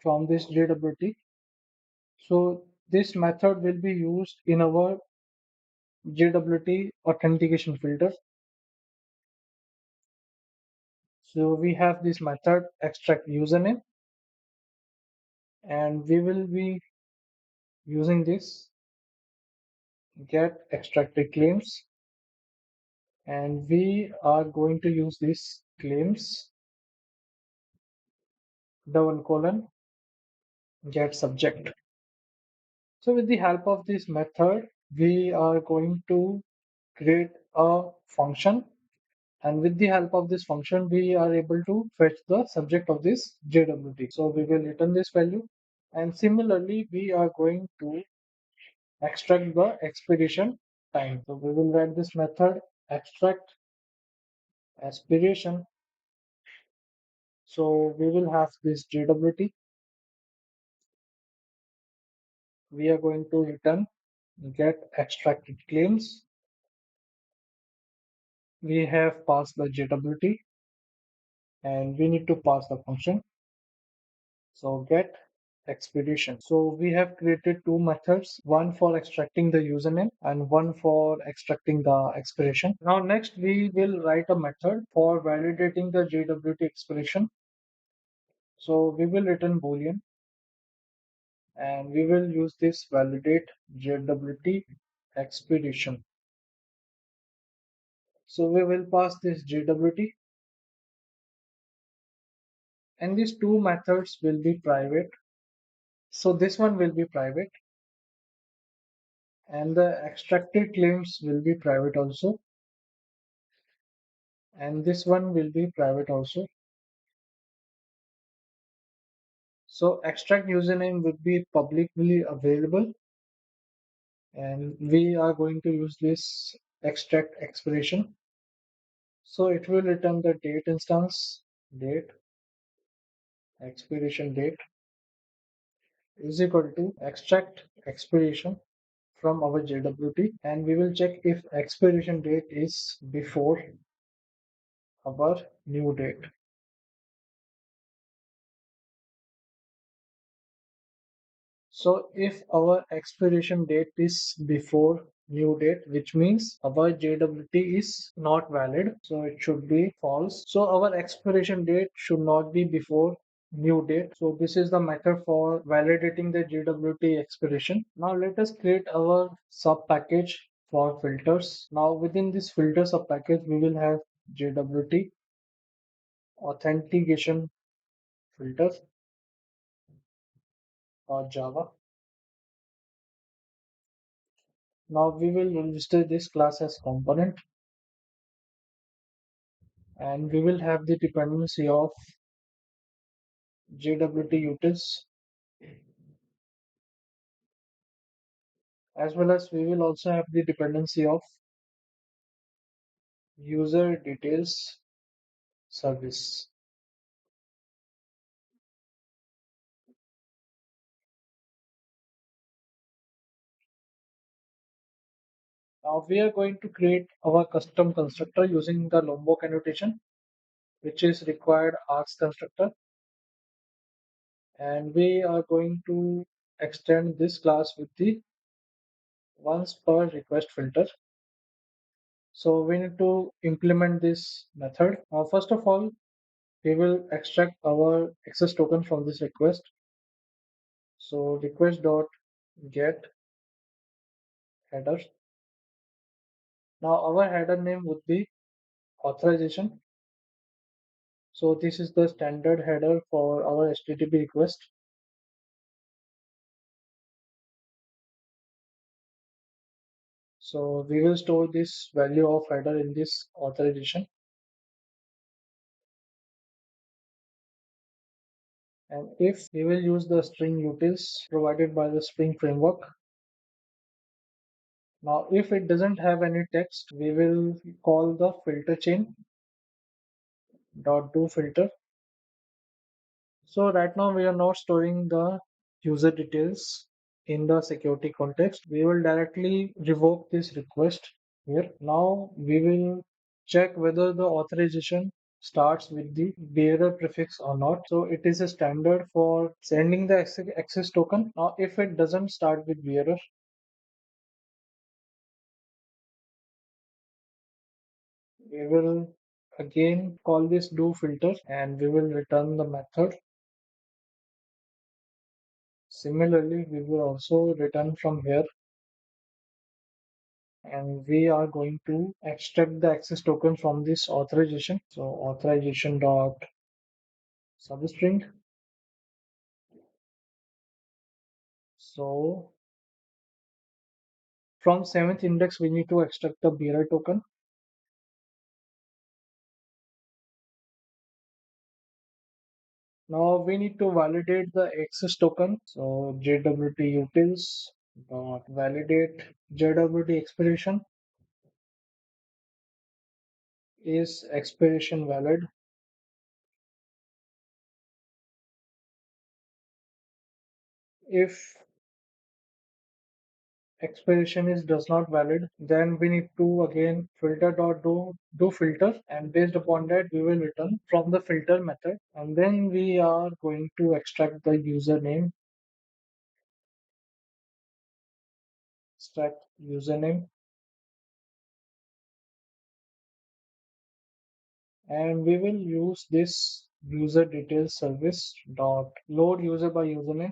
Speaker 1: from this JWT. So this method will be used in our JWT authentication filter. So we have this method extract username, and we will be using this get extracted claims, and we are going to use this claims double colon get subject. So with the help of this method, we are going to create a function, and with the help of this function, we are able to fetch the subject of this JWT. So we will return this value, and similarly, we are going to extract the expiration time. So we will write this method extract expiration. So we will have this JWT. We are going to return get extracted claims. We have passed the JWT, and we need to pass the function. So get expedition. So we have created two methods, one for extracting the username and one for extracting the expiration. Now next we will write a method for validating the JWT expiration. So we will return boolean, and we will use this validate JWT expedition. So we will pass this JWT, and these two methods will be private. So this one will be private, and the extracted claims will be private also, and this one will be private also. So extract username would be publicly available, and we are going to use this extract expiration. So it will return the date instance, date expiration date is equal to extract expiration from our JWT, and we will check if expiration date is before our new date. So if our expiration date is before new date, which means our JWT is not valid, so it should be false. So our expiration date should not be before new date. So this is the method for validating the JWT expiration. Now let us create our sub package for filters. Now within this filter sub package, we will have JWT authentication filter or Java. Now we will register this class as component, and we will have the dependency of JWT utils, as well as we will also have the dependency of user details service. Now we are going to create our custom constructor using the Lombok annotation, which is required Args constructor. And we are going to extend this class with the once per request filter. So we need to implement this method. First of all, we will extract our access token from this request. So request dot get header. Now our header name would be authorization. So this is the standard header for our HTTP request. So we will store this value of header in this authorization. And if we will use the string utils provided by the Spring framework. Now, if it doesn't have any text, we will call the filter chain dot do filter. So right now we are not storing the user details in the security context. We will directly revoke this request here. Now we will check whether the authorization starts with the bearer prefix or not. So it is a standard for sending the access token. Now if it doesn't start with bearer, we will again call this do filter and we will return the method. Similarly, we will also return from here and we are going to extract the access token from this authorization. So authorization dot substring. So from 7th index, we need to extract the bearer token. Now we need to validate the access token. So JWT utils dot validate JWT expiration. Is expiration valid? If expiration is does not valid, then we need to again filter dot do filter, and based upon that we will return from the filter method, and then we are going to extract the username, extract username, and we will use this user details service dot load user by username,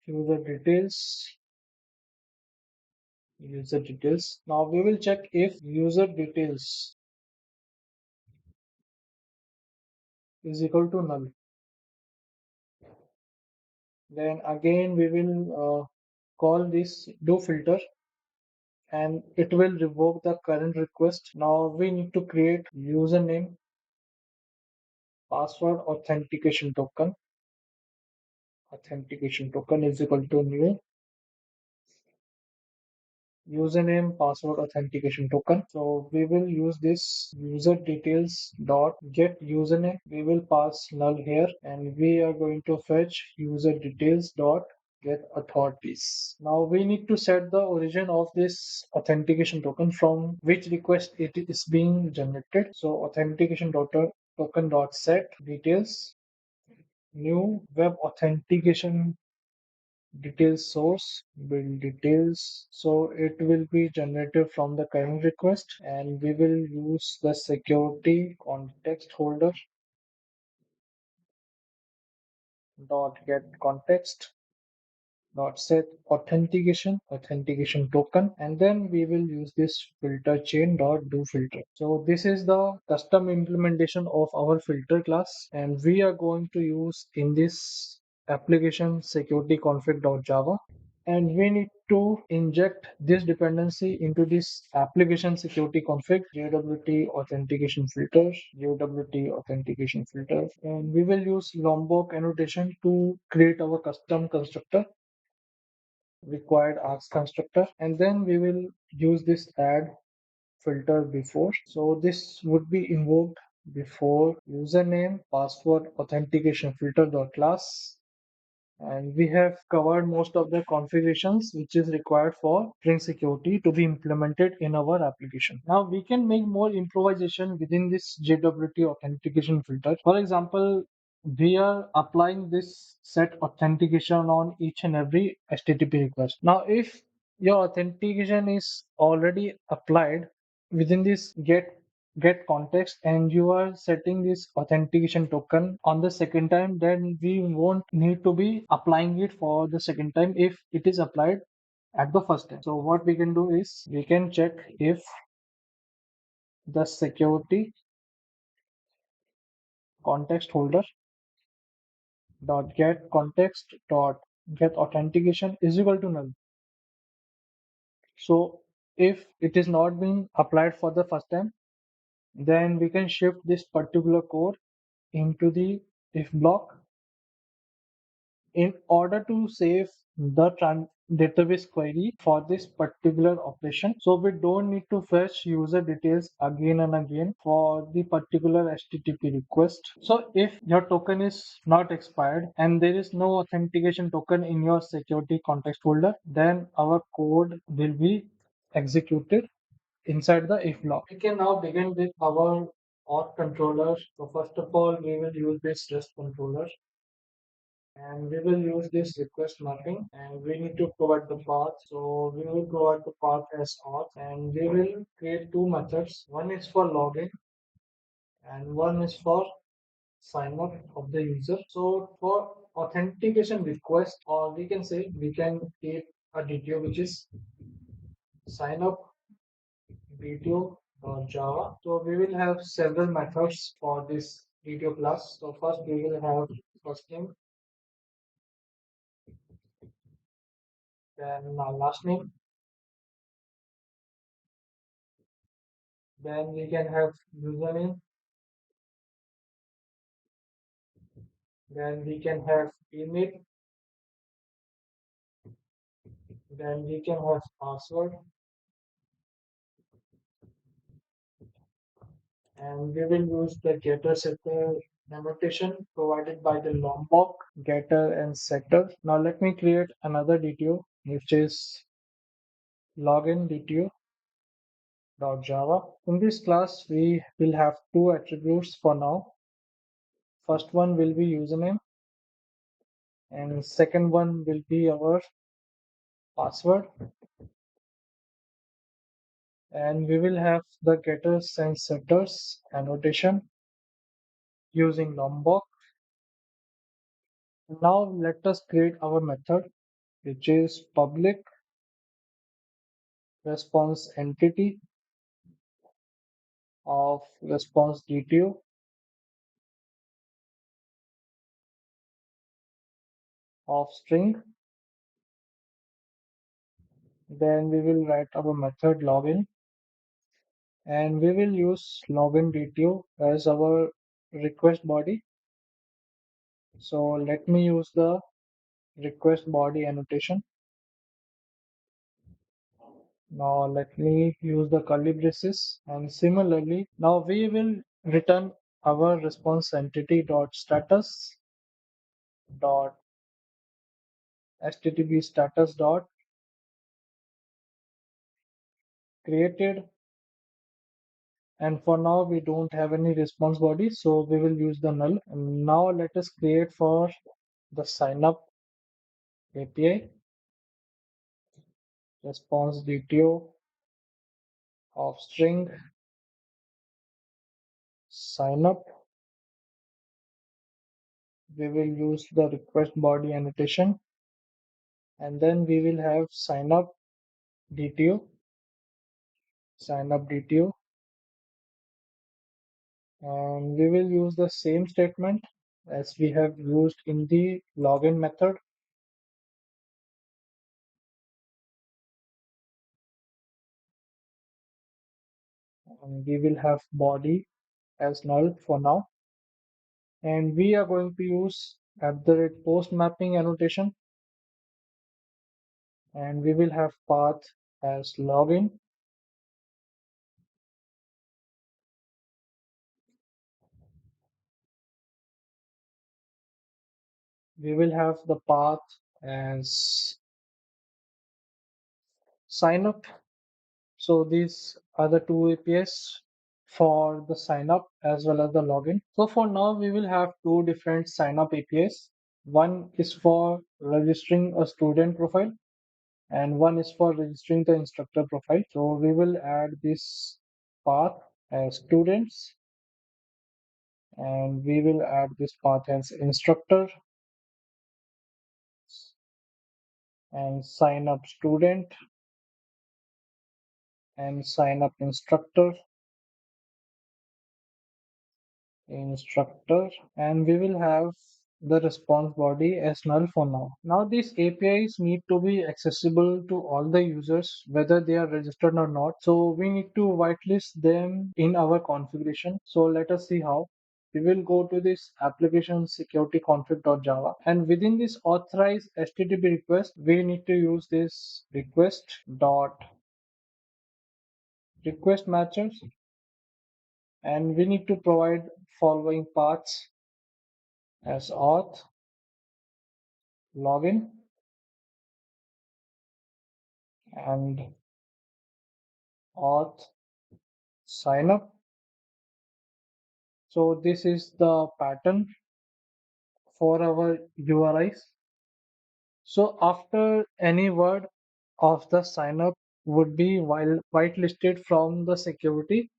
Speaker 1: user details, user details. Now we will check if user details is equal to null. Then again we will call this do filter and it will revoke the current request. Now we need to create username password authentication token. Authentication token is equal to new username password authentication token. So we will use this user details dot get username. We will pass null here and we are going to fetch user details dot get authorities. Now we need to set the origin of this authentication token from which request it is being generated. So authentication token dot set details new web authentication details source build details, so it will be generated from the current request and we will use the security context holder dot get context dot set authentication token, and then we will use this filter chain dot do filter. So this is the custom implementation of our filter class, and we are going to use in this application security config.java, and we need to inject this dependency into this application security config JWT authentication filter, JWT authentication filter, and we will use Lombok annotation to create our custom constructor required Args constructor, and then we will use this add filter before. So this would be invoked before username password authentication filter dot class And we have covered most of the configurations which is required for Spring Security to be implemented in our application. Now we can make more improvisation within this JWT authentication filter. For example, we are applying this set authentication on each and every HTTP request. Now, if your authentication is already applied within this get context and you are setting this authentication token on the second time, then we won't need to be applying it for the second time if it is applied at the first time. So what we can do is we can check if the security context holder dot get context dot get authentication is equal to null. So if it is not being applied for the first time, then we can shift this particular code into the if block in order to save the database query for this particular operation. So we don't need to fetch user details again and again for the particular HTTP request. So if your token is not expired and there is no authentication token in your security context folder, then our code will be executed inside the if block. We can now begin with our auth controller. So first of all, we will use this REST controller and we will use this request mapping and we need to provide the path. So we will provide the path as auth and we will create two methods. One is for login and one is for sign up of the user. So for authentication request, or we can say we can create a DTO which is sign up DTO Java. So we will have several methods for this DTO class. So first we will have first name, then last name, then we can have username, then we can have email, then we can have password, and we will use the getter setter annotation provided by the Lombok getter and setter. Now let me create another DTO which is login DTO.java. In this class we will have two attributes for now. First one will be username and second one will be our password, and we will have the getters and setters annotation using Lombok. Now let us create our method which is public response entity of response DTO of string. Then we will write our method login and we will use login DTO as our request body. So let me use the request body annotation. Now let me use the curly braces and similarly now we will return our response entity dot status dot http status dot created, and for now we don't have any response body so we will use the null. And now let us create for the sign up API response DTO of string sign up. We will use the request body annotation and then we will have DTO sign up DTO, and we will use the same statement as we have used in the login method, and we will have body as null for now, and we are going to use at the rate post mapping annotation, and we will have path as login, We will have the path as sign up. So these are the two APIs for the sign up as well as the login. So for now, we will have two different sign up APIs. One is for registering a student profile and one is for registering the instructor profile. So we will add this path as students and we will add this path as instructor and sign up student and sign up instructor, and we will have the response body as null for now. Now these APIs need to be accessible to all the users whether they are registered or not. So we need to whitelist them in our configuration. So let us see how. We will go to this application security config.java, and within this authorize HTTP request we need to use this request matchers, and we need to provide following paths as auth login and auth sign up. So this is the pattern for our URIs. So after any word of the sign up would be whitelisted from the security,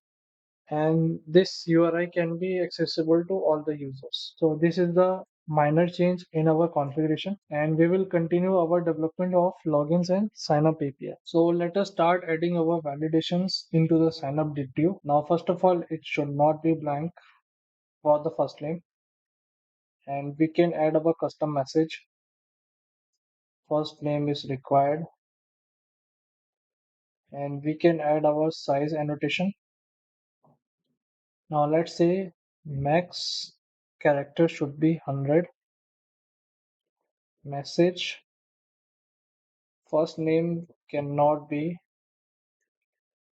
Speaker 1: and this URI can be accessible to all the users. So this is the minor change in our configuration, and we will continue our development of logins and sign up API. So let us start adding our validations into the sign up DTU. Now first of all, it should not be blank for the first name, and we can add our custom message. First name is required, and we can add our size annotation. Now let's say max character should be 100. Message first name cannot be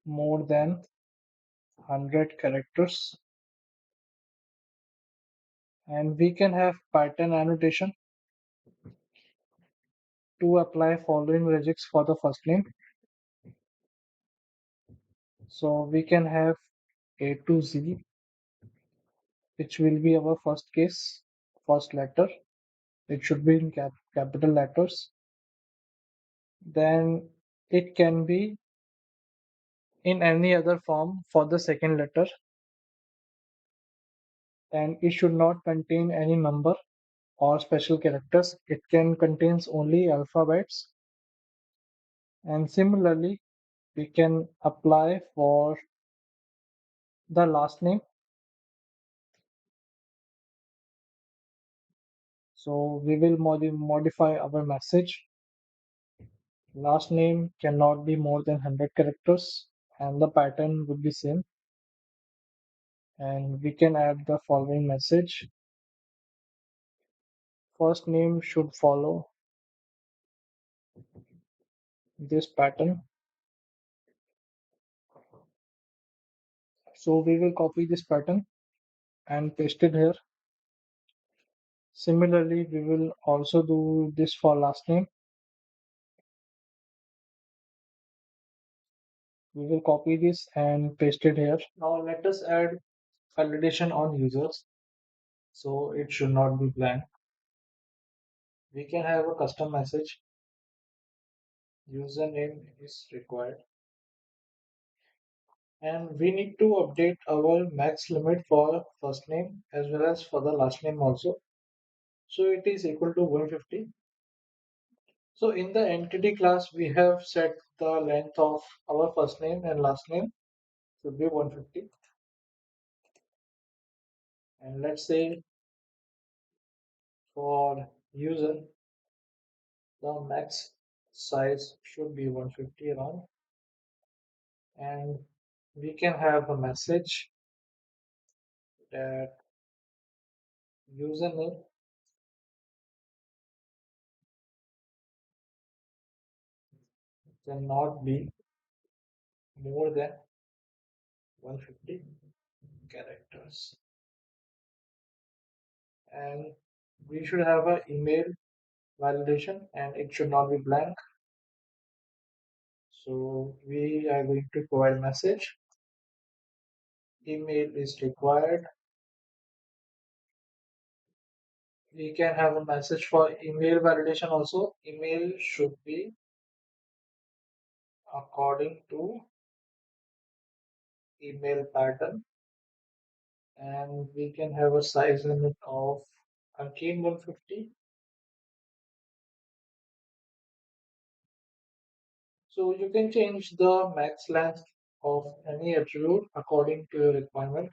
Speaker 1: more than 100 characters, and we can have pattern annotation to apply following regex for the first name. So we can have A to Z, which will be our first case, first letter. It should be in capital letters. Then it can be in any other form for the second letter, and it should not contain any number or special characters. It can contains only alphabets. And similarly, we can apply for the last name. So we will modify our message. Last name cannot be more than 100 characters, and the pattern would be same. And we can add the following message. First name should follow this pattern. So we will copy this pattern and paste it here. Similarly, we will also do this for last name. We will copy this and paste it here. Now let us add validation on users. So it should not be blank. We can have a custom message. Username is required. And we need to update our max limit for first name as well as for the last name also. So it is equal to 150. So in the entity class, we have set the length of our first name and last name should be 150. And let's say for user, the max size should be 150 around. And we can have a message that username cannot be more than 150 characters. And We should have an email validation and it should not be blank. So we are going to provide message. Email is required. We can have a message for email validation also. Email should be according to email pattern, and we can have a size limit of again 150. So you can change the max length of any attribute according to your requirement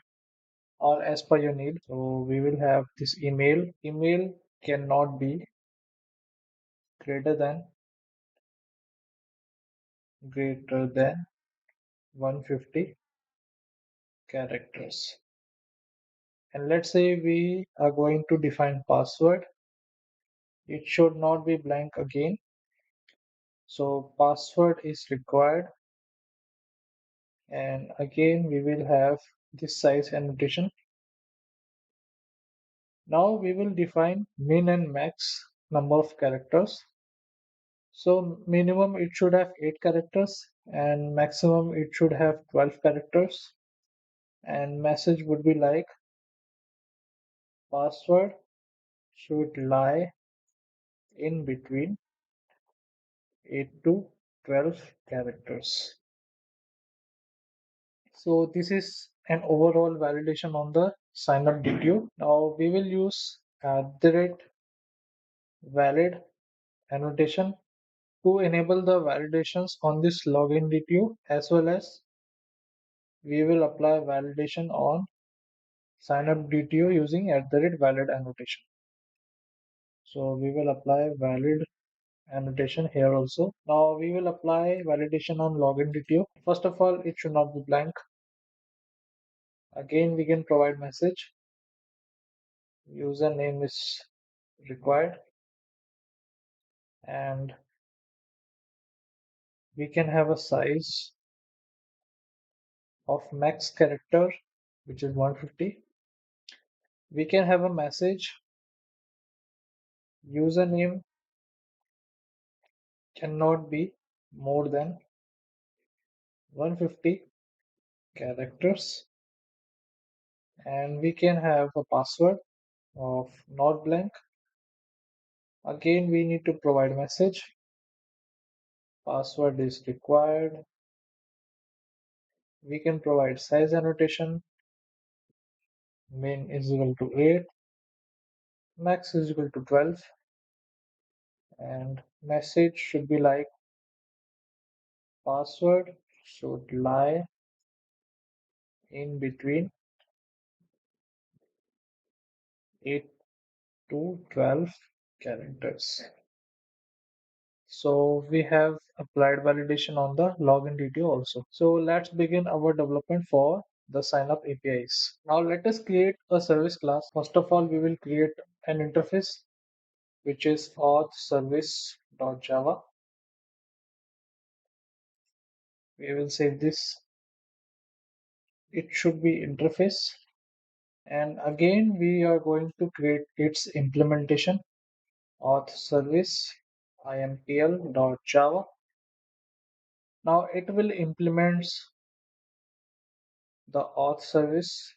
Speaker 1: or as per your need. So we will have this email. Email cannot be greater than greater than 150 characters. And let's say we are going to define password. It should not be blank again. So password is required. And again, we will have this size annotation. Now we will define min and max number of characters. So minimum it should have 8 characters and maximum it should have 12 characters. And message would be like password should lie in between 8 to 12 characters. So this is an overall validation on the sign up detail. Now we will use the rate valid annotation to enable the validations on this login detail, as well as we will apply validation on sign up detail using valid annotation. So we will apply valid annotation here also. Now we will apply validation on login detail. First of all, it should not be blank. Again, we can provide message. Username is required, and we can have a size of max character, which is 150. We can have a message. Username cannot be more than 150 characters, and we can have a password of not blank. Again, we need to provide message. Password is required. We can provide size annotation. Min is equal to 8, max is equal to 12, and message should be like password should lie in between 8 to 12 characters. So we have applied validation on the login detail also. So let's begin our development for the sign up APIs. Now let us create a service class. First of all, we will create an interface which is auth service.java. We will save this. It should be interface. And again, we are going to create its implementation auth service impl.java. Now it will implement the auth service.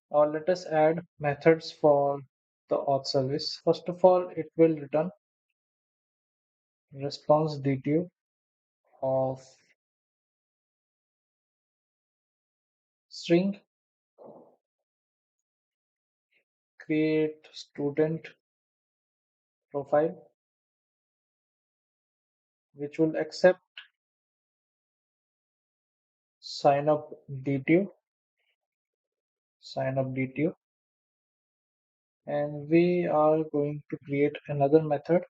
Speaker 1: Or let us add methods for the auth service. First of all, it will return response detail of string create student profile, which will accept sign up detail, and we are going to create another method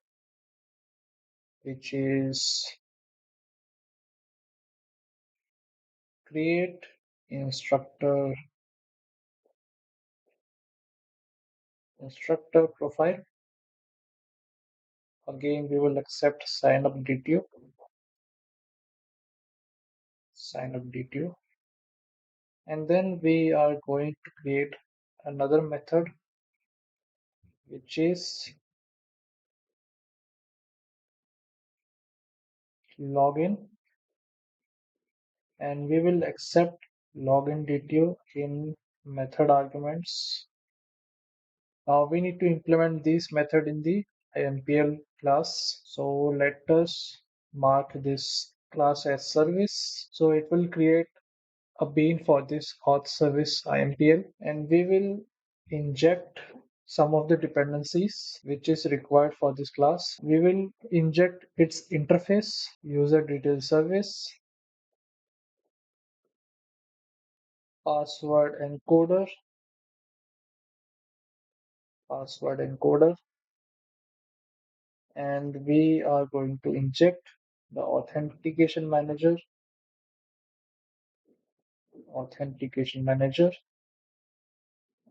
Speaker 1: which is create instructor profile. Again, we will accept sign up detail, and then we are going to create another method which is login, and we will accept login detail in method arguments. Now we need to implement this method in the IMPL class. So let us mark this class as service. So it will create a bean for this auth service IMPL, and we will inject some of the dependencies which is required for this class. We will inject its interface, user detail service, password encoder, password encoder, and we are going to inject the authentication manager,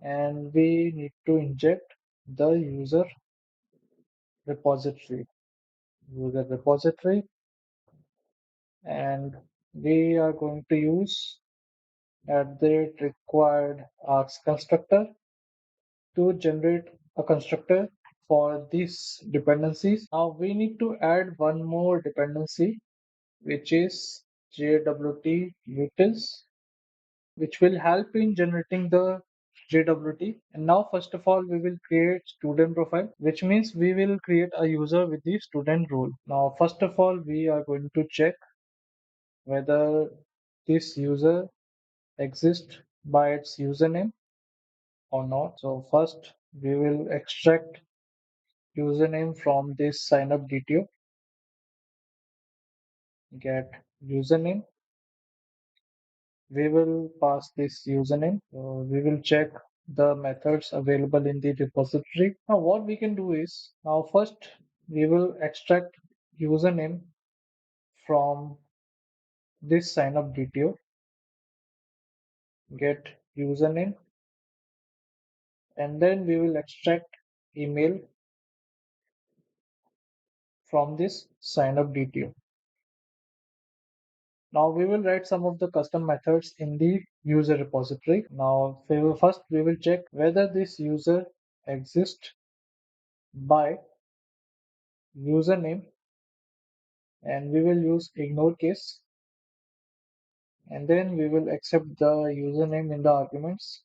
Speaker 1: and we need to inject the repository, user repository, and we are going to use at the required args constructor to generate a constructor for these dependencies. Now we need to add one more dependency, which is JWT utils, which will help in generating the JWT. And now, first of all, we will create student profile, which means we will create a user with the student role. Now, first of all, we are going to check whether this user exists by its username or not. So first, we will extract username from this signup DTO, get username. We will pass this username. So we will check the methods available in the repository. Now what we can do is, now first we will extract username from this signup DTO, get username, and then we will extract email from this signup DTO. Now we will write some of the custom methods in the user repository. Now first we will check whether this user exists by username, and we will use ignore case, and then we will accept the username in the arguments.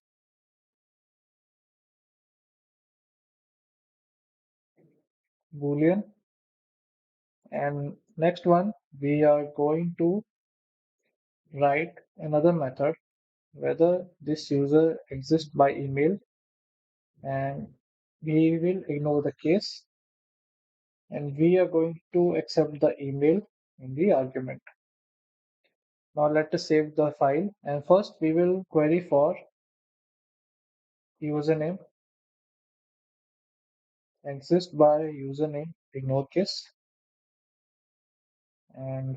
Speaker 1: Boolean, and next one we are going to write another method whether this user exists by email, and we will ignore the case, and we are going to accept the email in the argument. Now let us save the file, and first we will query for username exists by username ignore case, and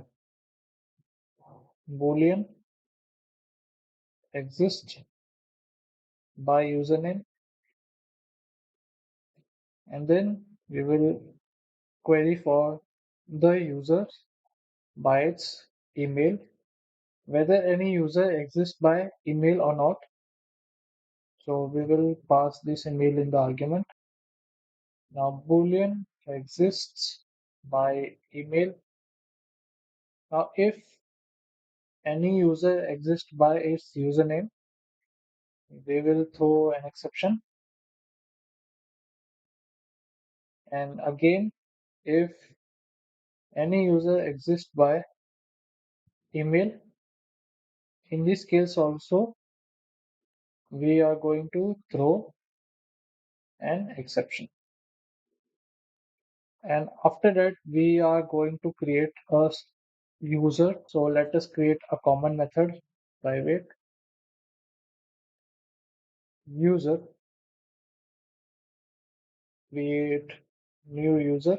Speaker 1: boolean exists by username, and then we will query for the user by its email, whether any user exists by email or not. So we will pass this email in the argument. Now boolean exists by email. Now if any user exists by its username, we will throw an exception. And again, if any user exists by email, in this case also we are going to throw an exception. And after that we are going to create a user. So let us create a common method, private user, create new user,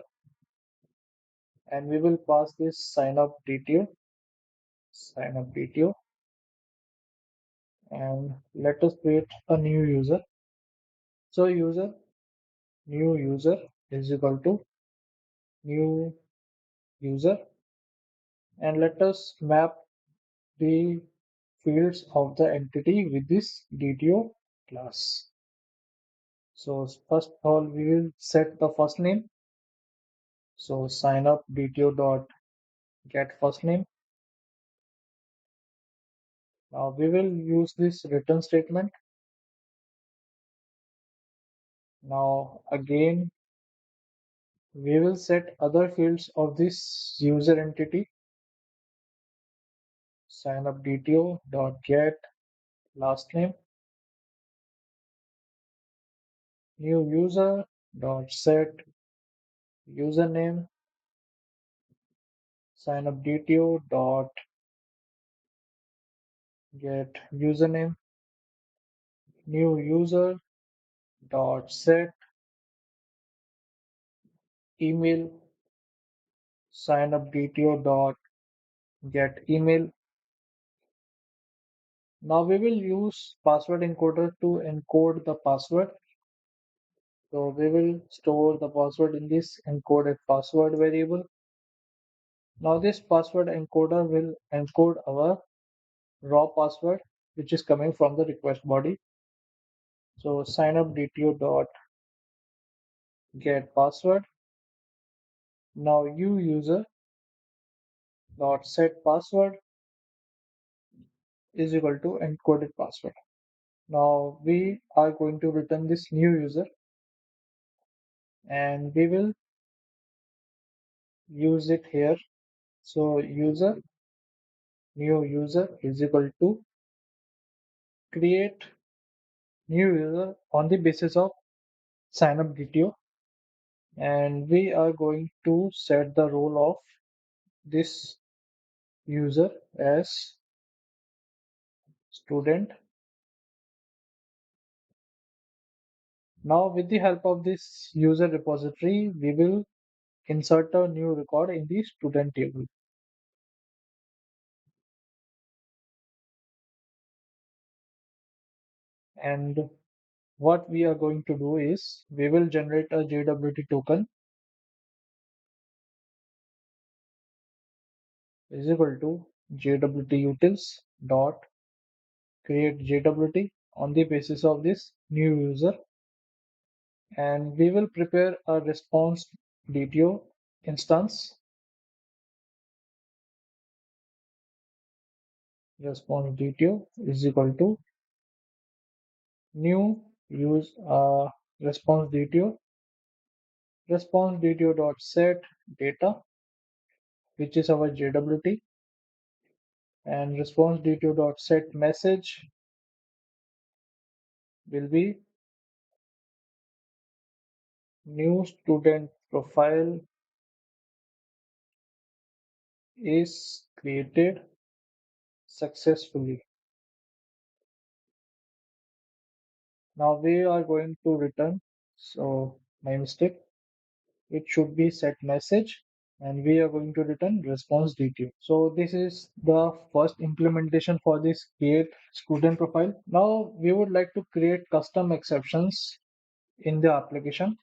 Speaker 1: and we will pass this sign up detail, and let us create a new user. So new user is equal to new user, and let us map the fields of the entity with this DTO class. So first of all, we will set the first name. So sign up dto dot get first name. Now we will use this return statement. Now again, we will set other fields of this user entity. Sign up dto dot get last name. New user dot set username. Sign up dto dot get username. New user dot set email. Sign up dto dot get email. Now we will use password encoder to encode the password. So we will store the password in this encoded password variable. Now this password encoder will encode our raw password, which is coming from the request body. So sign up dto dot get password. Now user dot set password is equal to encoded password. Now we are going to return this new user and we will use it here. So new user is equal to create new user on the basis of sign up dto, and we are going to set the role of this user as student. Now with the help of this user repository, we will insert a new record in the student table. And what we are going to do is we will generate a JWT token is equal to JWT utils dot create JWT on the basis of this new user, and we will prepare a response DTO instance. Response DTO is equal to new use response DTO dot set data, which is our JWT, and response DTO dot set message will be new student profile is created successfully. Now we are going to return, so my mistake, it should be set message, and we are going to return response detail. So this is the first implementation for this create student profile. Now we would like to create custom exceptions in the application.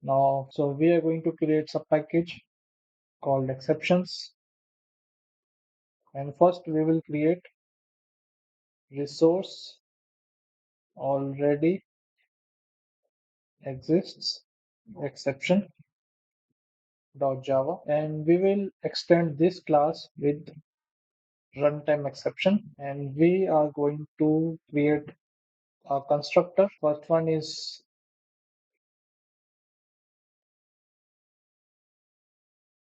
Speaker 1: Now, so we are going to create sub package called exceptions, and first we will create resource already exists exception .java, and we will extend this class with runtime exception, and we are going to create a constructor. First one is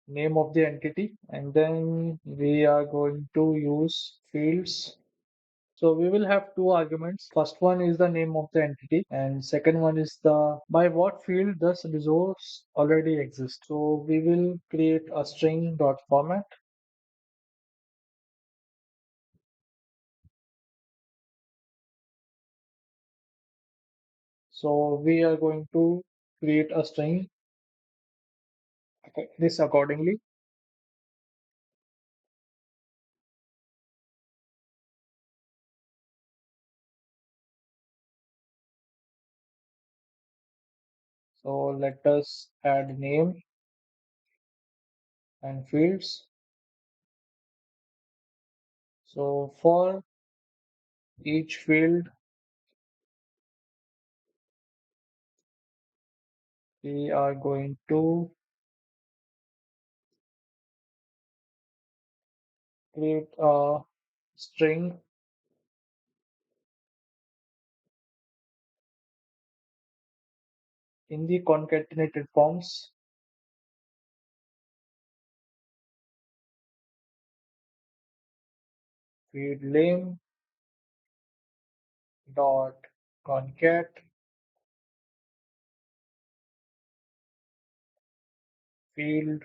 Speaker 1: name of the entity, and then we are going to use fields. So we will have two arguments. First one is the name of the entity, and second one is the by what field does resource already exist. So we will create a string dot format. So we are going to create a string this accordingly. So let us add name and fields. So for each field, We are going to create a string in the concatenated forms field name dot concat field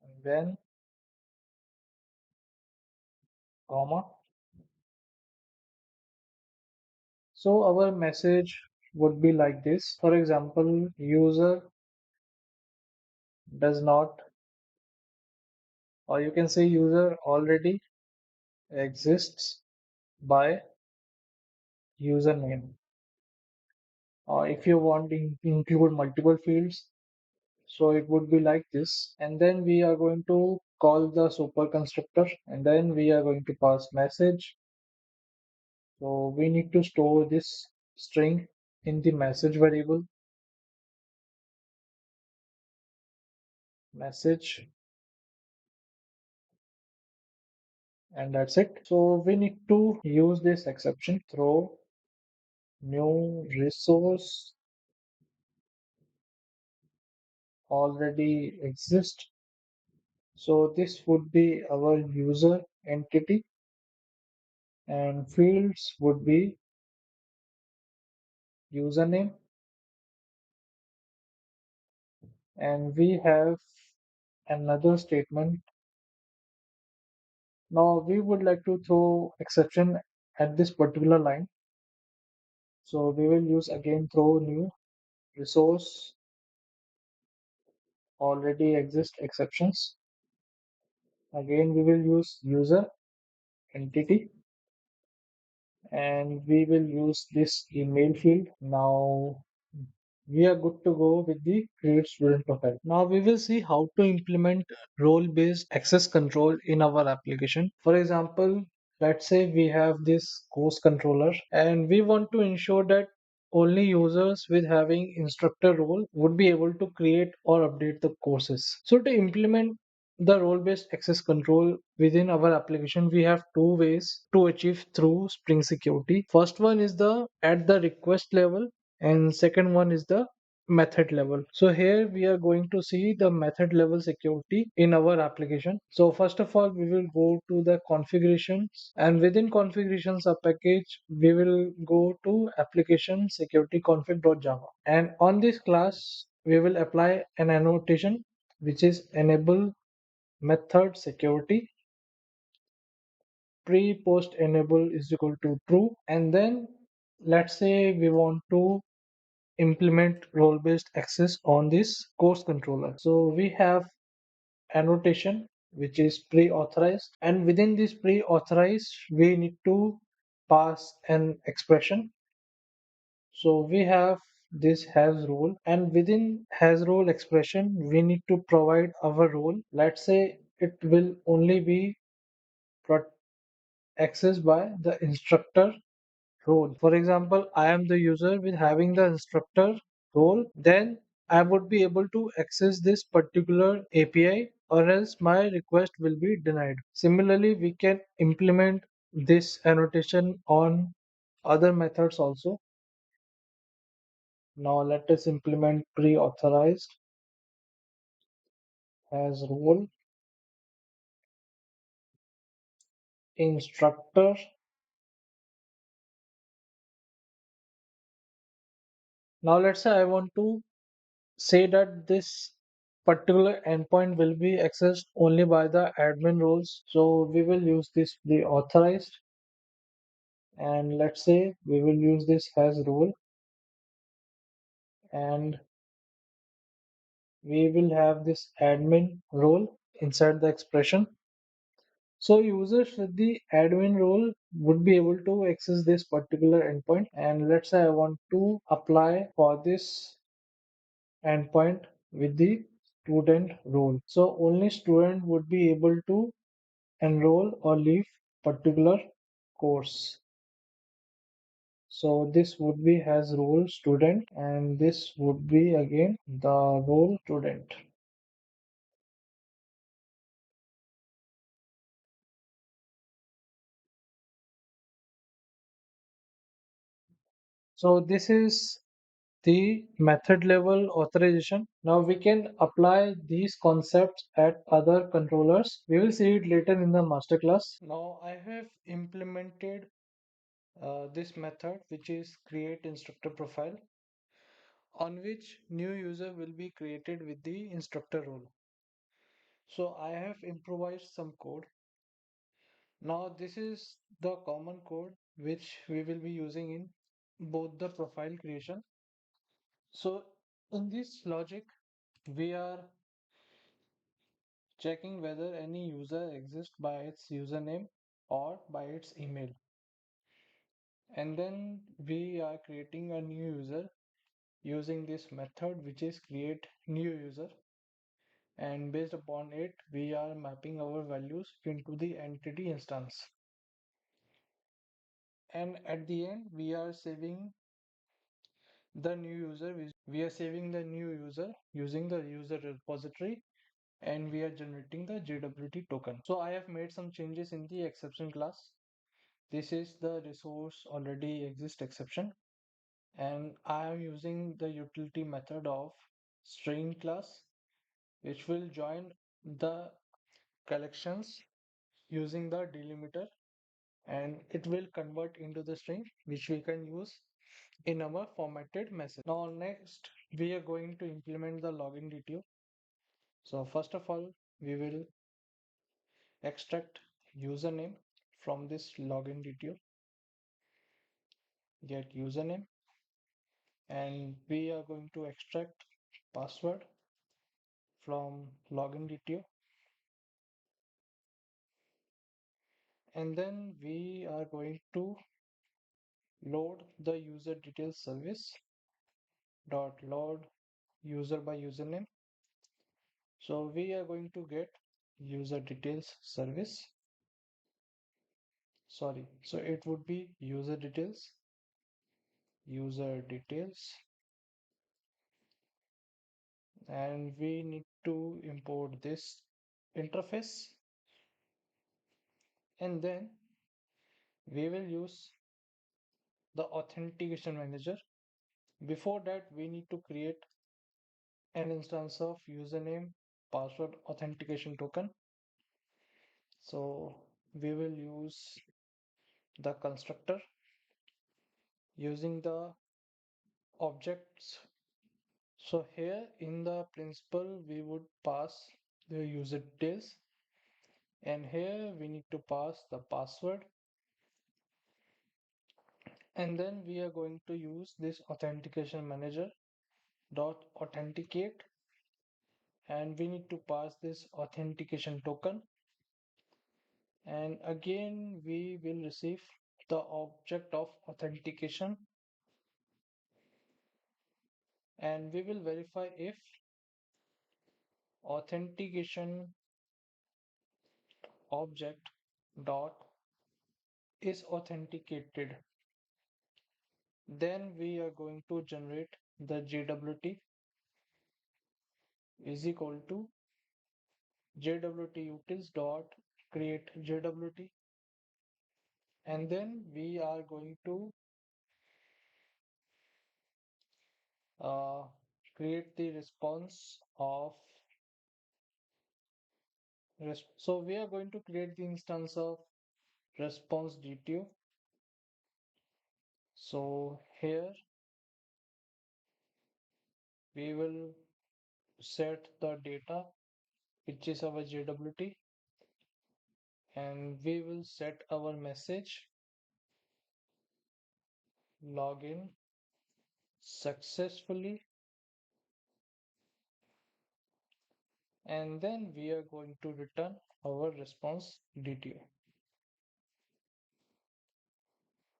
Speaker 1: and then comma. So our message would be like this. For example, user does not, or you can say user already exists by username. Or if you want to include multiple fields, so it would be like this. And then we are going to call the super constructor and then we are going to pass message. So we need to store this string in the message variable, message, and that's it. So we need to use this exception throw new resource already exist. So this would be our user entity and fields would be username, and we have another statement. Now we would like to throw exception at this particular line. So we will use again throw new resource already exist exceptions. Again we will use user entity and we will use this email field. Now we are good to go with the create student profile. Now we will see how to implement role-based access control in our application. For example, let's say we have this course controller and we want to ensure that only users with having instructor role would be able to create or update the courses. So to implement the role-based access control within our application, we have two ways to achieve through Spring Security. First one is the at the request level and second one is the method level. So here we are going to see the method level security in our application. So first of all, we will go to the configurations and within configurations package, we will go to application security config.java. And on this class, we will apply an annotation which is enable method security pre post enable is equal to true. And then let's say we want to implement role-based access on this course controller. So we have annotation which is pre-authorized and within this pre-authorized we need to pass an expression. So we have this has role and within has role expression we need to provide our role. Let's say it will only be accessed by the instructor role. For example, I am the user with having the instructor role, then I would be able to access this particular API or else my request will be denied. Similarly, we can implement this annotation on other methods also. Now let us implement pre-authorized as role instructor. Now let's say I want to say that this particular endpoint will be accessed only by the admin roles. So we will use this the authorized and let's say we will use this as role and we will have this admin role inside the expression. So users with the admin role would be able to access this particular endpoint and let's say I want to apply for this endpoint with the student role. So only student would be able to enroll or leave particular course. So this would be has role student, and this would be again the role student. So this is the method level authorization. Now we can apply these concepts at other controllers. We will see it later in the masterclass. Now I have implemented this method, which is create instructor profile, on which new user will be created with the instructor role. So I have improvised some code. Now this is the common code which we will be using in both the profile creation. So in this logic, we are checking whether any user exists by its username or by its email. And then we are creating a new user using this method, which is create new user. And based upon it, we are mapping our values into the entity instance. And at the end, we are saving the new user. We are saving the new user using the user repository, and we are generating the JWT token. So I have made some changes in the exception class. This is the resource already exist exception, and I am using the utility method of string class, which will join the collections using the delimiter, and it will convert into the string which we can use in our formatted message. Now next we are going to implement the login detail. So first of all, we will extract username from this login detail, get username, and we are going to extract password from login detail, and then we are going to load the user details service dot load user by username. So we are going to get user details service, sorry, so it would be user details, and we need to import this interface, and then we will use the authentication manager. Before that, we need to create an instance of username password authentication token. So we will use the constructor using the objects. So here in the principal, we would pass the user details, and here we need to pass the password, and then we are going to use this authentication manager dot authenticate, and we need to pass this authentication token, and again we will receive the object of authentication, and we will verify if authentication object dot is authenticated. Then we are going to generate the JWT is equal to JWT utils dot create JWT, and then we are going to uh, create the response of so we are going to create the instance of response DTO. So here we will set the data, which is our JWT, and we will set our message login successfully, and then we are going to return our response DTO.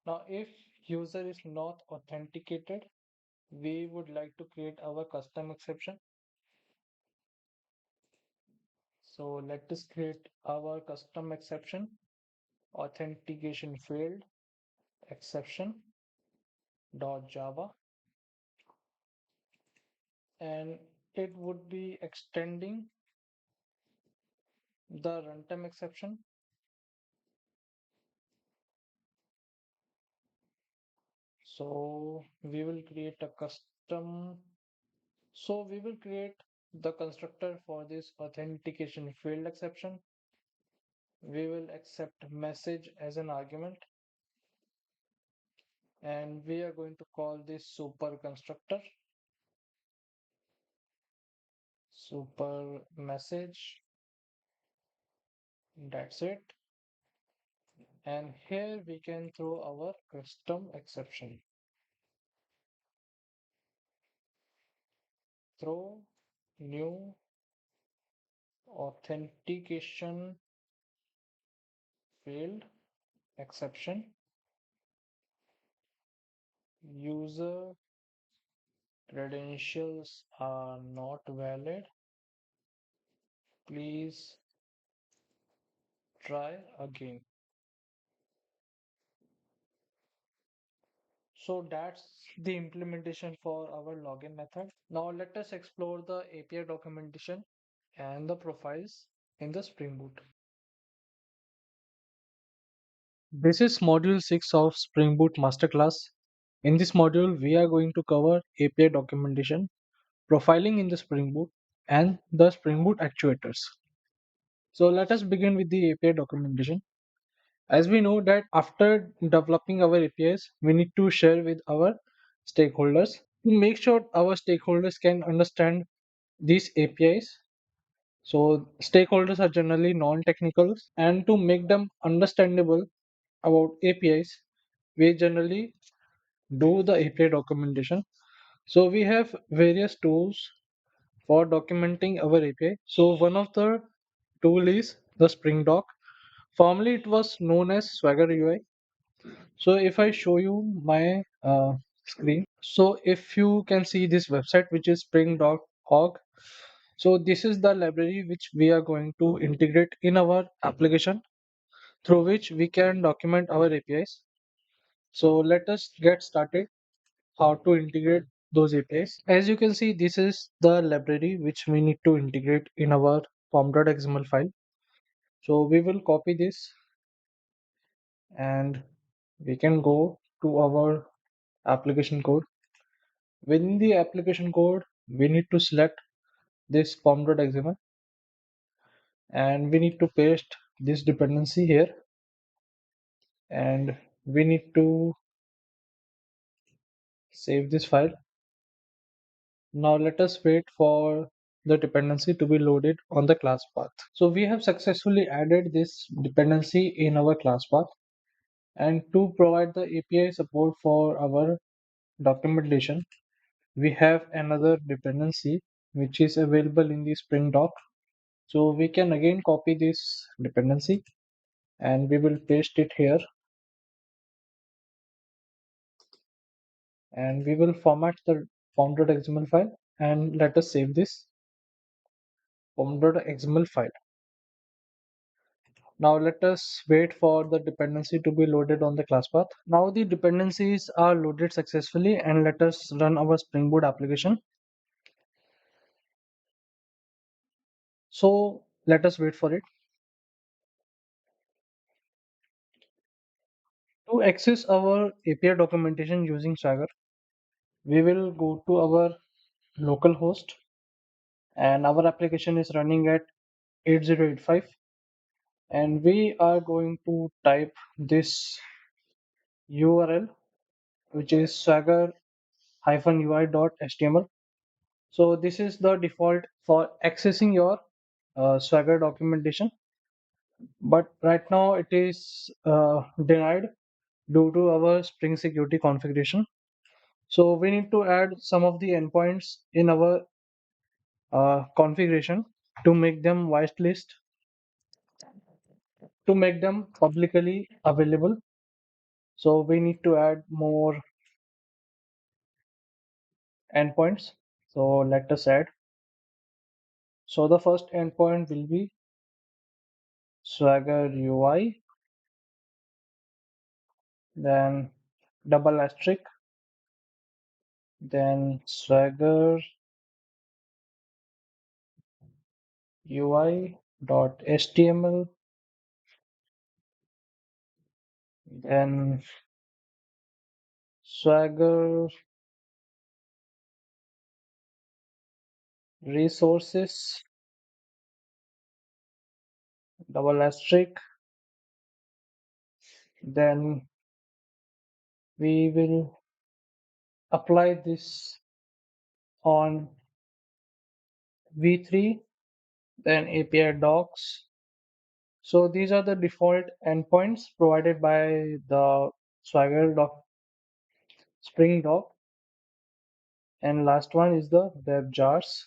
Speaker 1: Now, if user is not authenticated, we would like to create our custom exception. So let us create our custom exception authentication failed exception dot java, and it would be extending the runtime exception. So we will create a custom. So we will create the constructor for this authentication failed exception. We will accept message as an argument, and we are going to call this super constructor, super message. That's it. And here we can throw our custom exception. Throw new authentication failed exception. User credentials are not valid. Please try again. So that's the implementation for our login method. Now let us explore the API documentation and the profiles in the Spring Boot. This is module 6 of Spring Boot Masterclass. In this module, we are going to cover API documentation, profiling in the Spring Boot, and the Spring Boot actuators. So let us begin with the API documentation. As we know that after developing our APIs, we need to share with our stakeholders to make sure our stakeholders can understand these APIs. So stakeholders are generally non-technical, and to make them understandable about APIs, we generally do the API documentation. So we have various tools for documenting our API. So one of the tool is the Spring Doc. Formerly it was known as Swagger UI. So if I show you my screen, so if you can see this website which is spring.org, so this is the library which we are going to integrate in our application through which we can document our APIs. So let us get started how to integrate those APIs. As you can see, this is the library which we need to integrate in our pom.xml file. So we will copy this and we can go to our application code. Within the application code, we need to select this pom.xml and we need to paste this dependency here, and we need to save this file. Now let us wait for the dependency to be loaded on the class path. So we have successfully added this dependency in our class path, and to provide the API support for our documentation, we have another dependency which is available in the Spring Doc. So we can again copy this dependency and we will paste it here, and we will format the pom.xml file, and let us save this pom.xml file. Now let us wait for the dependency to be loaded on the class path. Now the dependencies are loaded successfully, and let us run our Spring Boot application. So let us wait for it. To access our API documentation using Swagger, we will go to our local host, and our application is running at 8085, and we are going to type this URL, which is swagger-ui.html. So this is the default for accessing your Swagger documentation, but right now it is denied due to our Spring security configuration. So we need to add some of the endpoints in our configuration to make them whitelist, to make them publicly available. So we need to add more endpoints. So let us add. So the first endpoint will be Swagger UI then double asterisk, then swagger UI dot html, then swagger resources, double asterisk, then we will apply this on v3, then API docs. So these are the default endpoints provided by the Swagger doc, Spring doc, and last one is the web jars.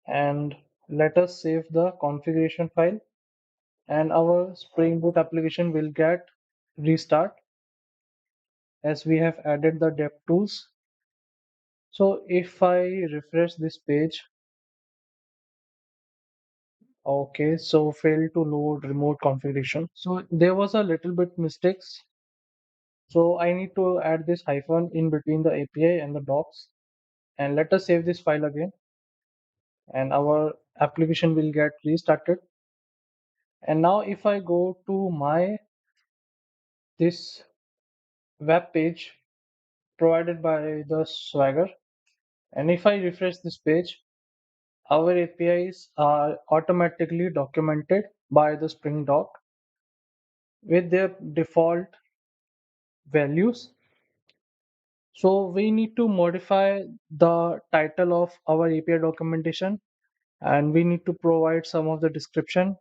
Speaker 1: And let us save the configuration file, and our Spring Boot application will get restart as we have added the dev tools. So if I refresh this page, okay, so failed to load remote configuration. So there was a little bit mistakes. So I need to add this hyphen in between the API and the docs. And let us save this file again. And our application will get restarted. And now if I go to my this web page provided by the Swagger, and if I refresh this page, our APIs are automatically documented by the Spring Doc with their default values. So we need to modify the title of our API documentation, and we need to provide some of the description,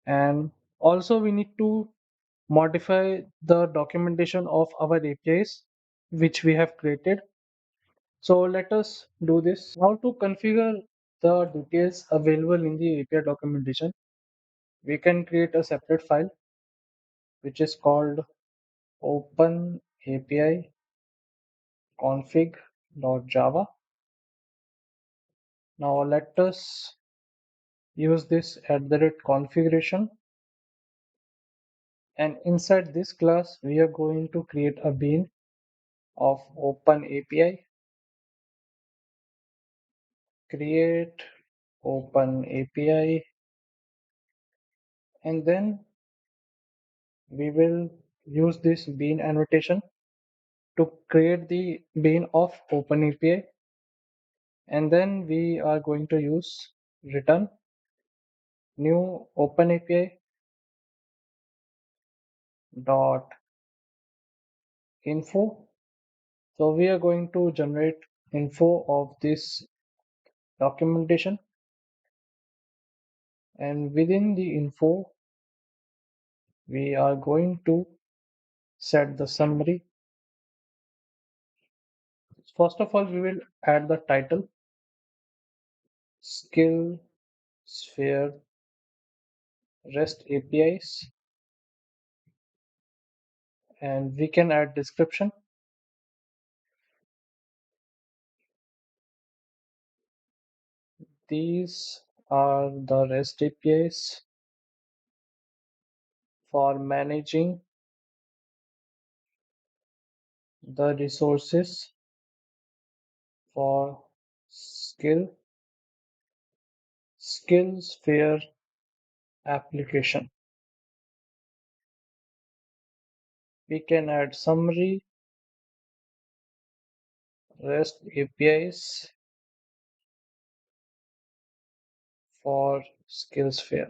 Speaker 1: and also we need to modify the documentation of our APIs which we have created. So let us do this. How to configure the details available in the API documentation? We can create a separate file which is called open API config.java. Now let us use this at the rate configuration, and inside this class we are going to create a bean of open API, create open API, and then we will use this bean annotation to create the bean of open API, and then we are going to use return new open API dot info. So we are going to generate info of this documentation, and within the info we are going to set the summary. First of all, we will add the title, skill sphere REST APIs, and we can add description. These are the REST APIs for managing the resources for skill sphere application. We can add summary REST APIs for skill sphere.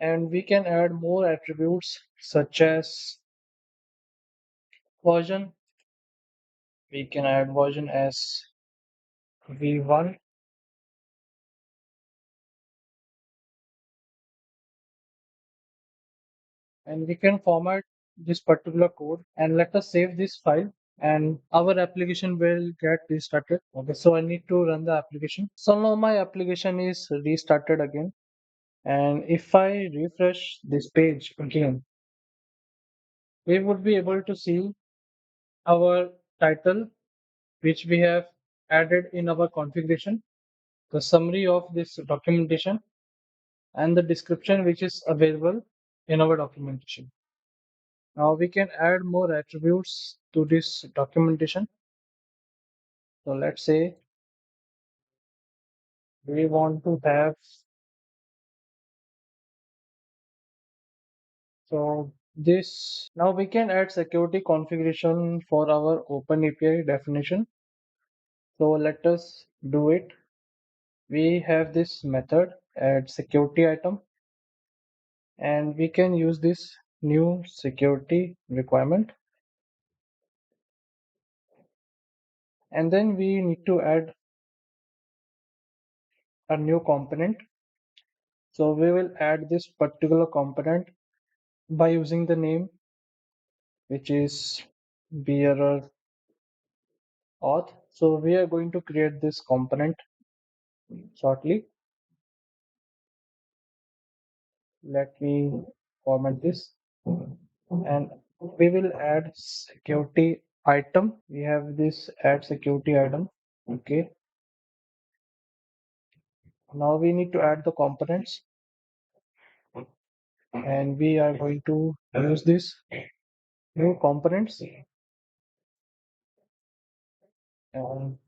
Speaker 1: And we can add more attributes such as version. We can add version as v1, and we can format this particular code, and let us save this file, and our application will get restarted. Okay, so I need to run the application. So now my application is restarted again, and if I refresh this page again, we would be able to see our title which we have added in our configuration, the summary of this documentation, and the description which is available in our documentation. Now we can add more attributes to this documentation. So let's say we want to have, so this, now we can add security configuration for our open API definition. So let us do it. We have this method add security item, and we can use this new security requirement, and then we need to add a new component. So we will add this particular component by using the name, which is bearer auth. So we are going to create this component shortly. Let me format this, and we will add security item. We have this add security item. Okay. Now we need to add the components, and we are going to use this new components, and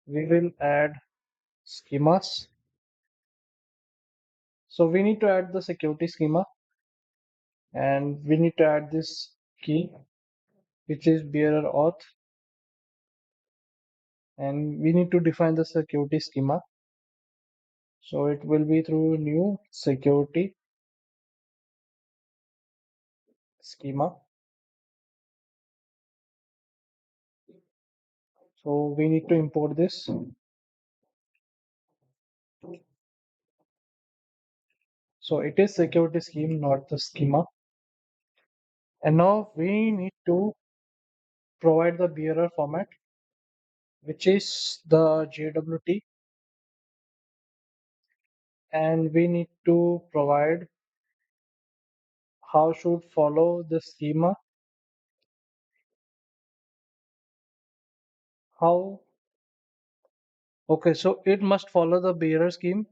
Speaker 1: we will add schemas. So we need to add the security schema, and we need to add this key, which is bearer auth, and we need to define the security schema. So it will be through new security schema. So we need to import this. So it is security scheme, not the schema. And now we need to provide the bearer format, which is the JWT, and we need to provide how should follow the schema, how, okay, so it must follow the bearer scheme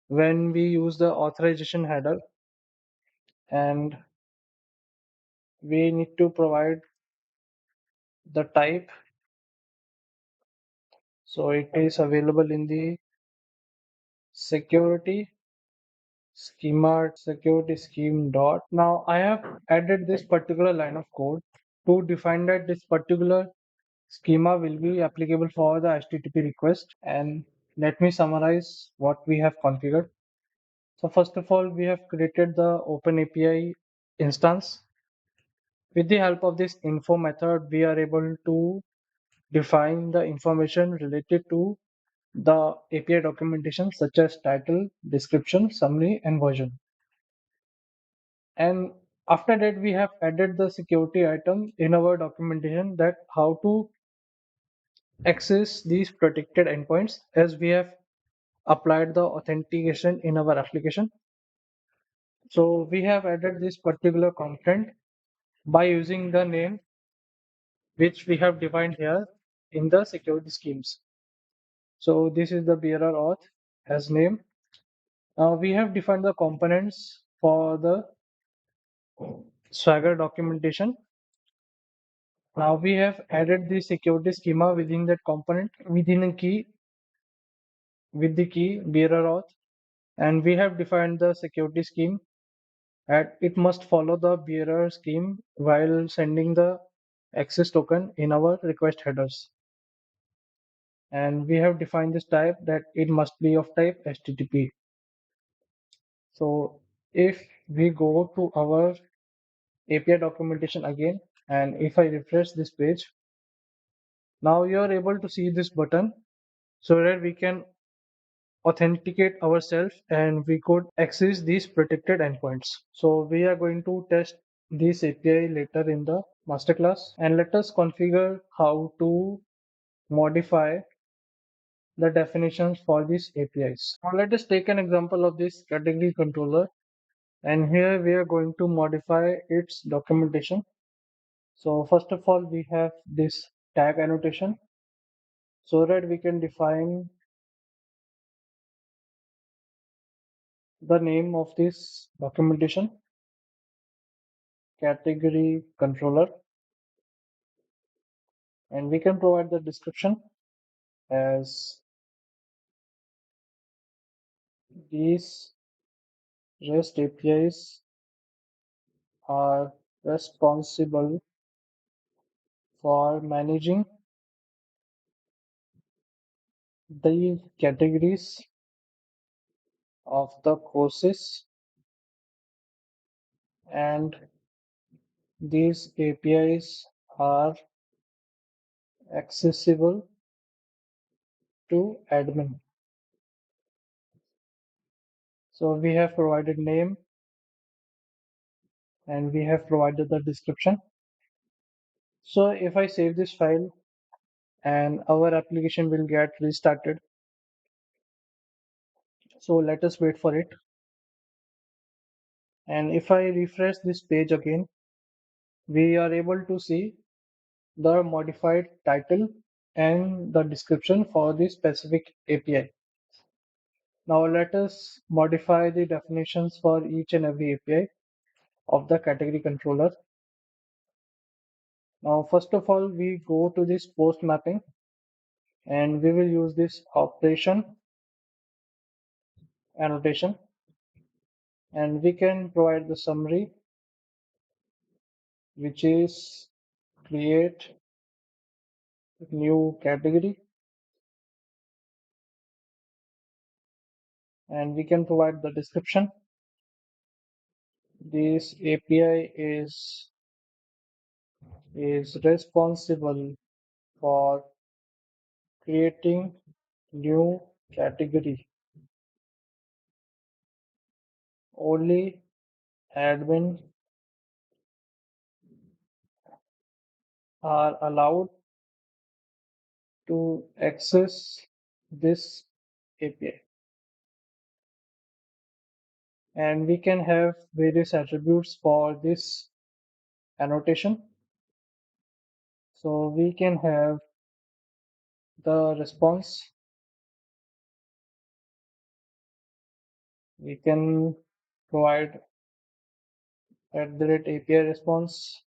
Speaker 1: when we use the authorization header, and we need to provide the type. So it is available in the security schema security scheme dot. Now I have added this particular line of code to define that this particular schema will be applicable for the HTTP request. And let me summarize what we have configured. So first of all, we have created the Open API instance. With the help of this info method, we are able to define the information related to the API documentation such as title, description, summary, and version. And after that, we have added the security item in our documentation that how to access these protected endpoints, as we have applied the authentication in our application. So we have added this particular content by using the name which we have defined here in the security schemes. So this is the bearer auth as name. Now we have defined the components for the Swagger documentation. Now we have added the security schema within that component within a key with the key bearer auth, and we have defined the security scheme, and it must follow the bearer scheme while sending the access token in our request headers. And we have defined this type that it must be of type HTTP. So if we go to our API documentation again, and if I refresh this page, now you are able to see this button so that we can authenticate ourselves and we could access these protected endpoints. So we are going to test this API later in the masterclass, and let us configure how to modify the definitions for these APIs. Now let us take an example of this category controller, and here we are going to modify its documentation. So first of all, we have this tag annotation so that we can define the name of this documentation, category controller, and we can provide the description as these REST APIs are responsible for managing the categories of the courses, and these APIs are accessible to admin. So we have provided name and we have provided the description. So if I save this file and our application will get restarted. So let us wait for it. And if I refresh this page again, we are able to see the modified title and the description for this specific API. Now let us modify the definitions for each and every API of the category controller. Now first of all, we go to this post mapping and we will use this operation annotation, and we can provide the summary, which is create new category, and we can provide the description. This API is responsible for creating new category. Only admin are allowed to access this API. And we can have various attributes for this annotation. So we can have the response. We can provide @API response.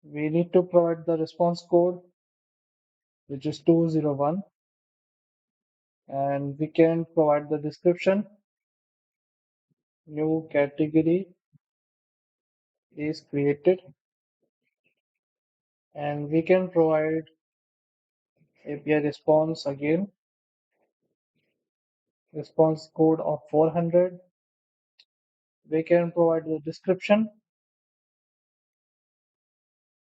Speaker 1: We need to provide the response code, which is 201, and we can provide the description. New category is created, and we can provide API response again, response code of 400. We can provide the description,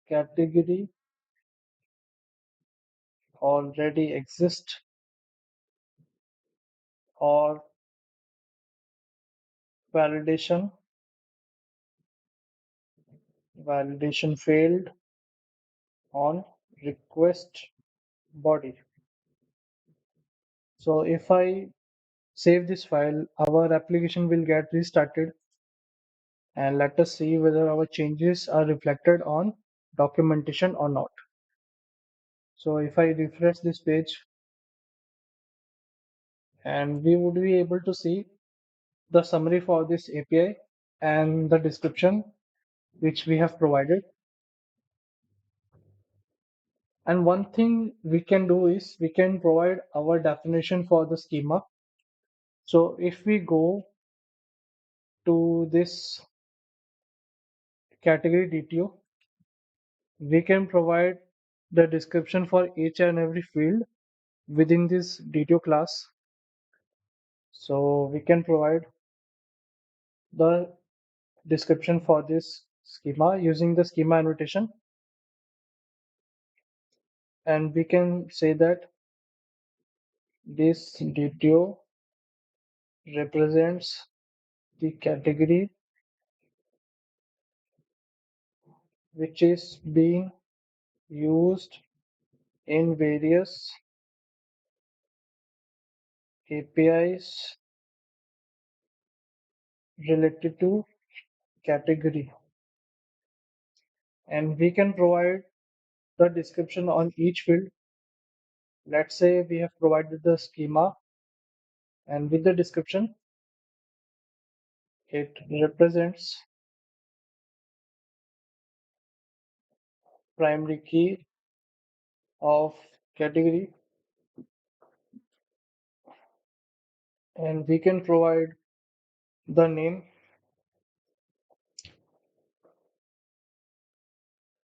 Speaker 1: category already exists or validation failed on request body. So if I save this file, our application will get restarted, and let us see whether our changes are reflected on documentation or not. So if I refresh this page, and we would be able to see the summary for this API and the description which we have provided. And one thing we can do is we can provide our definition for the schema. So if we go to this category DTO, we can provide the description for each and every field within this DTO class. So we can provide the description for this schema using the schema annotation, and we can say that this DTO represents the category which is being used in various APIs related to category, and we can provide the description on each field Let's say we have provided the schema, and with the description, it represents primary key of category, and we can provide the name.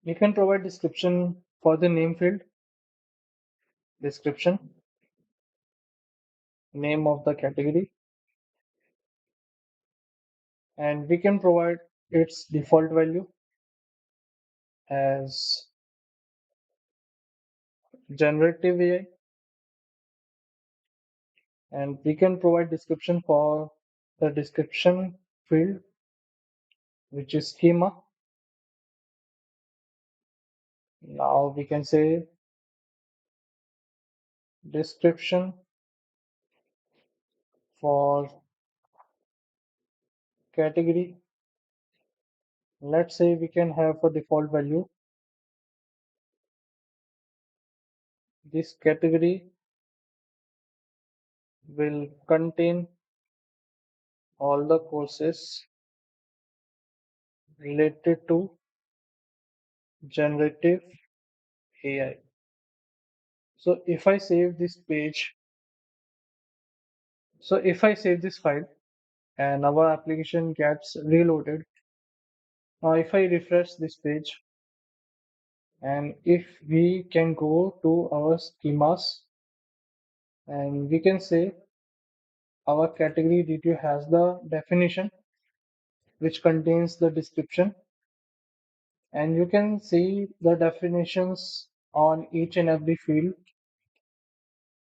Speaker 1: We can provide description for the name field, description, name of the category, and we can provide its default value as generative AI, and we can provide description for the description field, which is schema. Now we can say description for category. Let's say we can have a default value. This category will contain all the courses related to generative AI. So if I save this page, so if I save this file and our application gets reloaded, now if I refresh this page and if we can go to our schemas and we can say our category D2 has the definition which contains the description, and you can see the definitions on each and every field,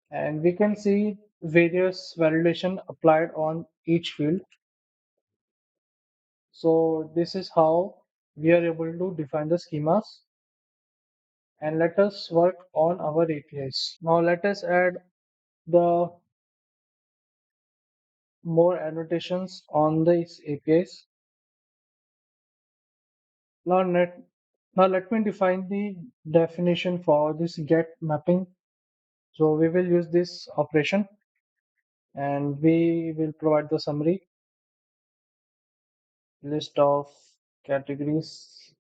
Speaker 1: and we can see various validation applied on each field. So this is how we are able to define the schemas, and let us work on our APIs. Now let us add the more annotations on these APIs. Now let me define the definition for this get mapping. So we will use this operation and we will provide the summary list of categories.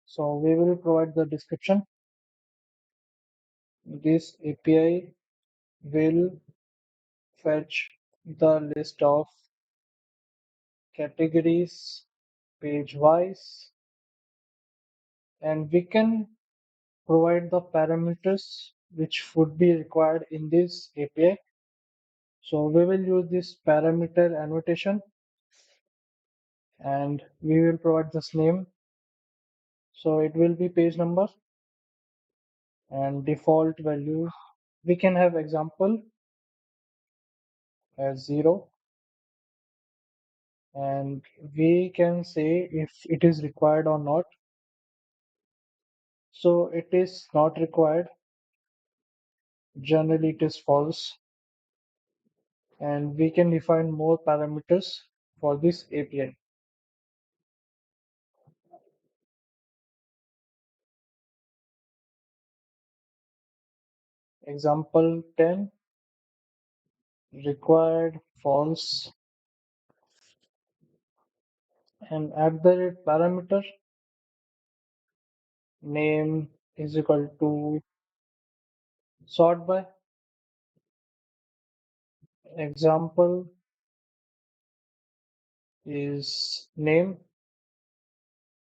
Speaker 1: So we will provide the description. This API will fetch the list of categories page wise, and we can provide the parameters which would be required in this API. So we will use this parameter annotation and we will provide this name. So it will be page number and default value. We can have example as 0, and we can say if it is required or not. So it is not required. Generally it is false, and we can define more parameters for this API. Example 10, required false, and at the rate parameter name is equal to sort by. Example is name,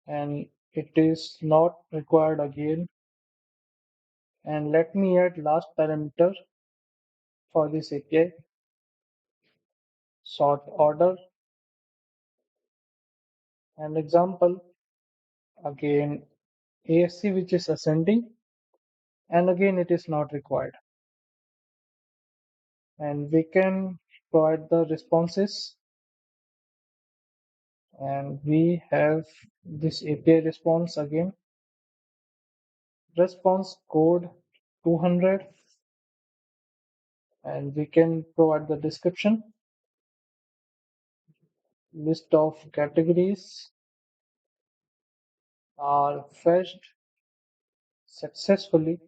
Speaker 1: and it is not required again. And let me add last parameter for this API, sort order. And example again ASC, which is ascending, and again it is not required. And we can provide the responses, and we have this API response again, response code 200, and we can provide the description, list of categories are fetched successfully.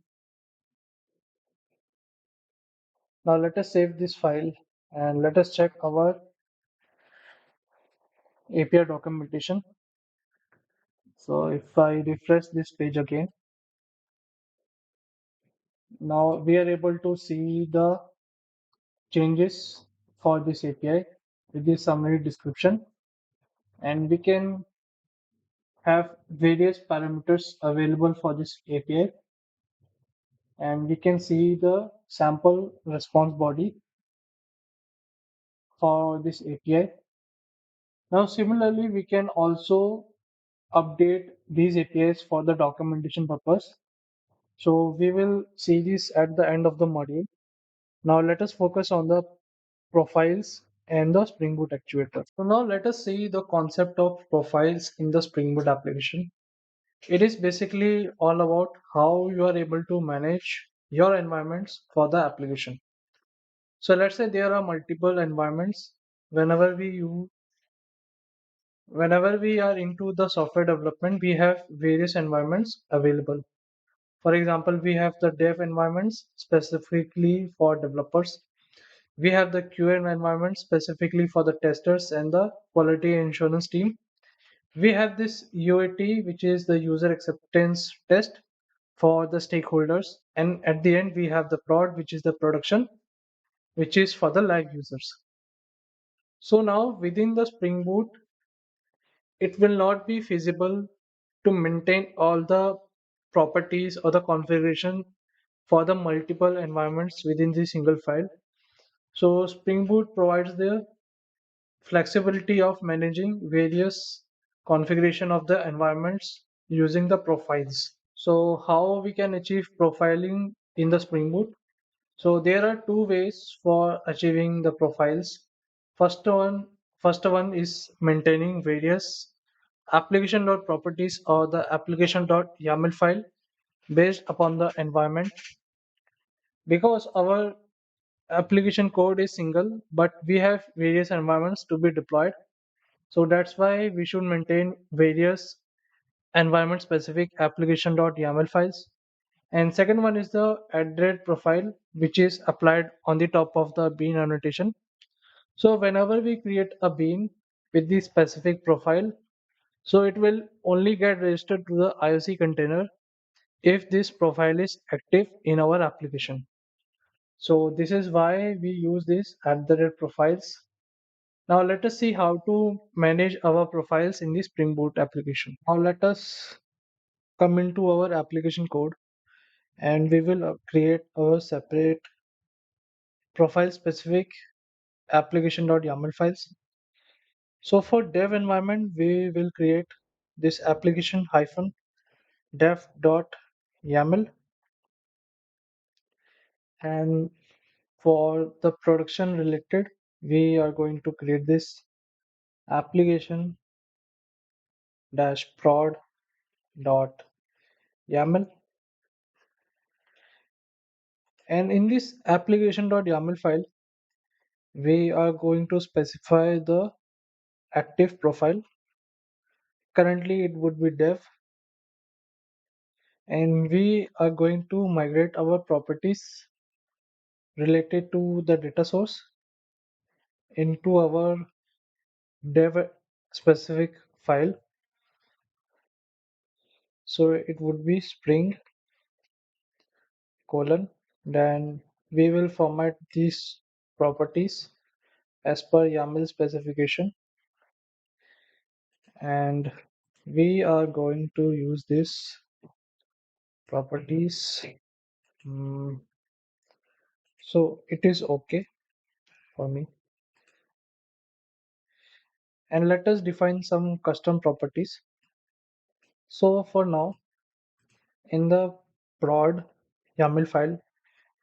Speaker 1: Now let us save this file and let us check our API documentation. So if I refresh this page again, now we are able to see the changes for this API with this summary description, and we can have various parameters available for this API, and we can see the sample response body for this API. Now similarly, we can also update these APIs for the documentation purpose. So we will see this at the end of the module. Now let us focus on the profiles and the Spring Boot actuator. So now let us see the concept of profiles in the Spring Boot application. It is basically all about how you are able to manage your environments for the application. So let's say there are multiple environments. Whenever we use, whenever we are into the software development, we have various environments available. For example, we have the dev environments specifically for developers. We have the QA environment specifically for the testers and the quality assurance team. We have this UAT, which is the user acceptance test for the stakeholders. And at the end, we have the prod, which is the production, which is for the live users. So now within the Spring Boot, it will not be feasible to maintain all the properties or the configuration for the multiple environments within the single file. So Spring Boot provides the flexibility of managing various configuration of the environments using the profiles. So how we can achieve profiling in the Spring Boot? So there are two ways for achieving the profiles. First one, first one is maintaining various application.properties or the application.yaml file based upon the environment, because our application code is single but we have various environments to be deployed. So that's why we should maintain various environment specific application.yaml files. And second one is the address profile, which is applied on the top of the bean annotation. So whenever we create a bean with the specific profile, so it will only get registered to the IOC container if this profile is active in our application. So this is why we use this @. Profiles. Now let us see how to manage our profiles in the Spring Boot application. Now let us come into our application code and we will create a separate profile specific application.yaml files. So for dev environment, we will create this application hyphen dev.yaml, and for the production related, we are going to create this application dash prod dot YAML. And in this application.yaml file, we are going to specify the active profile. Currently, it would be dev, and we are going to migrate our properties related to the data source into our dev specific file. So it would be spring colon. Then we will format these properties as per YAML specification, and we are going to use this properties. Mm, so it is okay for me. And let us define some custom properties. So for now, in the prod YAML file,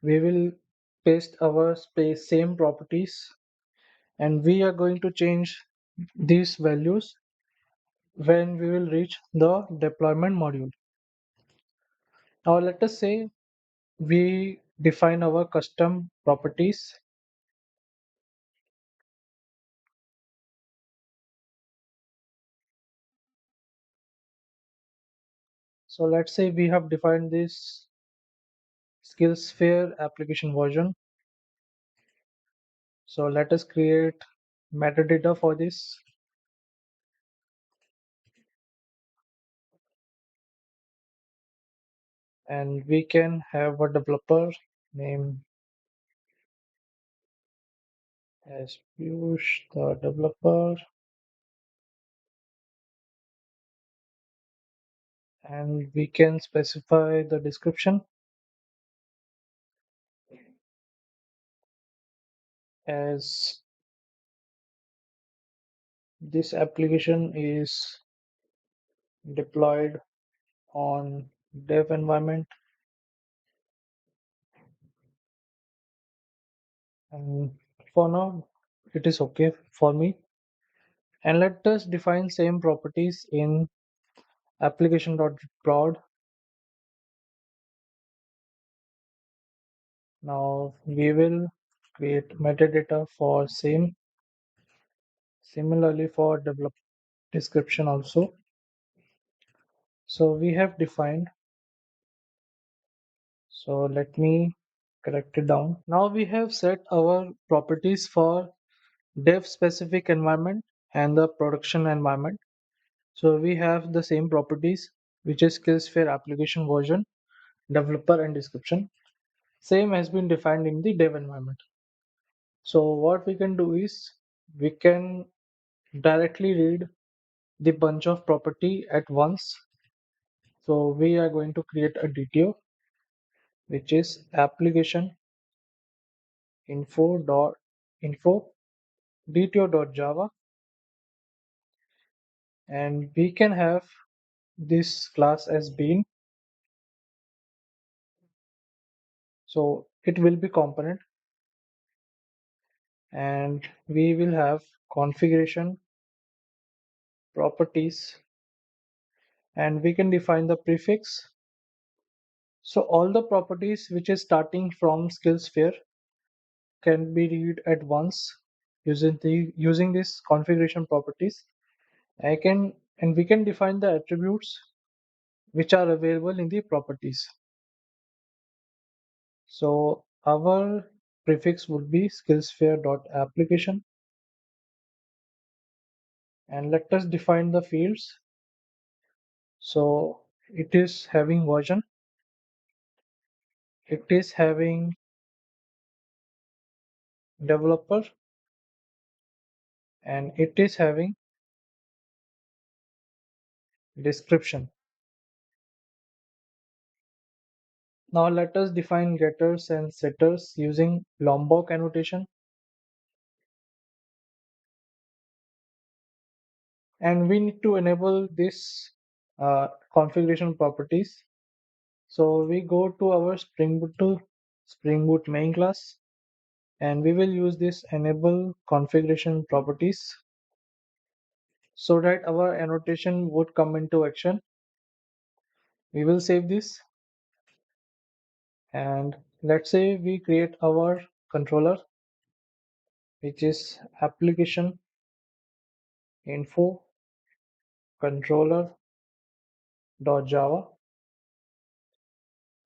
Speaker 1: we will paste our space same properties, and we are going to change these values when we will reach the deployment module. Now let us say we define our custom properties. So let's say we have defined this SkillSphere application version. So let us create metadata for this, and we can have a developer name as Piyush, the developer, and we can specify the description as this application is deployed on dev environment, and for now it is okay for me. And let us define same properties in application.prod. Now we will create metadata for same, similarly for develop description also. So we have defined, so let me correct it down. Now we have set our properties for dev specific environment and the production environment. So we have the same properties, which is SkillSphere application version, developer and description. Same has been defined in the dev environment. So what we can do is we can directly read the bunch of property at once. So we are going to create a DTO, which is application info dto.java, and we can have this class as bean. So it will be component, and we will have configuration properties, and we can define the prefix. So all the properties which is starting from SkillSphere can be read at once using this configuration properties. I can and we can define the attributes which are available in the properties. So our prefix would be skillsphere.application, and let us define the fields. So it is having version, it is having developer, and it is having description. Now let us define getters and setters using Lombok annotation, and we need to enable this configuration properties. So we go to our Spring Boot main class, and we will use this enable configuration properties so that our annotation would come into action. We will save this, and let's say we create our controller, which is application info controller.java,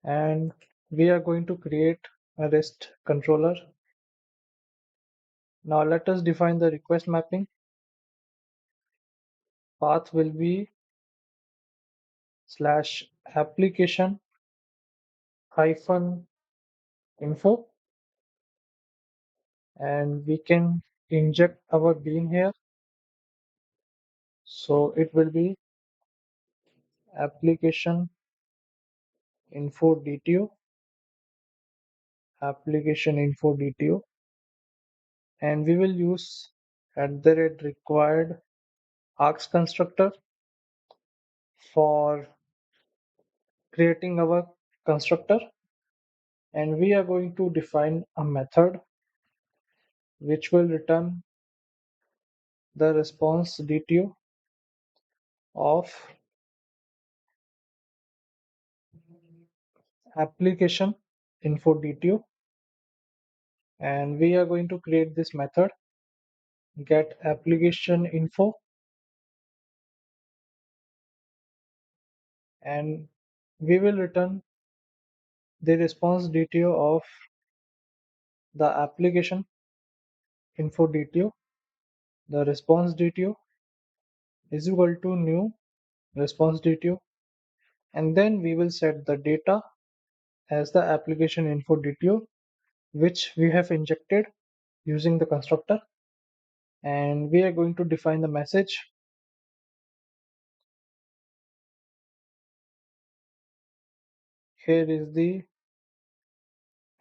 Speaker 1: and we are going to create a REST controller. Now let us define the request mapping. Path will be slash application hyphen info, and we can inject our bean here. So it will be application info DTO, application info DTO, and we will use at the rate required args constructor for creating our constructor, and we are going to define a method which will return the response DTO of application info DTO, and we are going to create this method get application info, and we will return the response detail of the application info detail. The response detail is equal to new response detail, and then we will set the data as the application info detail which we have injected using the constructor, and we are going to define the message. Here is the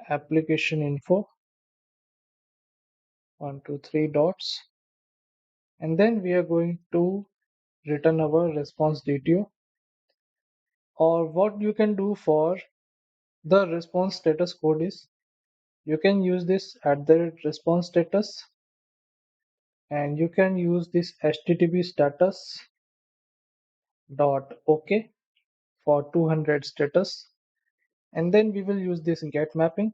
Speaker 1: application info, 1 2 3 dots, and then we are going to return our response detail. Or what you can do for the response status code is you can use this at the response status, and you can use this http status dot ok for 200 status, and then we will use this get mapping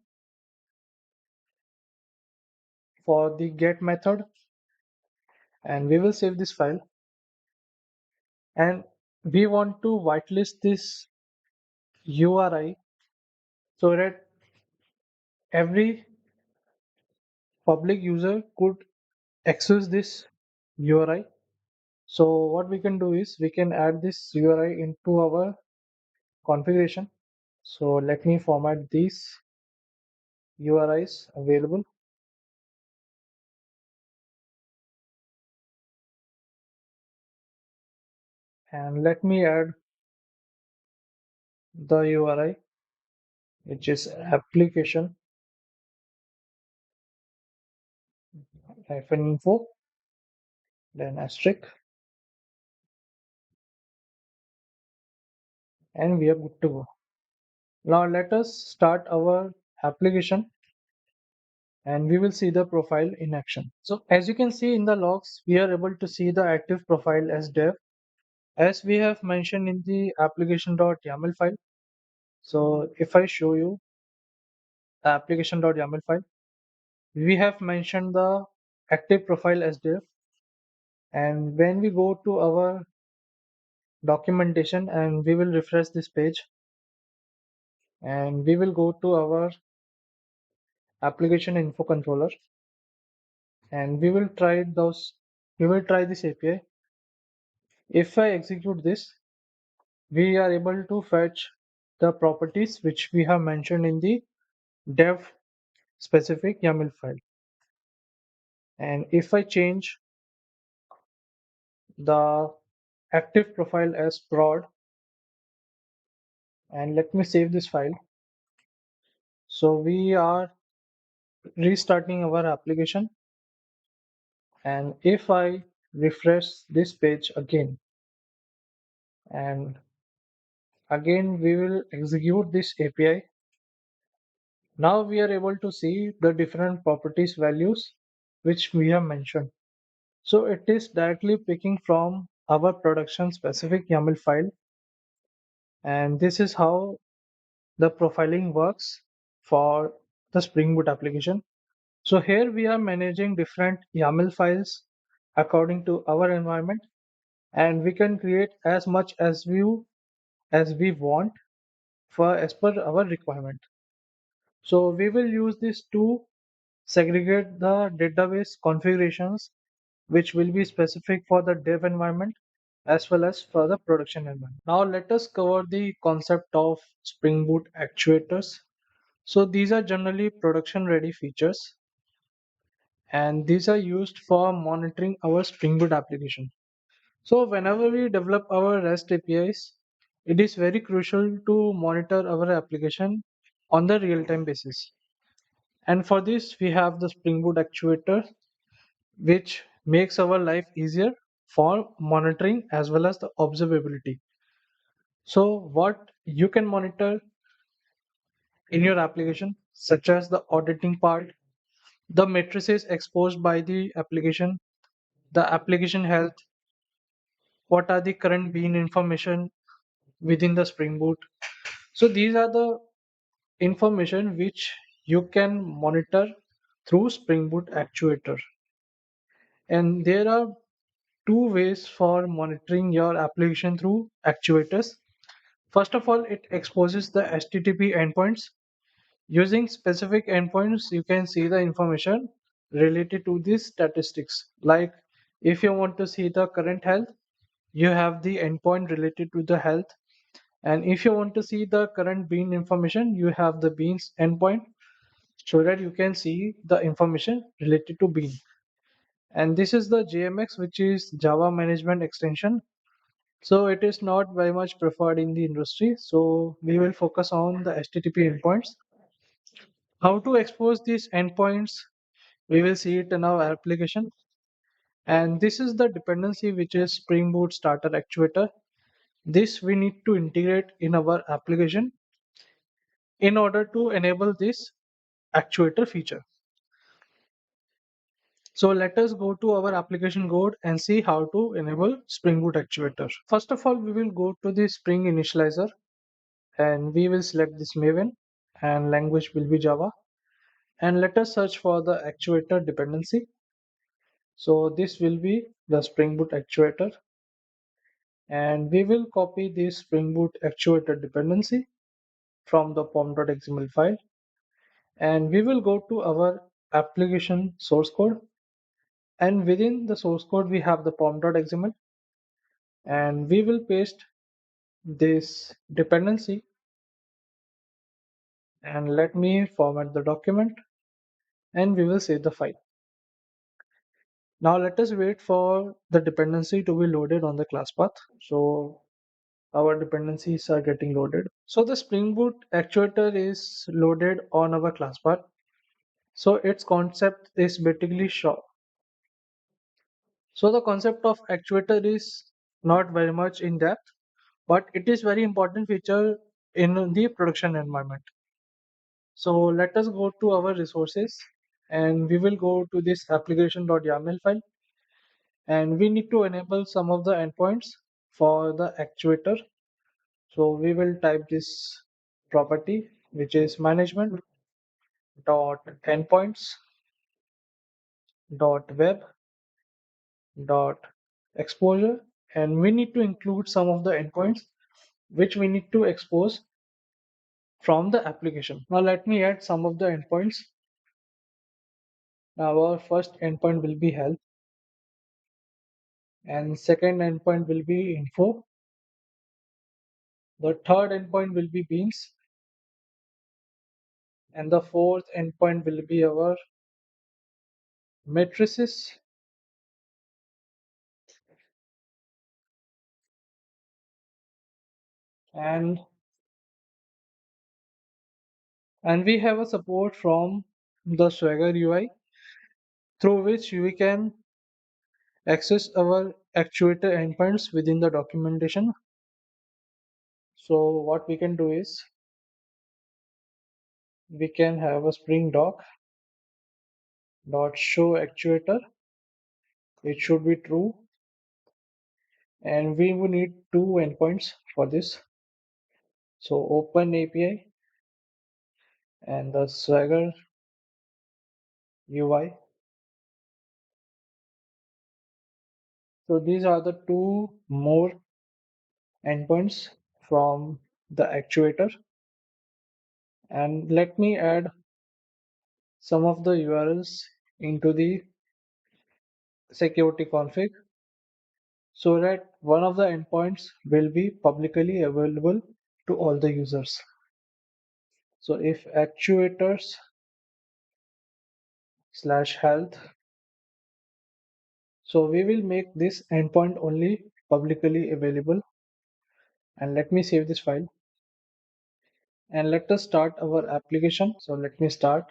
Speaker 1: for the get method, and we will save this file, and we want to whitelist this URI so that every public user could access this URI. So what we can do is we can add this URI into our configuration. So let me format these URIs available, and let me add the URI which is application info, then asterisk, and we are good to go. Now let us start our application, and we will see the profile in action. So as you can see in the logs, we are able to see the active profile as dev, as we have mentioned in the application.yaml file. So if I show you the application.yaml file, we have mentioned the active profile as dev, and when we go to our documentation and we will refresh this page, and we will go to our application info controller, and we will try this API. If I execute this, we are able to fetch the properties which we have mentioned in the dev specific YAML file. And if I change the active profile as prod, and let me save this file. So we are restarting our application, and if I refresh this page again, and again we will execute this API, now we are able to see the different properties values which we have mentioned. So it is directly picking from our production specific YAML file, and this is how the profiling works for the Spring Boot application. So here we are managing different YAML files according to our environment, and we can create as much as we want for as per our requirement. So we will use this to segregate the database configurations which will be specific for the dev environment as well as for the production environment. Now let us cover the concept of Spring Boot actuators. So these are generally production ready features, and these are used for monitoring our Spring Boot application. So whenever we develop our REST APIs, it is very crucial to monitor our application on the real-time basis. And for this, we have the Spring Boot actuator, which makes our life easier for monitoring as well as the observability. So what you can monitor in your application, such as the auditing part, the matrices exposed by the application health, what are the current bean information within the Spring Boot. So these are the information which you can monitor through Spring Boot Actuator. And there are two ways for monitoring your application through actuators. First of all, it exposes the HTTP endpoints. Using specific endpoints, you can see the information related to these statistics. Like if you want to see the current health, you have the endpoint related to the health. And if you want to see the current bean information, you have the beans endpoint so that you can see the information related to bean. And this is the JMX, which is Java Management Extension. So it is not very much preferred in the industry. So we will focus on the HTTP endpoints. How to expose these endpoints? We will see it in our application. And this is the dependency, which is Spring Boot Starter Actuator. This we need to integrate in our application in order to enable this actuator feature. So let us go to our application code and see how to enable Spring Boot Actuator. First of all, we will go to the Spring Initializer and we will select this Maven and language will be Java. And let us search for the actuator dependency. So this will be the Spring Boot Actuator. And we will copy this Spring Boot Actuator dependency from the pom.xml file. And we will go to our application source code. And within the source code, we have the pom.xml. And we will paste this dependency. And let me format the document. And we will save the file. Now let us wait for the dependency to be loaded on the class path. So our dependencies are getting loaded. So the Spring Boot actuator is loaded on our class path. So its concept is basically short. So the concept of actuator is not very much in depth, but it is very important feature in the production environment. So let us go to our resources and we will go to this application.yaml file and we need to enable some of the endpoints for the actuator. So we will type this property, which is management dot endpoints dot web dot exposure, and we need to include some of the endpoints which we need to expose from the application. Now let me add some of the endpoints. Now our first endpoint will be health, and second endpoint will be info. The third endpoint will be beans, and the fourth endpoint will be our matrices. And we have a support from the Swagger UI through which we can access our actuator endpoints within the documentation. So what we can do is we can have a Spring Doc dot show actuator. It should be true, and we will need two endpoints for this. So open API and the Swagger UI. So these are the two more endpoints from the actuator. And let me add some of the URLs into the security config so that one of the endpoints will be publicly available to all the users. So if actuators slash health, so we will make this endpoint only publicly available. And let me save this file and let us start our application. So let me start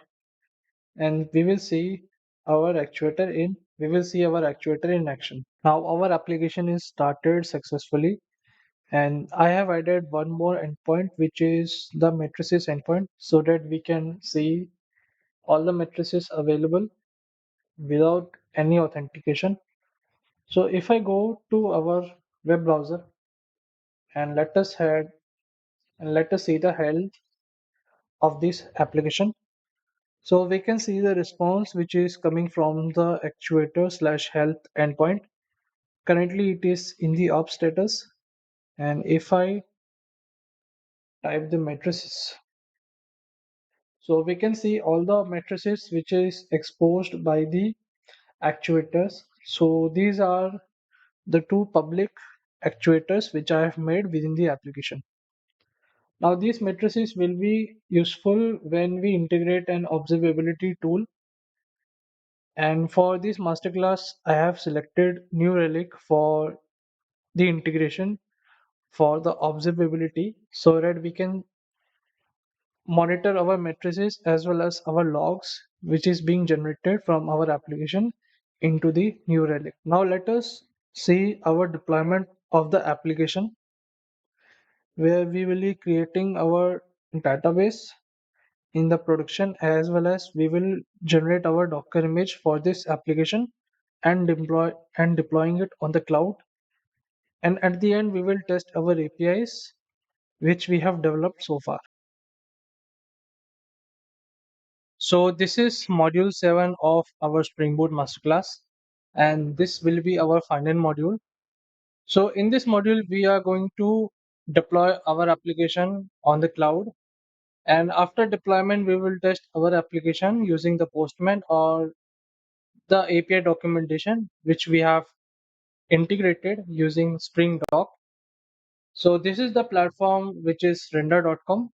Speaker 1: and we will see our actuator in action. Now our application is started successfully. And I have added one more endpoint, which is the matrices endpoint, so that we can see all the matrices available without any authentication. So if I go to our web browser and let us see the health of this application. So we can see the response which is coming from the actuator slash health endpoint. Currently it is in the up status. And if I type the matrices. So we can see all the matrices which is exposed by the actuators. So these are the two public actuators which I have made within the application. Now these matrices will be useful when we integrate an observability tool. And for this masterclass, I have selected New Relic for the integration for the observability so that we can monitor our matrices as well as our logs, which is being generated from our application into the New Relic. Now let us see our deployment of the application where we will be creating our database in the production as well as we will generate our Docker image for this application and deploying it on the cloud. And at the end, we will test our APIs which we have developed so far. So this is module 7 of our Spring Boot Masterclass, and this will be our final module. So in this module, we are going to deploy our application on the cloud. And after deployment, we will test our application using the Postman or the API documentation, which we have integrated using Spring Doc. So this is the platform which is render.com,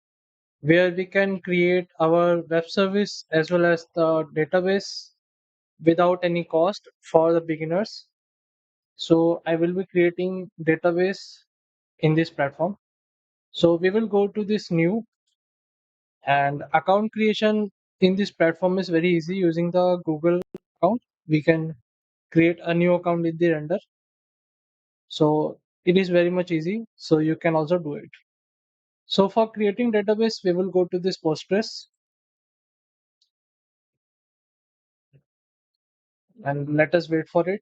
Speaker 1: where we can create our web service as well as the database without any cost for the beginners. So I will be creating database in this platform. So we will go to this new, and account creation in this platform is very easy using the Google account. We can create a new account in the render. So it is very much easy. So you can also do it. So for creating database, we will go to this Postgres and let us wait for it.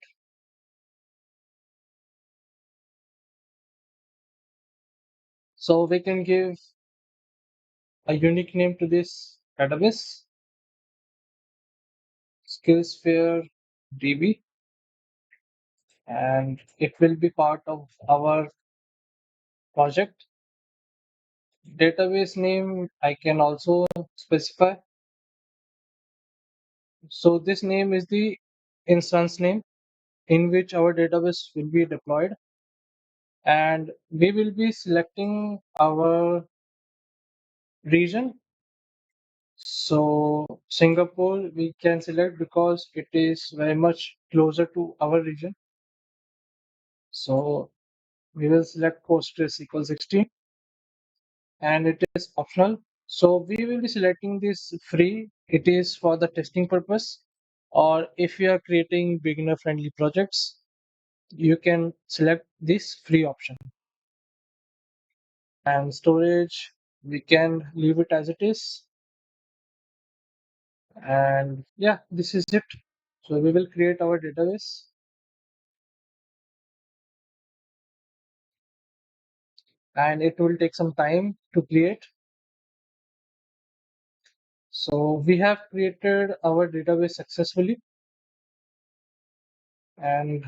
Speaker 1: So we can give a unique name to this database, Skillsphere DB, and it will be part of our project. Database name I can also specify. So this name is the instance name in which our database will be deployed, and we will be selecting our region. So Singapore we can select because it is very much closer to our region. So we will select PostgreSQL 16 and it is optional. So we will be selecting this free. It is for the testing purpose, or if you are creating beginner friendly projects, you can select this free option. And storage, we can leave it as it is. And yeah, this is it. So we will create our database, and it will take some time to create. So we have created our database successfully, and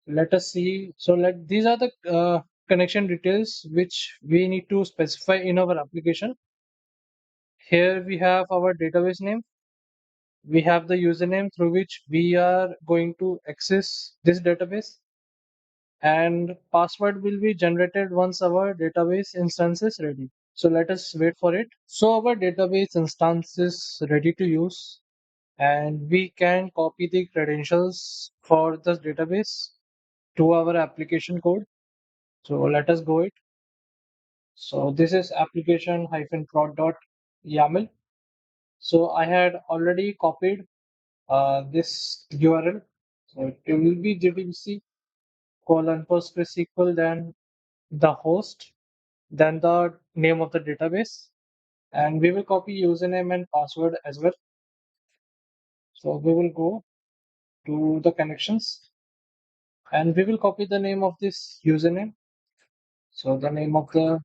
Speaker 1: let us see. So let these are the connection details which we need to specify in our application. Here we have our database name. We have the username through which we are going to access this database, and password will be generated once our database instance is ready. So let us wait for it. So our database instance is ready to use, and we can copy the credentials for the database to our application code. So let us go it. So this is application prod.yaml. So I had already copied this URL. So it will be JDBC colon PostgreSQL, then the host, then the name of the database, and we will copy username and password as well. So we will go to the connections and we will copy the name of this username. So the name of the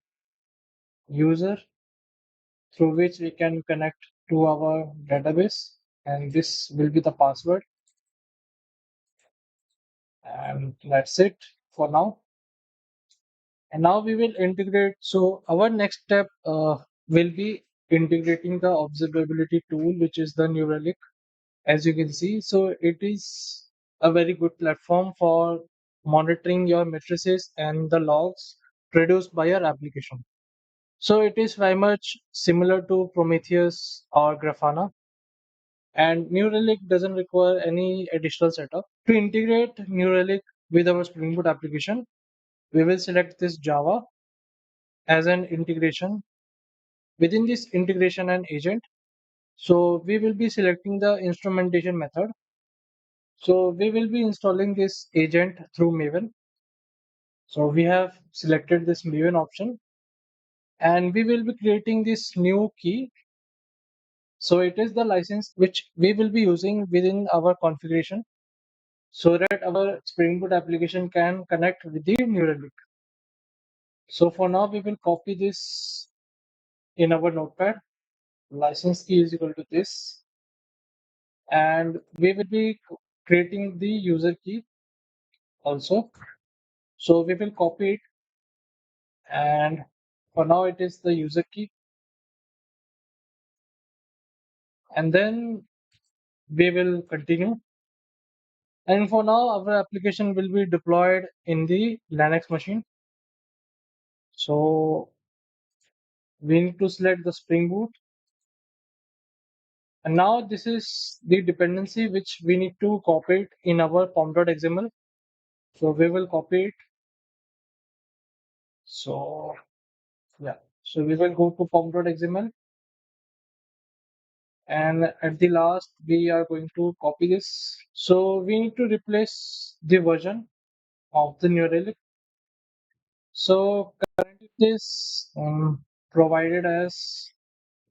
Speaker 1: user through which we can connect to our database, and this will be the password, and that's it for now. And now we will integrate. So our next step will be integrating the observability tool, which is the New Relic, as you can see. So it is a very good platform for monitoring your matrices and the logs produced by your application. So it is very much similar to Prometheus or Grafana, and New Relic doesn't require any additional setup. To integrate New Relic with our Spring Boot application, we will select this Java as an integration. Within this integration and agent, so we will be selecting the instrumentation method. So we will be installing this agent through Maven. So we have selected this Maven option, and we will be creating this new key. So it is the license which we will be using within our configuration so that our Spring Boot application can connect with the New Relic. So for now, we will copy this in our notepad. License key is equal to this, and we will be creating the user key also. So we will copy it, and for now it is the user key, and then we will continue. And for now, our application will be deployed in the Linux machine. So we need to select the Spring Boot. And now this is the dependency which we need to copy it in our pom.xml. So we will copy it. So yeah, so we will go to pom.xml, and at the last we are going to copy this. So we need to replace the version of the New Relic. So currently it is provided as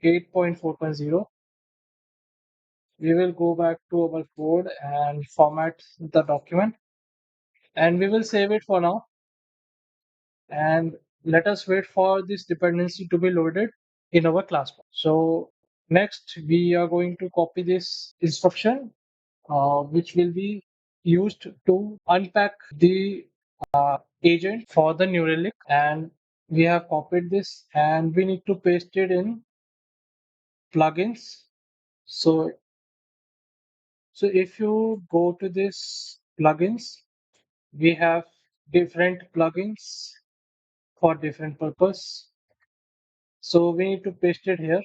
Speaker 1: 8.4.0. We will go back to our code and format the document, and we will save it for now, and let us wait for this dependency to be loaded in our class. So next we are going to copy this instruction which will be used to unpack the agent for the New Relic, and we have copied this and we need to paste it in plugins. So if you go to this plugins, we have different plugins for different purpose. So we need to paste it here,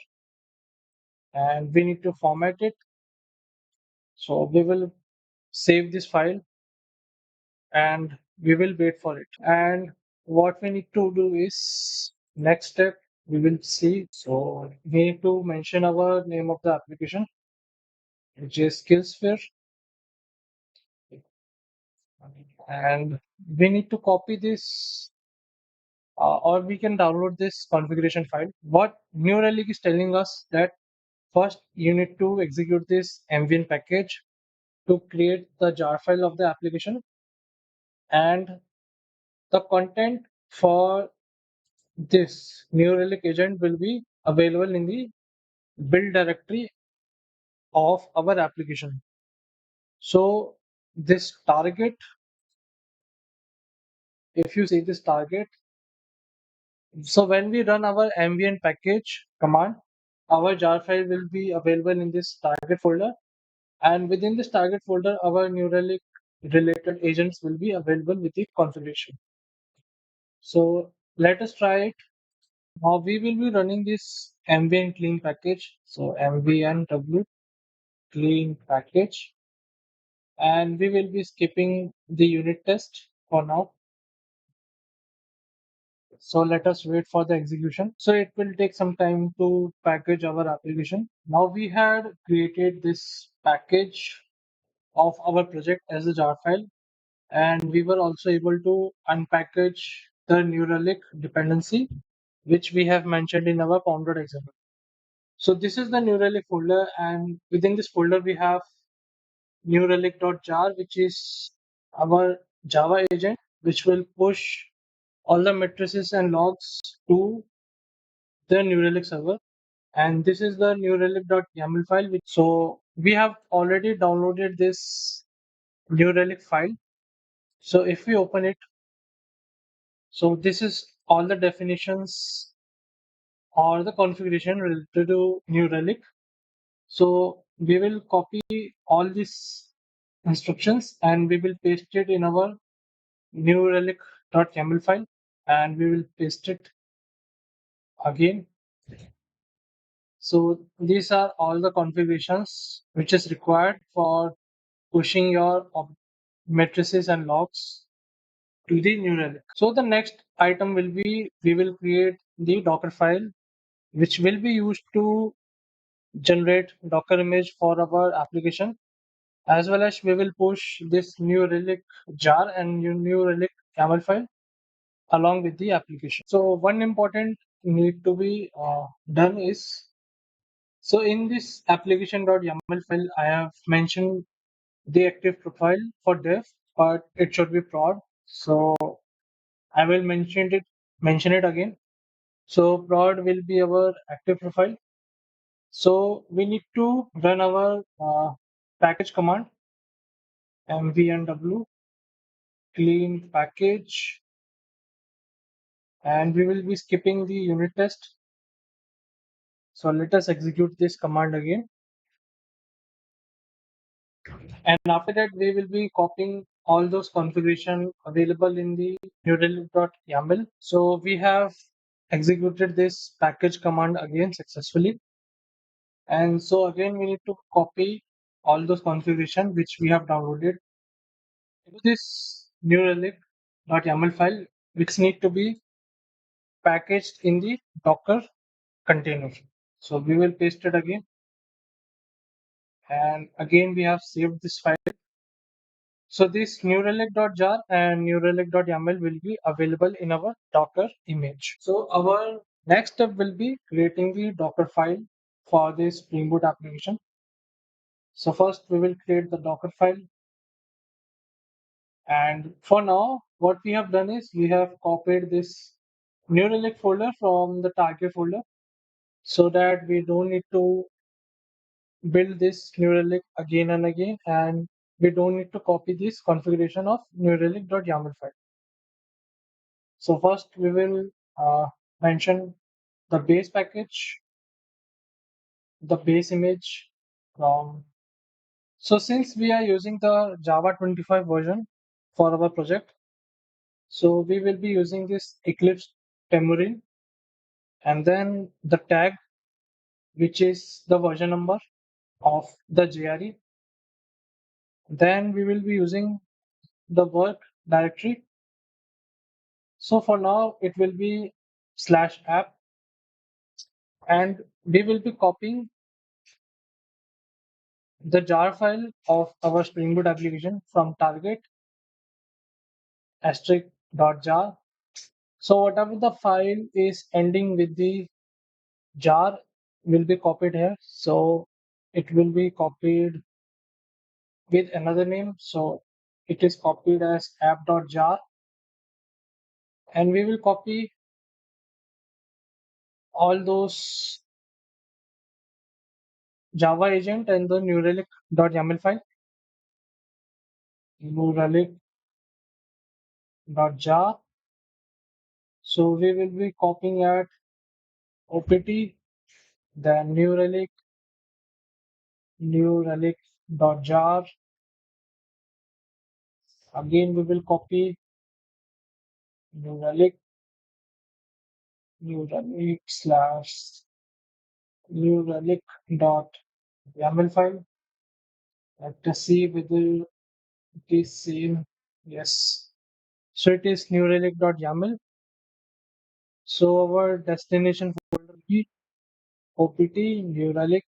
Speaker 1: and we need to format it. So we will save this file and we will wait for it. And what we need to do is next step we will see. So we need to mention our name of the application, which is Skillsphere, and we need to copy this or we can download this configuration file. What New Relic is telling us that first you need to execute this mvn package to create the jar file of the application, and the content for this New Relic agent will be available in the build directory of our application. So this target, if you see this target, so when we run our mvn package command, our jar file will be available in this target folder, and within this target folder, our New Relic related agents will be available with the configuration. So let us try it. Now we will be running this mvn clean package. So mvn w clean package, and we will be skipping the unit test for now. So let us wait for the execution. So it will take some time to package our application. Now we had created this package of our project as a jar file, and we were also able to unpackage the New Relic dependency, which we have mentioned in our pom.xml. So this is the New Relic folder, and within this folder we have New Relic.jar, which is our Java agent, which will push all the matrices and logs to the New Relic server. And this is the New Relic.yaml file. So we have already downloaded this New Relic file. So if we open it, So this is all the definitions or the configuration related to New Relic. So we will copy all these instructions and we will paste it in our new relic.yaml file, and we will paste it again. So these are all the configurations which is required for pushing your matrices and logs to the new relic. So the next item will be we will create the Docker file which will be used to generate Docker image for our application, as well as we will push this new relic jar and new relic YAML file along with the application. So one important need to be done is, so in this application.yaml file, I have mentioned the active profile for dev, but it should be prod. So I will mention it again. So prod will be our active profile. So we need to run our package command mvnw clean package, and we will be skipping the unit test. So let us execute this command again. And after that, we will be copying all those configuration available in the newrelic.yaml. So we have executed this package command again successfully. And so again, we need to copy all those configuration which we have downloaded into this newrelic.yaml file, which need to be packaged in the Docker container. So we will paste it again. And again, we have saved this file. So this newrelic.jar and newrelic.yaml will be available in our Docker image. So our next step will be creating the Docker file for this Spring Boot application. So first we will create the Docker file. And for now, what we have done is we have copied this New Relic folder from the target folder so that we don't need to build this New Relic again and again, and we don't need to copy this configuration of New Relic.yaml file. So first we will mention the base package, the base image from. So since we are using the Java 25 version for our project, so we will be using this Eclipse Temurin, and then the tag, which is the version number of the JRE. Then we will be using the work directory. So for now, it will be /app, and we will be copying the jar file of our Spring Boot application from target *jar. So whatever the file is ending with the jar will be copied here. So it will be copied with another name. So it is copied as app.jar, and we will copy all those Java agent and the New Relic.yaml file, New Relic.jar. So we will be copying at opt, then New Relic.jar. Again, we will copy New Relic, New Relic slash New Relic.yaml file. Let us see whether it is same. Yes. So it is New Relic.yaml. So our destination folder will be opt New Relic.yml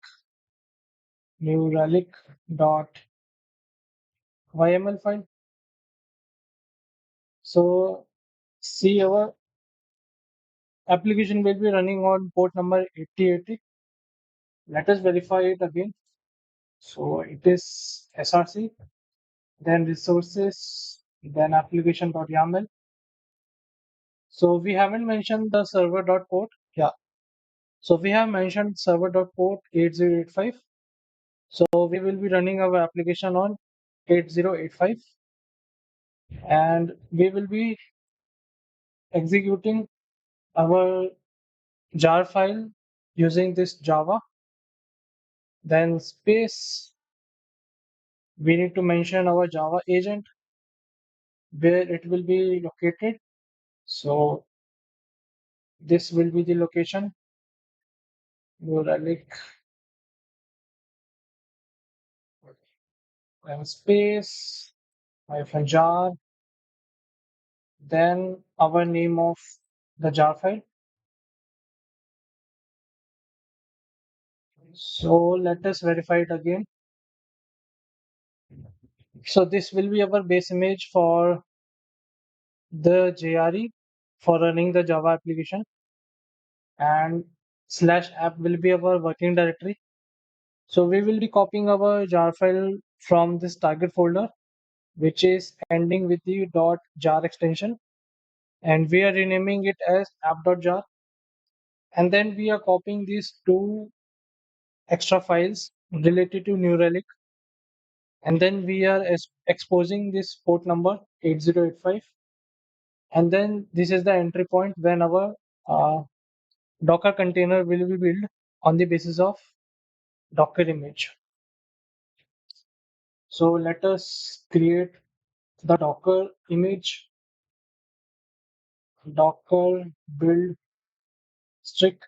Speaker 1: file. So see, our application will be running on port number 8080. Let us verify it again. So it is src, then resources, then application.yaml. So we haven't mentioned the server.port. Yeah. So we have mentioned server.port 8085. So we will be running our application on 8085, and we will be executing our jar file using this Java. Then space, we need to mention our Java agent where it will be located. So this will be the location. New relic and space hyphen jar. Then our name of the jar file. So let us verify it again. So this will be our base image for the JRE for running the Java application, and slash app will be our working directory. So we will be copying our jar file from this target folder, which is ending with the .jar extension, and we are renaming it as app.jar. And then we are copying these two extra files related to New Relic, and then we are exposing this port number 8085, and then this is the entry point when our uh, Docker container will be built on the basis of Docker image. So let us create the Docker image, Docker build strict,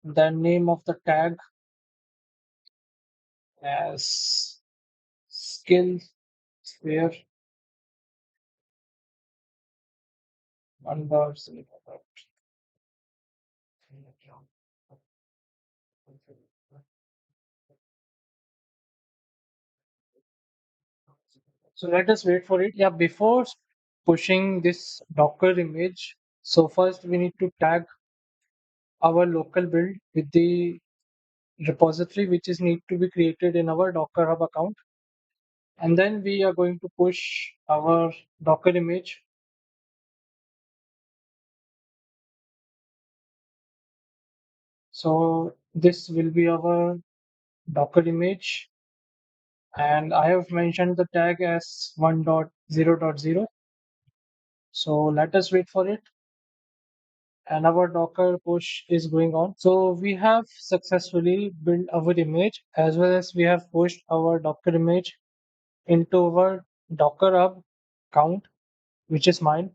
Speaker 1: the name of the tag as skill sphere under. So let us wait for it. Yeah, before pushing this Docker image, so first we need to tag our local build with the repository which is need to be created in our Docker Hub account. And then we are going to push our Docker image. So this will be our Docker image, and I have mentioned the tag as 1.0.0. So let us wait for it. And our Docker push is going on. So we have successfully built our image, as well as we have pushed our Docker image into our Docker Hub account, which is mine.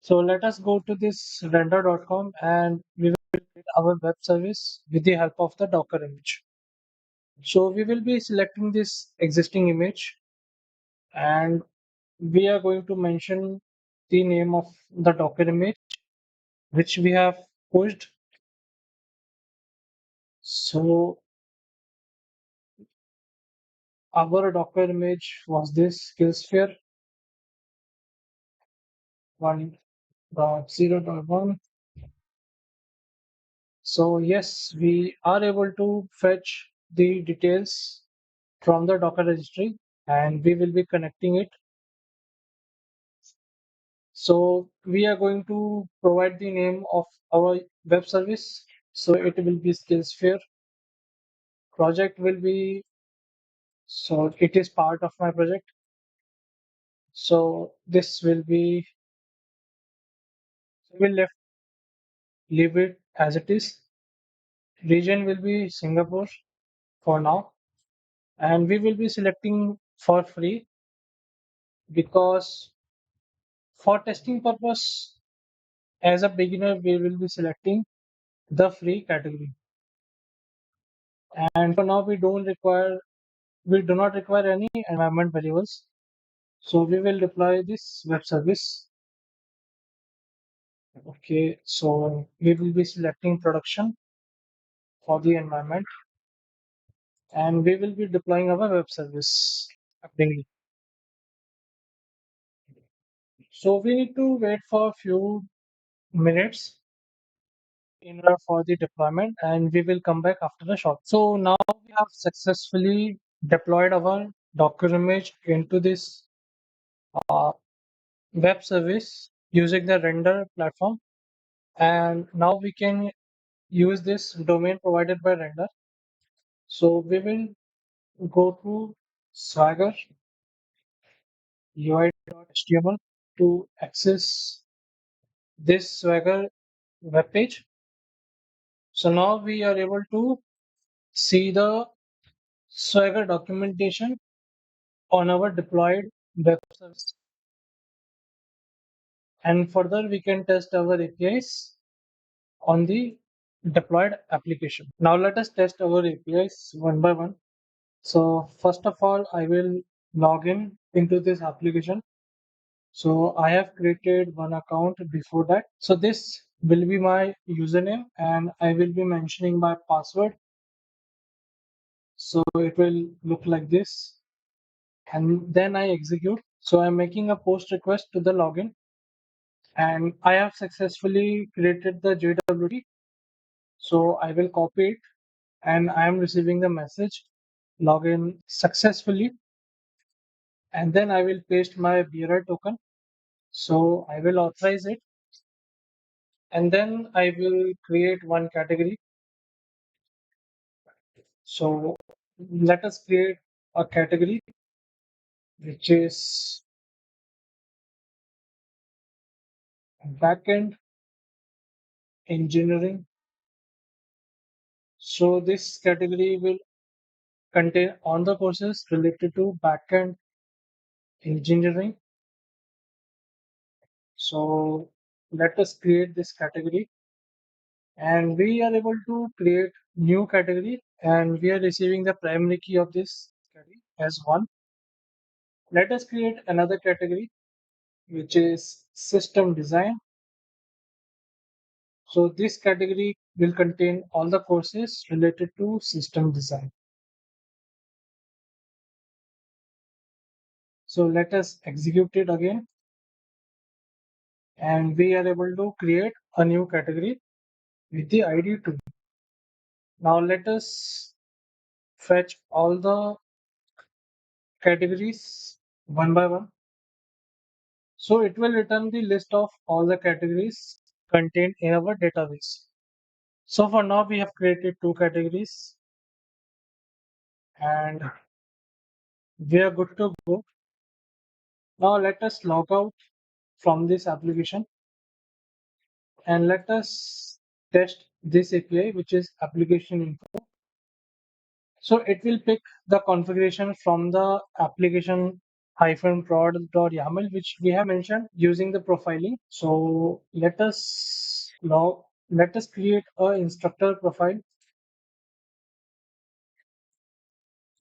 Speaker 1: So let us go to this render.com and we will create our web service with the help of the Docker image. So we will be selecting this existing image, and we are going to mention the name of the Docker image which we have pushed. So our Docker image was this skillsphere 1.0.1. So yes, we are able to fetch the details from the Docker registry, and we will be connecting it. So we are going to provide the name of our web service. So it will be skillsphere. Project will be, so it is part of my project. So this will be, we will leave it as it is. Region will be Singapore for now, and we will be selecting for free because for testing purpose, as a beginner, we will be selecting the free category. And for now, we do not require any environment variables. So we will deploy this web service. Okay, so we will be selecting production for the environment, and we will be deploying our web service accordingly. So we need to wait for a few minutes in order for the deployment, and we will come back after a short. So now we have successfully deployed our Docker image into this uh, web service using the render platform, and now we can use this domain provided by render. So we will go to swagger UI.html. to access this Swagger web page. So now we are able to see the Swagger documentation on our deployed web service. And further, we can test our APIs on the deployed application. Now let us test our APIs one by one. So first of all, I will log in into this application. So I have created one account before that. So this will be my username and I will be mentioning my password. So it will look like this. And then I execute. So I'm making a post request to the login and I have successfully created the JWT. So I will copy it and I am receiving the message login successfully. And then I will paste my bearer token. So I will authorize it and then I will create one category. So let us create a category which is backend engineering. So this category will contain all the courses related to backend engineering. So let us create this category and we are able to create new category and we are receiving the primary key of this category as one. Let us create another category which is system design. So this category will contain all the courses related to system design. So let us execute it again and we are able to create a new category with the ID 2. Now let us fetch all the categories one by one. So it will return the list of all the categories contained in our database. So for now we have created two categories and we are good to go. Now let us log out from this application and let us test this API which is application info. So it will pick the configuration from the application prod.yaml which we have mentioned using the profiling. So let us create a instructor profile.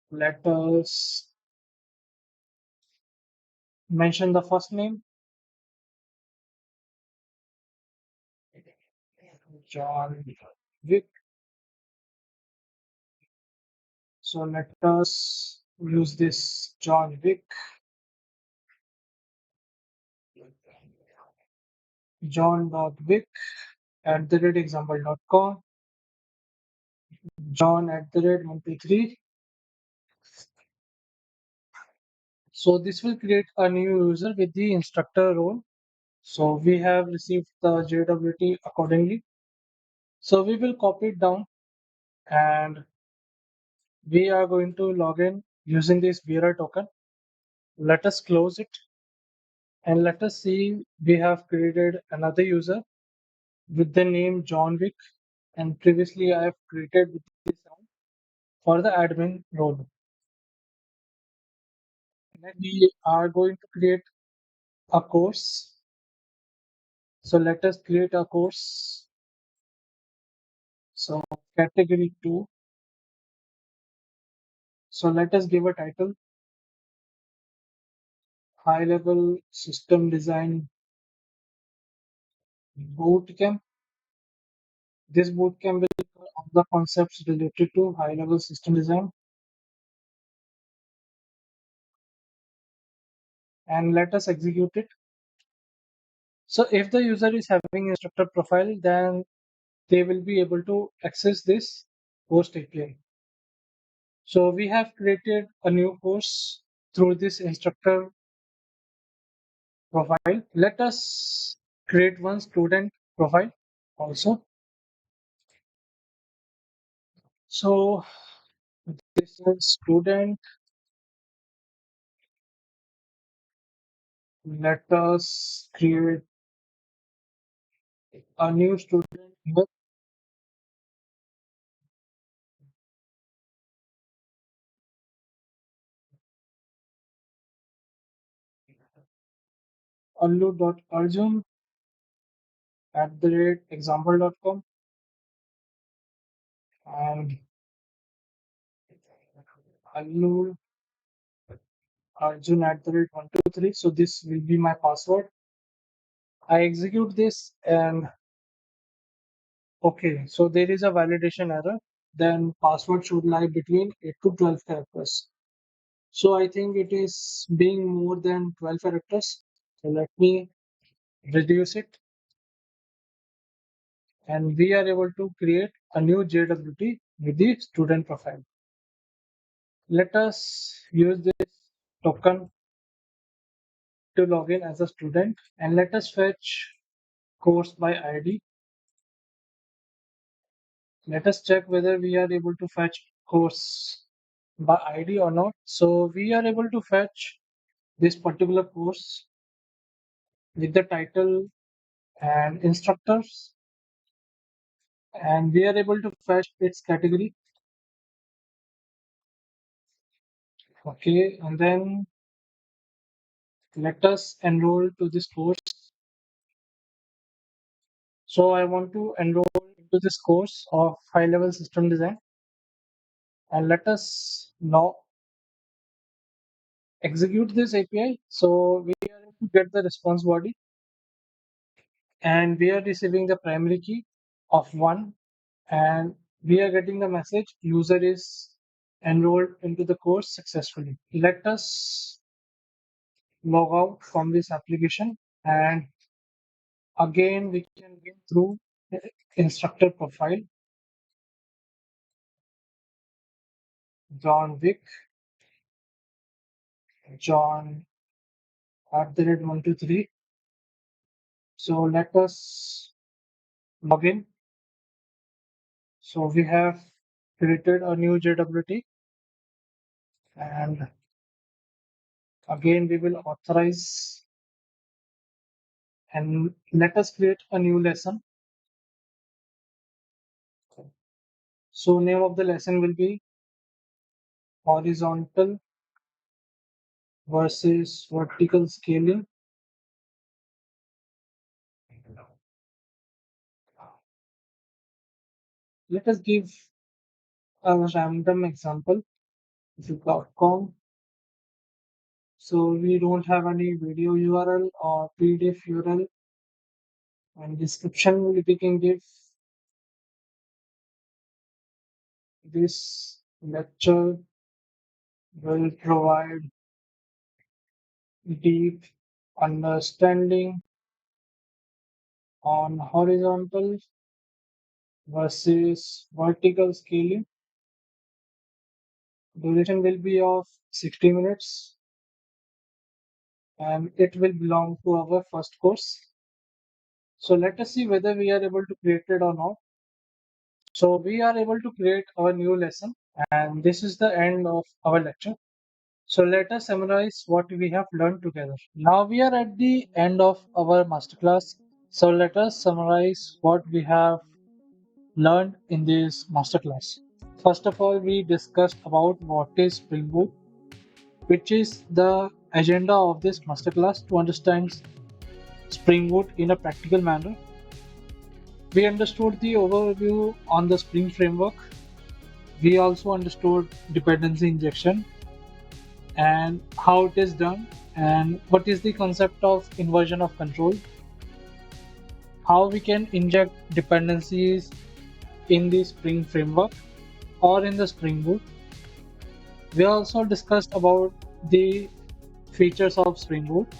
Speaker 1: Let us mention the first name, John Wick. So let us use this John Wick, John.wick @example.com, John @123. So this will create a new user with the instructor role. So we have received the JWT accordingly. So we will copy it down and we are going to log in using this bearer token. Let us close it and let us see we have created another user with the name John Wick and previously I have created with this account for the admin role. Next we are going to create a course. So let us create a course. So category 2. So let us give a title, high level system design bootcamp. This bootcamp will cover all the concepts related to high level system design. And let us execute it. So if the user is having instructor profile, then they will be able to access this post API. So we have created a new course through this instructor profile. Let us create one student profile also. So this is student Let us create a new student here. allu.arjun @example.com and allu arjun @123. So this will be my password. I execute this and okay, so there is a validation error. Then password should lie between 8 to 12 characters. So I think it is being more than 12 characters. So let me reduce it and we are able to create a new JWT with the student profile. Let us use this token to log in as a student and let us fetch course by ID. Let us check whether we are able to fetch course by ID or not. So we are able to fetch this particular course with the title and instructors, and we are able to fetch its category. Okay, and then let us enroll to this course. So I want to enroll into this course of high-level system design, and let us now execute this API. So we are able to get the response body, and we are receiving the primary key of 1, and we are getting the message user is enrolled into the course successfully. Let us log out from this application and again we can get through the instructor profile. John Wick, John @123. So let us log in. So we have created a new JWT and again we will authorize and let us create a new lesson. So name of the lesson will be horizontal versus vertical scaling. Let us give a random example. .com. So we don't have any video URL or PDF URL, and description we can give this lecture will provide deep understanding on horizontal versus vertical scaling. Duration will be of 60 minutes and it will belong to our first course. So let us see whether we are able to create it or not. So we are able to create our new lesson and this is the end of our lecture. So let us summarize what we have learned together. Now we are at the end of our masterclass. So let us summarize what we have learned in this masterclass. First of all, we discussed about what is Spring Boot, which is the agenda of this masterclass to understand Spring Boot in a practical manner. We understood the overview on the Spring framework. We also understood dependency injection and how it is done and what is the concept of inversion of control, how we can inject dependencies in the Spring framework or in the Spring Boot. We also discussed about the features of Spring Boot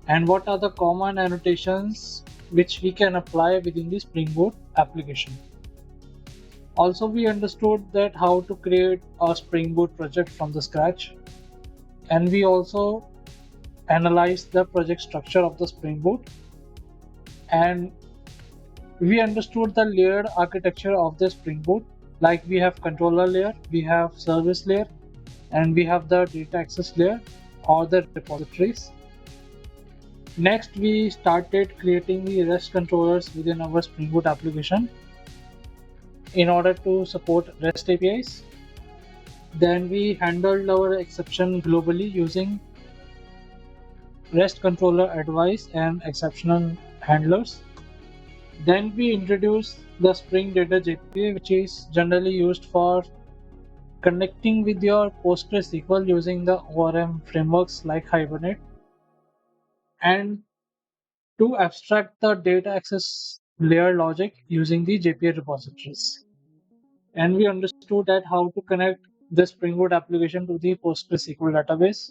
Speaker 1: and what are the common annotations which we can apply within the Spring Boot application. Also, we understood that how to create a Spring Boot project from the scratch, and we also analyzed the project structure of the Spring Boot, and we understood the layered architecture of the Spring Boot. Like we have controller layer, we have service layer, and we have the data access layer or the repositories. Next, we started creating the REST controllers within our Spring Boot application in order to support REST APIs. Then we handled our exception globally using REST controller advice and exception handlers. Then we introduced the Spring Data JPA, which is generally used for connecting with your PostgreSQL using the ORM frameworks like Hibernate, and to abstract the data access layer logic using the JPA repositories. And we understood that how to connect the Spring Boot application to the PostgreSQL database.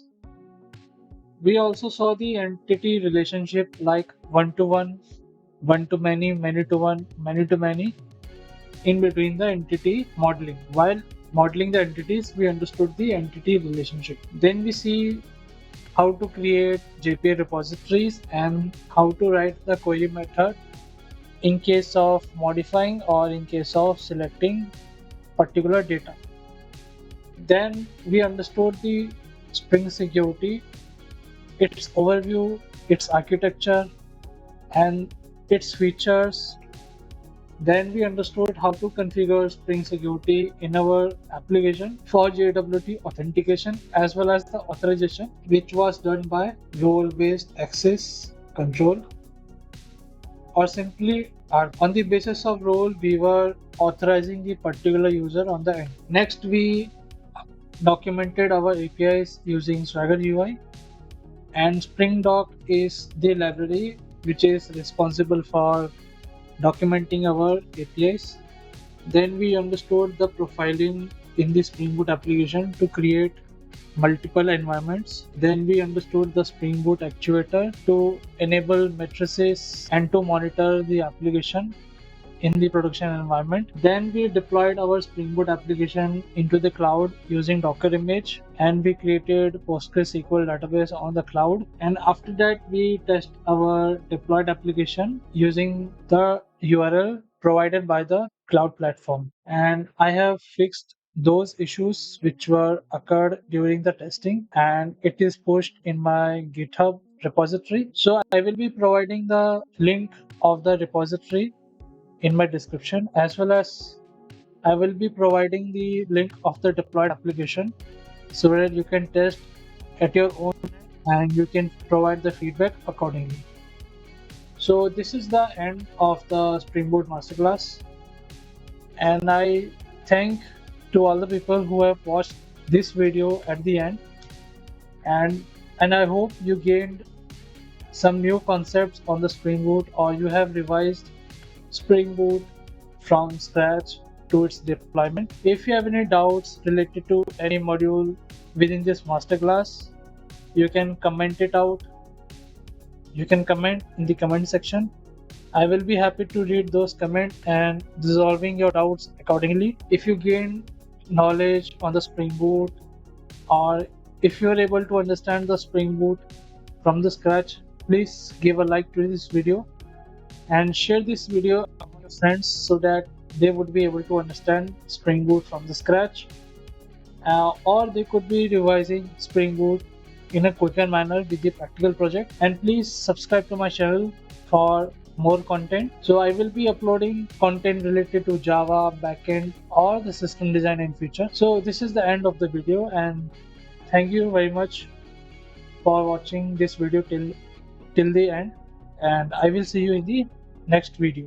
Speaker 1: We also saw the entity relationship like one-to-one, one-to-many, many-to-one, many-to-many in between the entity modeling. While modeling the entities, we understood the entity relationship. Then we see how to create JPA repositories and how to write the query method in case of modifying or in case of selecting particular data. Then we understood the Spring security, its overview, its architecture, and its features. Then we understood how to configure Spring Security in our application for JWT authentication as well as the authorization, which was done by role-based access control, or simply on the basis of role, we were authorizing the particular user on the end. Next, we documented our APIs using Swagger UI, and Spring Doc is the library which is responsible for documenting our APIs. Then we understood the profiling in the Spring Boot application to create multiple environments. Then we understood the Spring Boot Actuator to enable matrices and to monitor the application in the production environment. Then we deployed our Spring Boot application into the cloud using Docker image, and we created PostgreSQL database on the cloud. And after that, we test our deployed application using the URL provided by the cloud platform. And I have fixed those issues which were occurred during the testing, and it is pushed in my GitHub repository. So I will be providing the link of the repository in my description, as well as I will be providing the link of the deployed application so that you can test at your own and you can provide the feedback accordingly. So this is the end of the Spring Boot Masterclass, and I thank to all the people who have watched this video at the end, and I hope you gained some new concepts on the Spring Boot, or you have revised Spring Boot from scratch to its deployment. If you have any doubts related to any module within this masterclass, you can comment it out. You can comment in the comment section. I will be happy to read those comments and resolving your doubts accordingly. If you gain knowledge on the Spring Boot, or if you are able to understand the Spring Boot from the scratch, please give a like to this video and share this video among your friends so that they would be able to understand Spring Boot from the scratch, or they could be revising Spring Boot in a quicker manner with the practical project. And please subscribe to my channel for more content. So I will be uploading content related to Java, backend, or the system design in future. So this is the end of the video, and thank you very much for watching this video till the end, and I will see you in the next video.